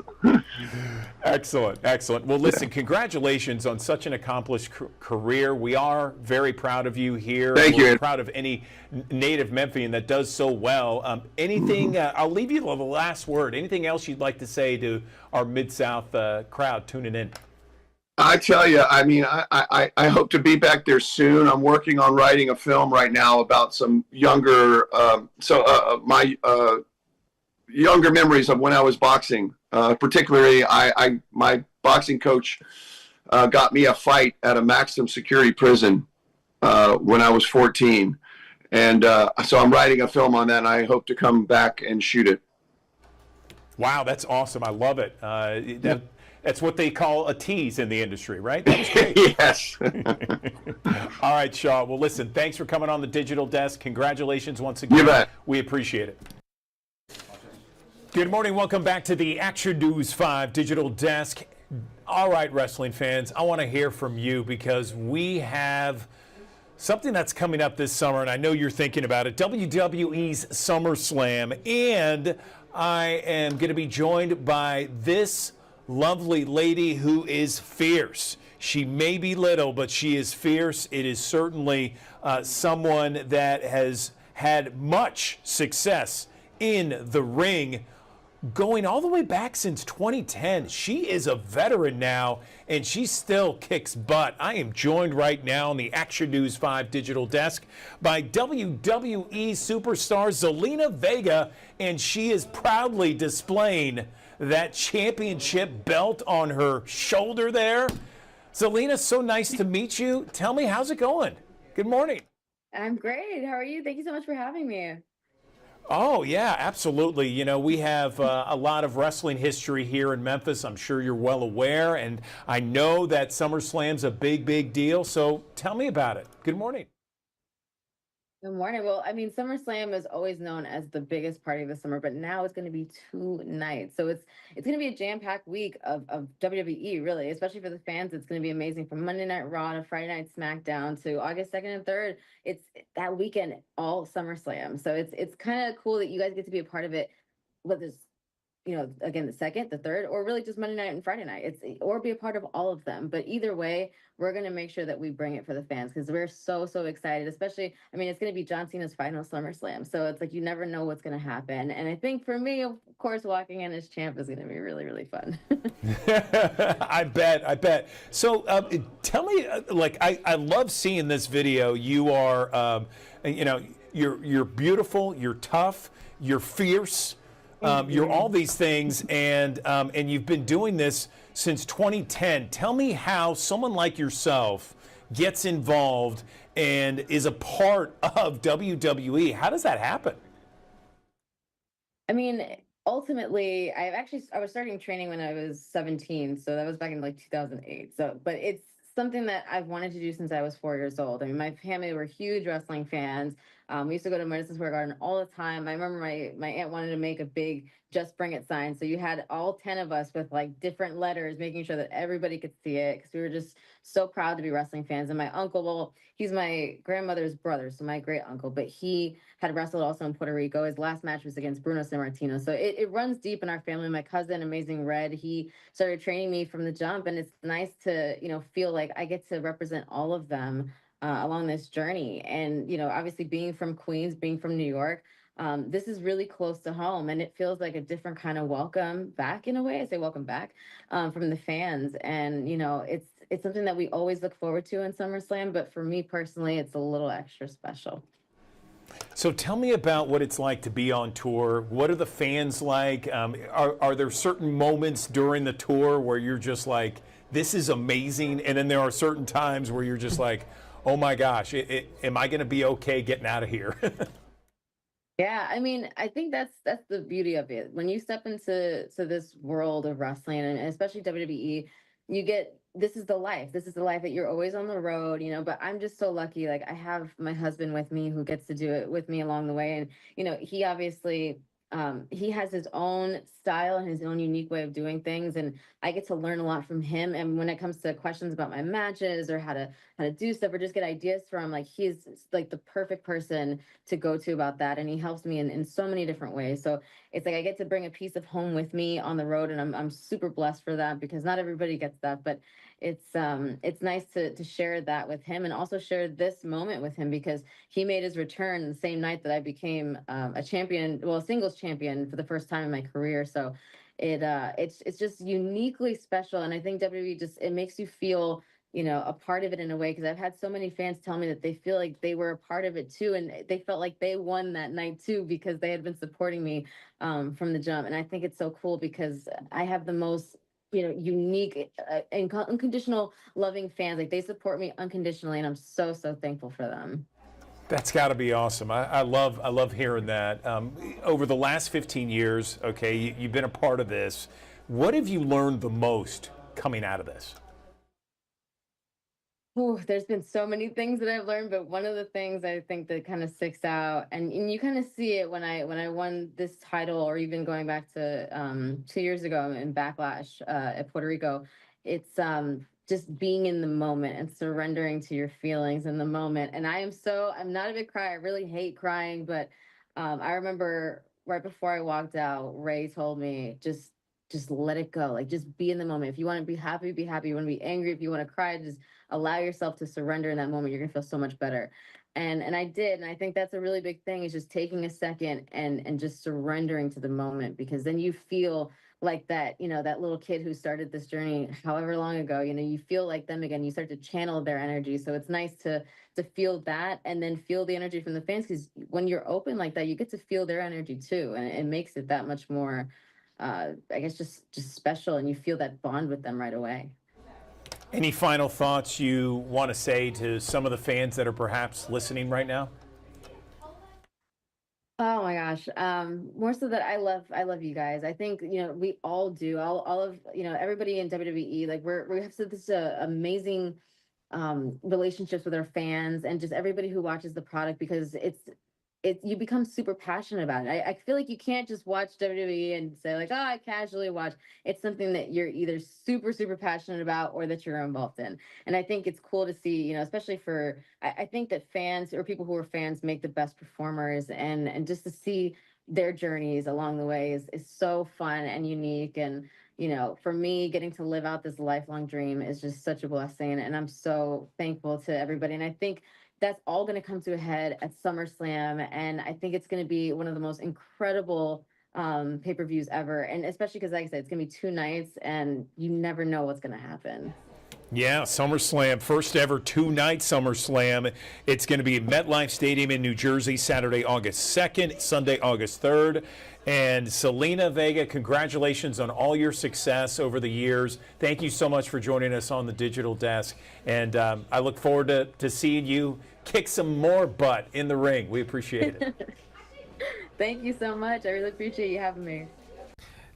Excellent, excellent. Well, listen, congratulations on such an accomplished career. We are very proud of you here. Thank you. We're proud of any native Memphian that does so well. Anything, I'll leave you the last word. Anything else you'd like to say to our Mid-South crowd tuning in? I tell you, I mean, I hope to be back there soon. I'm working on writing a film right now about some younger, my younger memories of when I was boxing. Particularly, my boxing coach got me a fight at a maximum security prison when I was 14. And so I'm writing a film on that, and I hope to come back and shoot it. Wow, that's awesome. I love it. That's what they call a tease in the industry, right? That was great. Yes. All right, Shaw. Well, listen, thanks for coming on the Digital Desk. Congratulations once again. You bet. We appreciate it. Good morning. Welcome back to the Action News 5 Digital Desk. All right, wrestling fans, I want to hear from you because we have something that's coming up this summer, and I know you're thinking about it, WWE's SummerSlam, and I am going to be joined by this lovely lady who is fierce. She may be little, but she is fierce. It is certainly someone that has had much success in the ring, going all the way back since 2010. She is a veteran now, and she still kicks butt. I am joined right now on the Action News 5 Digital Desk by WWE superstar Zelina Vega, and she is proudly displaying that championship belt on her shoulder there. Zelina, so nice to meet you. Tell me, how's it going? Good morning. I'm great. How are you? Thank you so much for having me. Oh, yeah, absolutely. You know, we have a lot of wrestling history here in Memphis. I'm sure you're well aware, and I know that SummerSlam's a big, big deal. So tell me about it. Good morning. Good morning. Well, I mean, SummerSlam is always known as the biggest party of the summer, but now it's going to be 2 nights. So it's going to be a jam-packed week of WWE, really, especially for the fans. It's going to be amazing from Monday Night Raw to Friday Night SmackDown to August 2nd and 3rd. It's that weekend, all SummerSlam. So it's kind of cool that you guys get to be a part of it, whether it's, you know, again, the 2nd, the 3rd, or really just Monday night and Friday night. Or be a part of all of them. But either way, we're going to make sure that we bring it for the fans because we're so excited, especially, I mean, it's going to be John Cena's final SummerSlam. So it's like you never know what's going to happen. And I think for me, of course, walking in as champ is going to be really, really fun. I bet. So tell me, I love seeing this video. You are, you're beautiful, you're tough, you're fierce. You're all these things, and you've been doing this since 2010. Tell me how someone like yourself gets involved and is a part of WWE. How does that happen? I mean, ultimately, I was starting training when I was 17, so that was back in like 2008. But it's something that I've wanted to do since I was 4 years old. I mean, my family were huge wrestling fans. We used to go to Madison Square Garden all the time. I remember my aunt wanted to make a big "Just Bring It" sign, so you had all 10 of us with like different letters, making sure that everybody could see it because we were just so proud to be wrestling fans. And my uncle, well, he's my grandmother's brother, so my great uncle, but he had wrestled also in Puerto Rico. His last match was against Bruno Sammartino, so it runs deep in our family. My cousin, Amazing Red, he started training me from the jump, and it's nice to feel like I get to represent all of them along this journey. And obviously being from Queens, being from New York, this is really close to home, and it feels like a different kind of welcome back in a way. I say welcome back from the fans, and it's something that we always look forward to in SummerSlam. But for me personally, it's a little extra special. So tell me about what it's like to be on tour. What are the fans like? Are there certain moments during the tour where you're just like, this is amazing, and then there are certain times where you're just like, oh my gosh, am I going to be okay getting out of here? Yeah, I mean, I think that's the beauty of it. When you step into this world of wrestling, and especially WWE, this is the life. This is the life that you're always on the road, but I'm just so lucky. Like, I have my husband with me who gets to do it with me along the way. And, he obviously, he has his own style and his own unique way of doing things. And I get to learn a lot from him. And when it comes to questions about my matches or how to do stuff or just get ideas from, like, he's like the perfect person to go to about that. And he helps me in so many different ways. So it's like I get to bring a piece of home with me on the road, and I'm super blessed for that because not everybody gets that. But it's nice to share that with him and also share this moment with him because he made his return the same night that I became a champion, well, a singles champion for the first time in my career. So it's just uniquely special, and I think WWE just it makes you feel a part of it in a way because I've had so many fans tell me that they feel like they were a part of it too, and they felt like they won that night too because they had been supporting me from the jump. And I think it's so cool because I have the most unique and unconditional loving fans. Like they support me unconditionally, and I'm so thankful for them. That's got to be awesome. I love hearing that. Over the last 15 years, okay, you've been a part of this. What have you learned the most coming out of this? Oh, there's been so many things that I've learned, but one of the things I think that kind of sticks out, and you kind of see it when I won this title, or even going back to 2 years ago in Backlash at Puerto Rico, it's just being in the moment and surrendering to your feelings in the moment. And I'm not a big crier. I really hate crying, but I remember right before I walked out, Ray told me just let it go. Like just be in the moment. If you want to be happy, be happy. You want to be angry, if you want to cry, just allow yourself to surrender in that moment. You're gonna feel so much better. And I did, and I think that's a really big thing is just taking a second and just surrendering to the moment, because then you feel like that, that little kid who started this journey however long ago, you feel like them again. You start to channel their energy. So it's nice to feel that and then feel the energy from the fans, because when you're open like that, you get to feel their energy too. And it makes it that much more I guess just special, and you feel that bond with them right away. Any final thoughts you want to say to some of the fans that are perhaps listening right now? Oh my gosh. More so that I love you guys. I think, we all do. All of, everybody in WWE, like we have this amazing relationships with our fans and just everybody who watches the product, because you become super passionate about it. I feel like you can't just watch WWE and say like, oh, I casually watch. It's something that you're either super, super passionate about or that you're involved in. And I think it's cool to see, especially I think that fans or people who are fans make the best performers, and just to see their journeys along the way is so fun and unique. And, for me, getting to live out this lifelong dream is just such a blessing. And I'm so thankful to everybody. And I think that's all going to come to a head at SummerSlam. And I think it's going to be one of the most incredible pay-per-views ever. And especially because, like I said, it's going to be 2 nights and you never know what's going to happen. Yeah, SummerSlam, first ever 2-night SummerSlam. It's going to be at MetLife Stadium in New Jersey, Saturday, August 2nd, Sunday, August 3rd. And Selena Vega, congratulations on all your success over the years. Thank you so much for joining us on the Digital Desk. And I look forward to seeing you kick some more butt in the ring. We appreciate it. Thank you so much. I really appreciate you having me.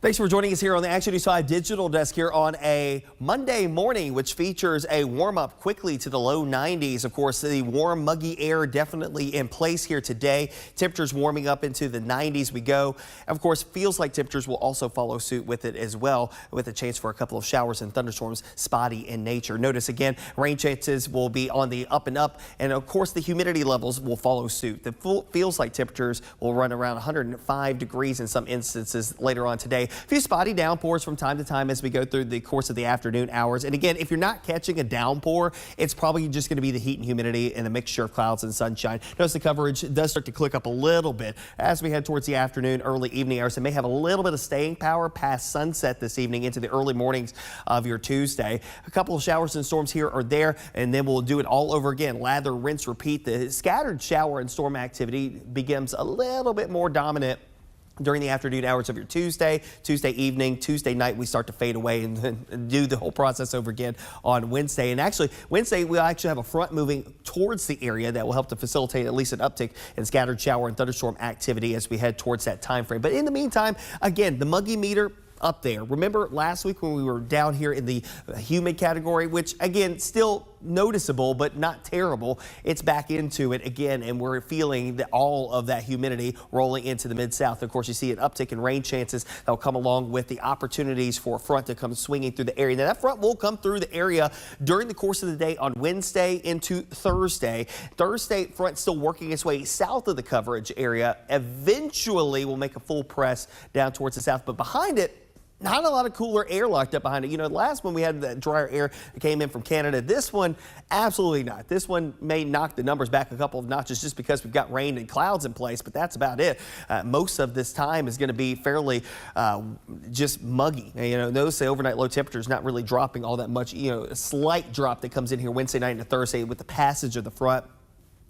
Thanks for joining us here on the Action News 5 Digital Desk here on a Monday morning, which features a warm-up quickly to the low 90s. Of course, the warm, muggy air definitely in place here today. Temperatures warming up into the 90s we go. Of course, feels like temperatures will also follow suit with it as well, with a chance for a couple of showers and thunderstorms, spotty in nature. Notice again, rain chances will be on the up and up, and of course, the humidity levels will follow suit. The feels like temperatures will run around 105 degrees in some instances later on today. A few spotty downpours from time to time as we go through the course of the afternoon hours. And again, if you're not catching a downpour, it's probably just going to be the heat and humidity and a mixture of clouds and sunshine. Notice the coverage does start to click up a little bit as we head towards the afternoon, early evening hours. It may have a little bit of staying power past sunset this evening into the early mornings of your Tuesday. A couple of showers and storms here or there, and then we'll do it all over again. Lather, rinse, repeat. The scattered shower and storm activity becomes a little bit more dominant during the afternoon hours of your Tuesday evening, Tuesday night. We start to fade away and then do the whole process over again on Wednesday. And actually, Wednesday, we'll actually have a front moving towards the area that will help to facilitate at least an uptick in scattered shower and thunderstorm activity as we head towards that time frame. But in the meantime, again, the muggy meter up there. Remember last week when we were down here in the humid category, which again, still noticeable, but not terrible. It's back into it again, and we're feeling all of that humidity rolling into the Mid-South. Of course, you see an uptick in rain chances that will come along with the opportunities for a front to come swinging through the area. Now, that front will come through the area during the course of the day on Wednesday into Thursday. Thursday, front still working its way south of the coverage area. Eventually, will make a full press down towards the south, but behind it, not a lot of cooler air locked up behind it. You know, the last one we had that drier air that came in from Canada. This one, absolutely not. This one may knock the numbers back a couple of notches just because we've got rain and clouds in place, but that's about it. Most of this time is going to be fairly just muggy. You know, notice the overnight low temperature is not really dropping all that much. You know, a slight drop that comes in here Wednesday night into Thursday with the passage of the front.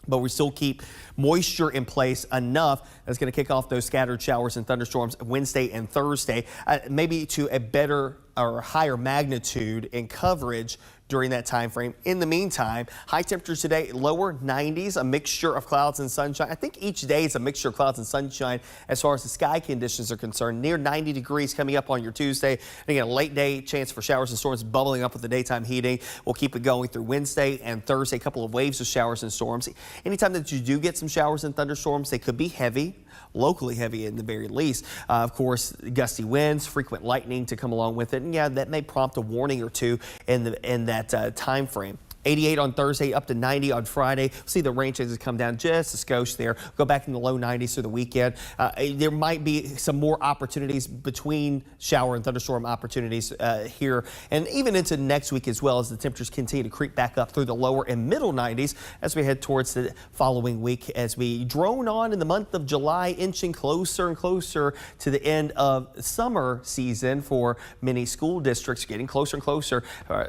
But we still keep moisture in place enough that's going to kick off those scattered showers and thunderstorms Wednesday and Thursday, maybe to a better or higher magnitude in coverage during that time frame. In the meantime, high temperatures today, lower 90s, a mixture of clouds and sunshine. I think each day is a mixture of clouds and sunshine as far as the sky conditions are concerned. Near 90 degrees coming up on your Tuesday. And again, a late day chance for showers and storms bubbling up with the daytime heating. We'll keep it going through Wednesday and Thursday. A couple of waves of showers and storms. Anytime that you do get some showers and thunderstorms, they could be heavy, locally heavy in the very least. Of course, gusty winds, frequent lightning to come along with it. And yeah, that may prompt a warning or two in that time frame. 88 on Thursday, up to 90 on Friday. See the rain chances come down just a skosh there. Go back in the low 90s through the weekend. There might be some more opportunities between shower and thunderstorm opportunities here and even into next week as well as the temperatures continue to creep back up through the lower and middle 90s as we head towards the following week as we drone on in the month of July, inching closer and closer to the end of summer season for many school districts, getting closer and closer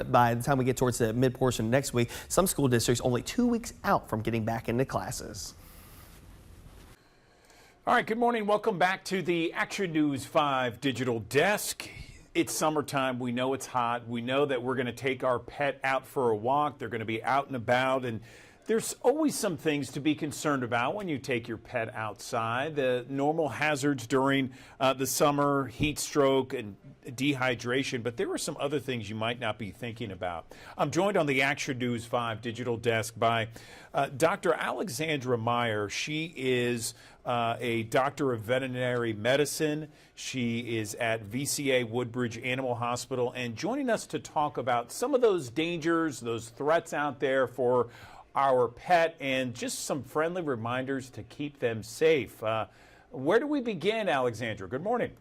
by the time we get towards the mid portion next week. Some school districts only 2 weeks out from getting back into classes. All right, good morning. Welcome back to the Action News 5 digital desk. It's summertime. We know it's hot. We know that we're going to take our pet out for a walk. They're going to be out and about, and there's always some things to be concerned about when you take your pet outside. The normal hazards during the summer, heat stroke and dehydration, but there are some other things you might not be thinking about. I'm joined on the Action News 5 digital desk by Dr. Alexandra Meyer. She is a doctor of veterinary medicine. She is at VCA Woodbridge Animal Hospital and joining us to talk about some of those dangers, those threats out there for our pet and just some friendly reminders to keep them safe. Where do we begin, Alexandra? Good morning.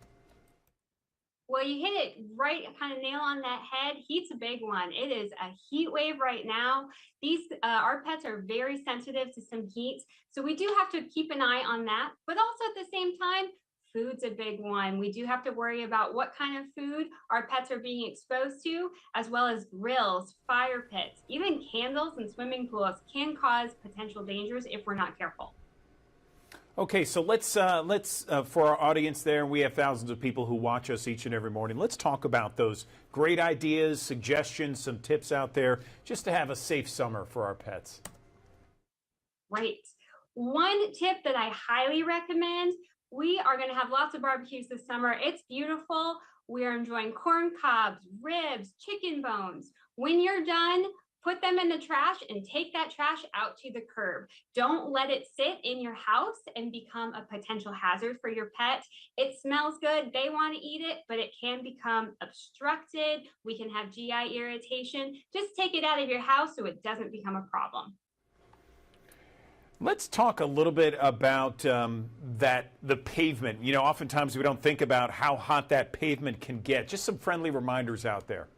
Well, you hit it right, kind of nail on that head. Heat's a big one. It is a heat wave right now. Our pets are very sensitive to some heat, so we do have to keep an eye on that. But also at the same time, food's a big one. We do have to worry about what kind of food our pets are being exposed to, as well as grills, fire pits, even candles and swimming pools can cause potential dangers if we're not careful. Okay, so let's for our audience there, we have thousands of people who watch us each and every morning. Let's talk about those great ideas, suggestions, some tips out there just to have a safe summer for our pets. Right. One tip that I highly recommend, we are going to have lots of barbecues this summer. It's beautiful. We are enjoying corn cobs, ribs, chicken bones. When you're done, put them in the trash and take that trash out to the curb. Don't let it sit in your house and become a potential hazard for your pet. It smells good. They want to eat it, but it can become obstructed. We can have GI irritation. Just take it out of your house so it doesn't become a problem. Let's talk a little bit about the pavement. You know, oftentimes we don't think about how hot that pavement can get. Just some friendly reminders out there.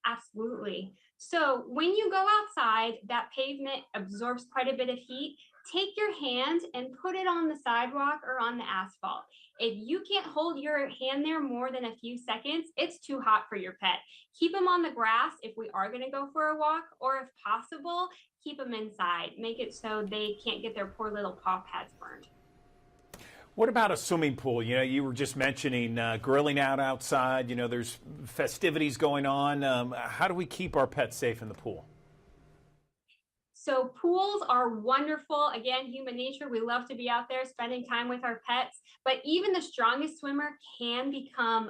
Absolutely. So when you go outside, that pavement absorbs quite a bit of heat. Take your hand and put it on the sidewalk or on the asphalt. If you can't hold your hand there more than a few seconds, it's too hot for your pet. Keep them on the grass if we are going to go for a walk, or if possible, keep them inside. Make it so they can't get their poor little paw pads burned. What about a swimming pool? You know, you were just mentioning grilling out outside. You know, there's festivities going on. How do we keep our pets safe in the pool? So pools are wonderful. Again, human nature, we love to be out there spending time with our pets, but even the strongest swimmer can become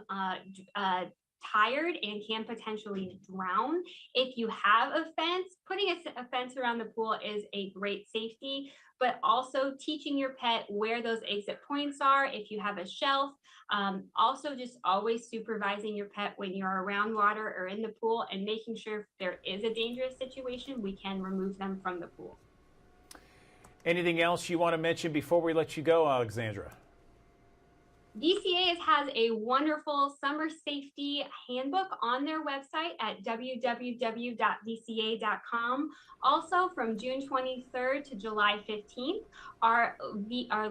tired and can potentially drown. If you have a fence, putting a fence around the pool is a great safety, but also teaching your pet where those exit points are. If you have a shelf, also just always supervising your pet when you're around water or in the pool, and making sure if there is a dangerous situation, we can remove them from the pool. Anything else you want to mention before we let you go, Alexandra? DCA has a wonderful summer safety handbook on their website at www.dca.com. Also, from June 23rd to July 15th, our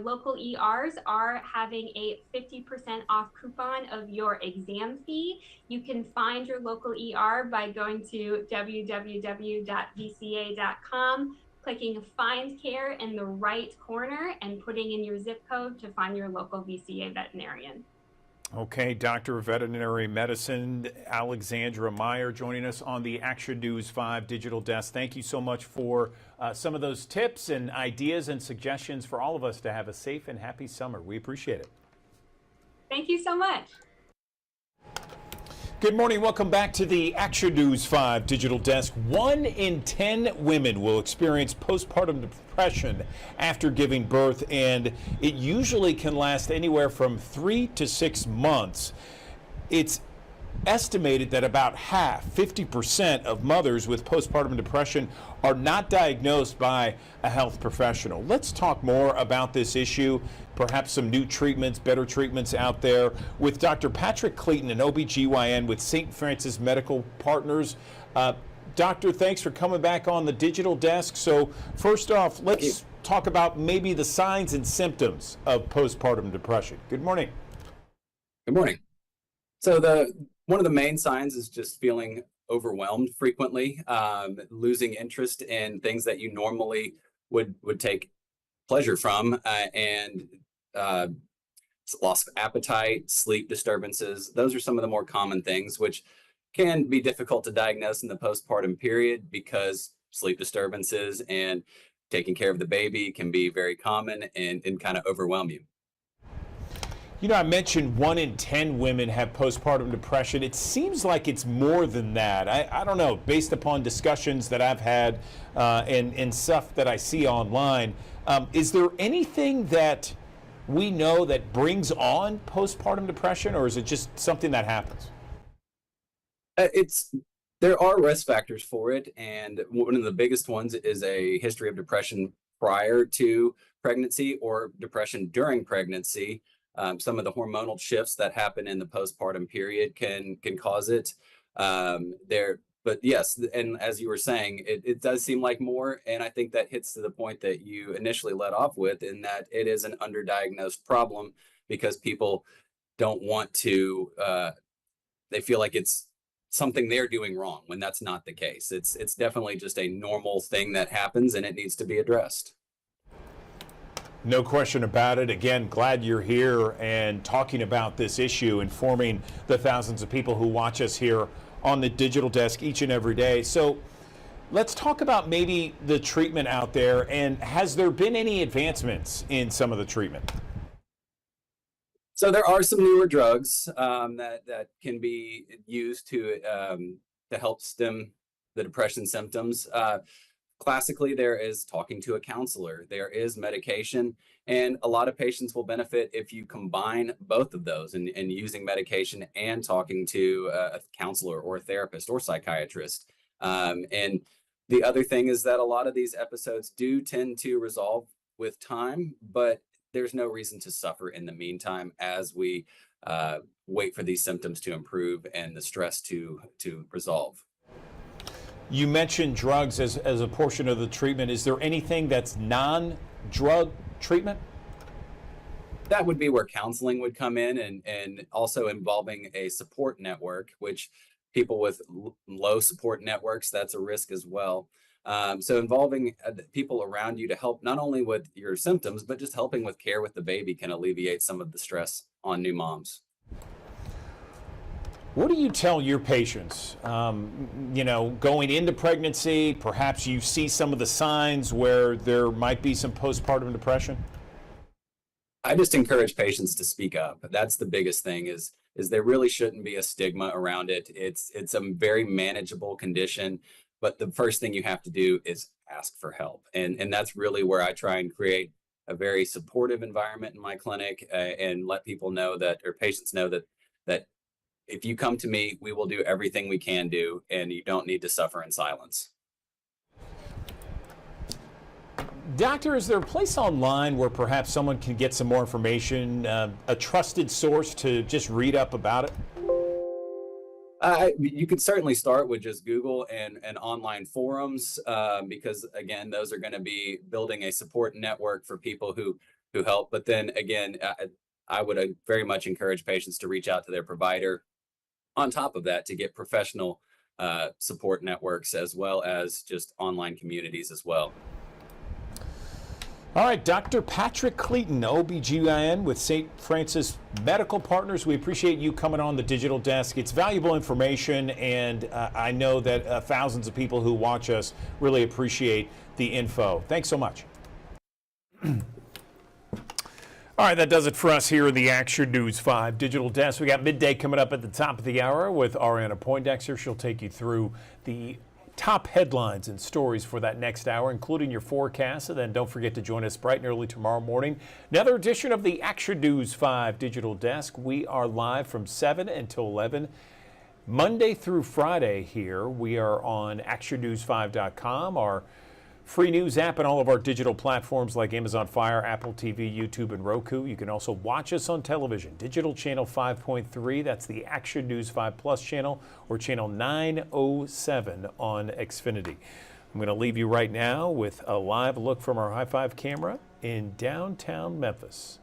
local ERs are having a 50% off coupon of your exam fee. You can find your local ER by going to www.dca.com, clicking Find Care in the right corner, and putting in your zip code to find your local VCA veterinarian. Okay, Doctor of Veterinary Medicine Alexandra Meyer joining us on the Action News 5 Digital Desk. Thank you so much for some of those tips and ideas and suggestions for all of us to have a safe and happy summer. We appreciate it. Thank you so much. Good morning. Welcome back to the Action News 5 Digital Desk. 1 in 10 women will experience postpartum depression after giving birth, and it usually can last anywhere from 3 to 6 months. It's estimated that about half, 50% of mothers with postpartum depression are not diagnosed by a health professional. Let's talk more about this issue, perhaps some new treatments, better treatments out there, with Dr. Patrick Clayton, an OBGYN with St. Francis Medical Partners. Doctor, thanks for coming back on the digital desk. So first off, let's talk about maybe the signs and symptoms of postpartum depression. Good morning. Good morning. So one of the main signs is just feeling overwhelmed frequently, losing interest in things that you normally would take pleasure from, and loss of appetite, sleep disturbances. Those are some of the more common things, which can be difficult to diagnose in the postpartum period because sleep disturbances and taking care of the baby can be very common and kind of overwhelm you. You know, I mentioned 1 in 10 women have postpartum depression. It seems like it's more than that. I don't know, based upon discussions that I've had and stuff that I see online. Is there anything that we know that brings on postpartum depression, or is it just something that happens? There are risk factors for it, and one of the biggest ones is a history of depression prior to pregnancy or depression during pregnancy. Some of the hormonal shifts that happen in the postpartum period can cause it. But yes, and as you were saying, it does seem like more, and I think that hits to the point that you initially led off with, in that it is an underdiagnosed problem because people don't want to. They feel like it's something they're doing wrong when that's not the case. It's definitely just a normal thing that happens, and it needs to be addressed. No question about it. Again, glad you're here and talking about this issue, informing the thousands of people who watch us here on the digital desk each and every day. So let's talk about maybe the treatment out there, and has there been any advancements in some of the treatment? So there are some newer drugs that can be used to help stem the depression symptoms. Classically, there is talking to a counselor, there is medication, and a lot of patients will benefit if you combine both of those and using medication and talking to a counselor or a therapist or psychiatrist. And the other thing is that a lot of these episodes do tend to resolve with time, but there's no reason to suffer in the meantime as we wait for these symptoms to improve and the stress to resolve. You mentioned drugs as a portion of the treatment. Is there anything that's non-drug treatment? That would be where counseling would come in, and also involving a support network, which people with low support networks, that's a risk as well. So involving people around you to help not only with your symptoms, but just helping with care with the baby can alleviate some of the stress on new moms. What do you tell your patients, going into pregnancy? Perhaps you see some of the signs where there might be some postpartum depression? I just encourage patients to speak up. That's the biggest thing, is is there really shouldn't be a stigma around it. It's a very manageable condition, but the first thing you have to do is ask for help. And that's really where I try and create a very supportive environment in my clinic, and let people know that, or patients know that if you come to me, we will do everything we can do, and you don't need to suffer in silence. Doctor, is there a place online where perhaps someone can get some more information, a trusted source to just read up about it? You could certainly start with just Google and online forums, because again, those are going to be building a support network for people who help. But then again, I would very much encourage patients to reach out to their provider. On top of that, to get professional support networks, as well as just online communities as well. All right, Dr. Patrick Cleeton, OBGYN with St. Francis Medical Partners. We appreciate you coming on the digital desk. It's valuable information, and I know that thousands of people who watch us really appreciate the info. Thanks so much. All right, that does it for us here in the Action News 5 Digital Desk. We got midday coming up at the top of the hour with Ariana Poindexter. She'll take you through the top headlines and stories for that next hour, including your forecast. And then don't forget to join us bright and early tomorrow morning. Another edition of the Action News 5 Digital Desk. We are live from 7 until 11, Monday through Friday here. We are on actionnews5.com, our free news app, and all of our digital platforms like Amazon Fire, Apple TV, YouTube, and Roku. You can also watch us on television, digital channel 5.3. That's the Action News 5 Plus channel, or channel 907 on Xfinity. I'm going to leave you right now with a live look from our High 5 camera in downtown Memphis.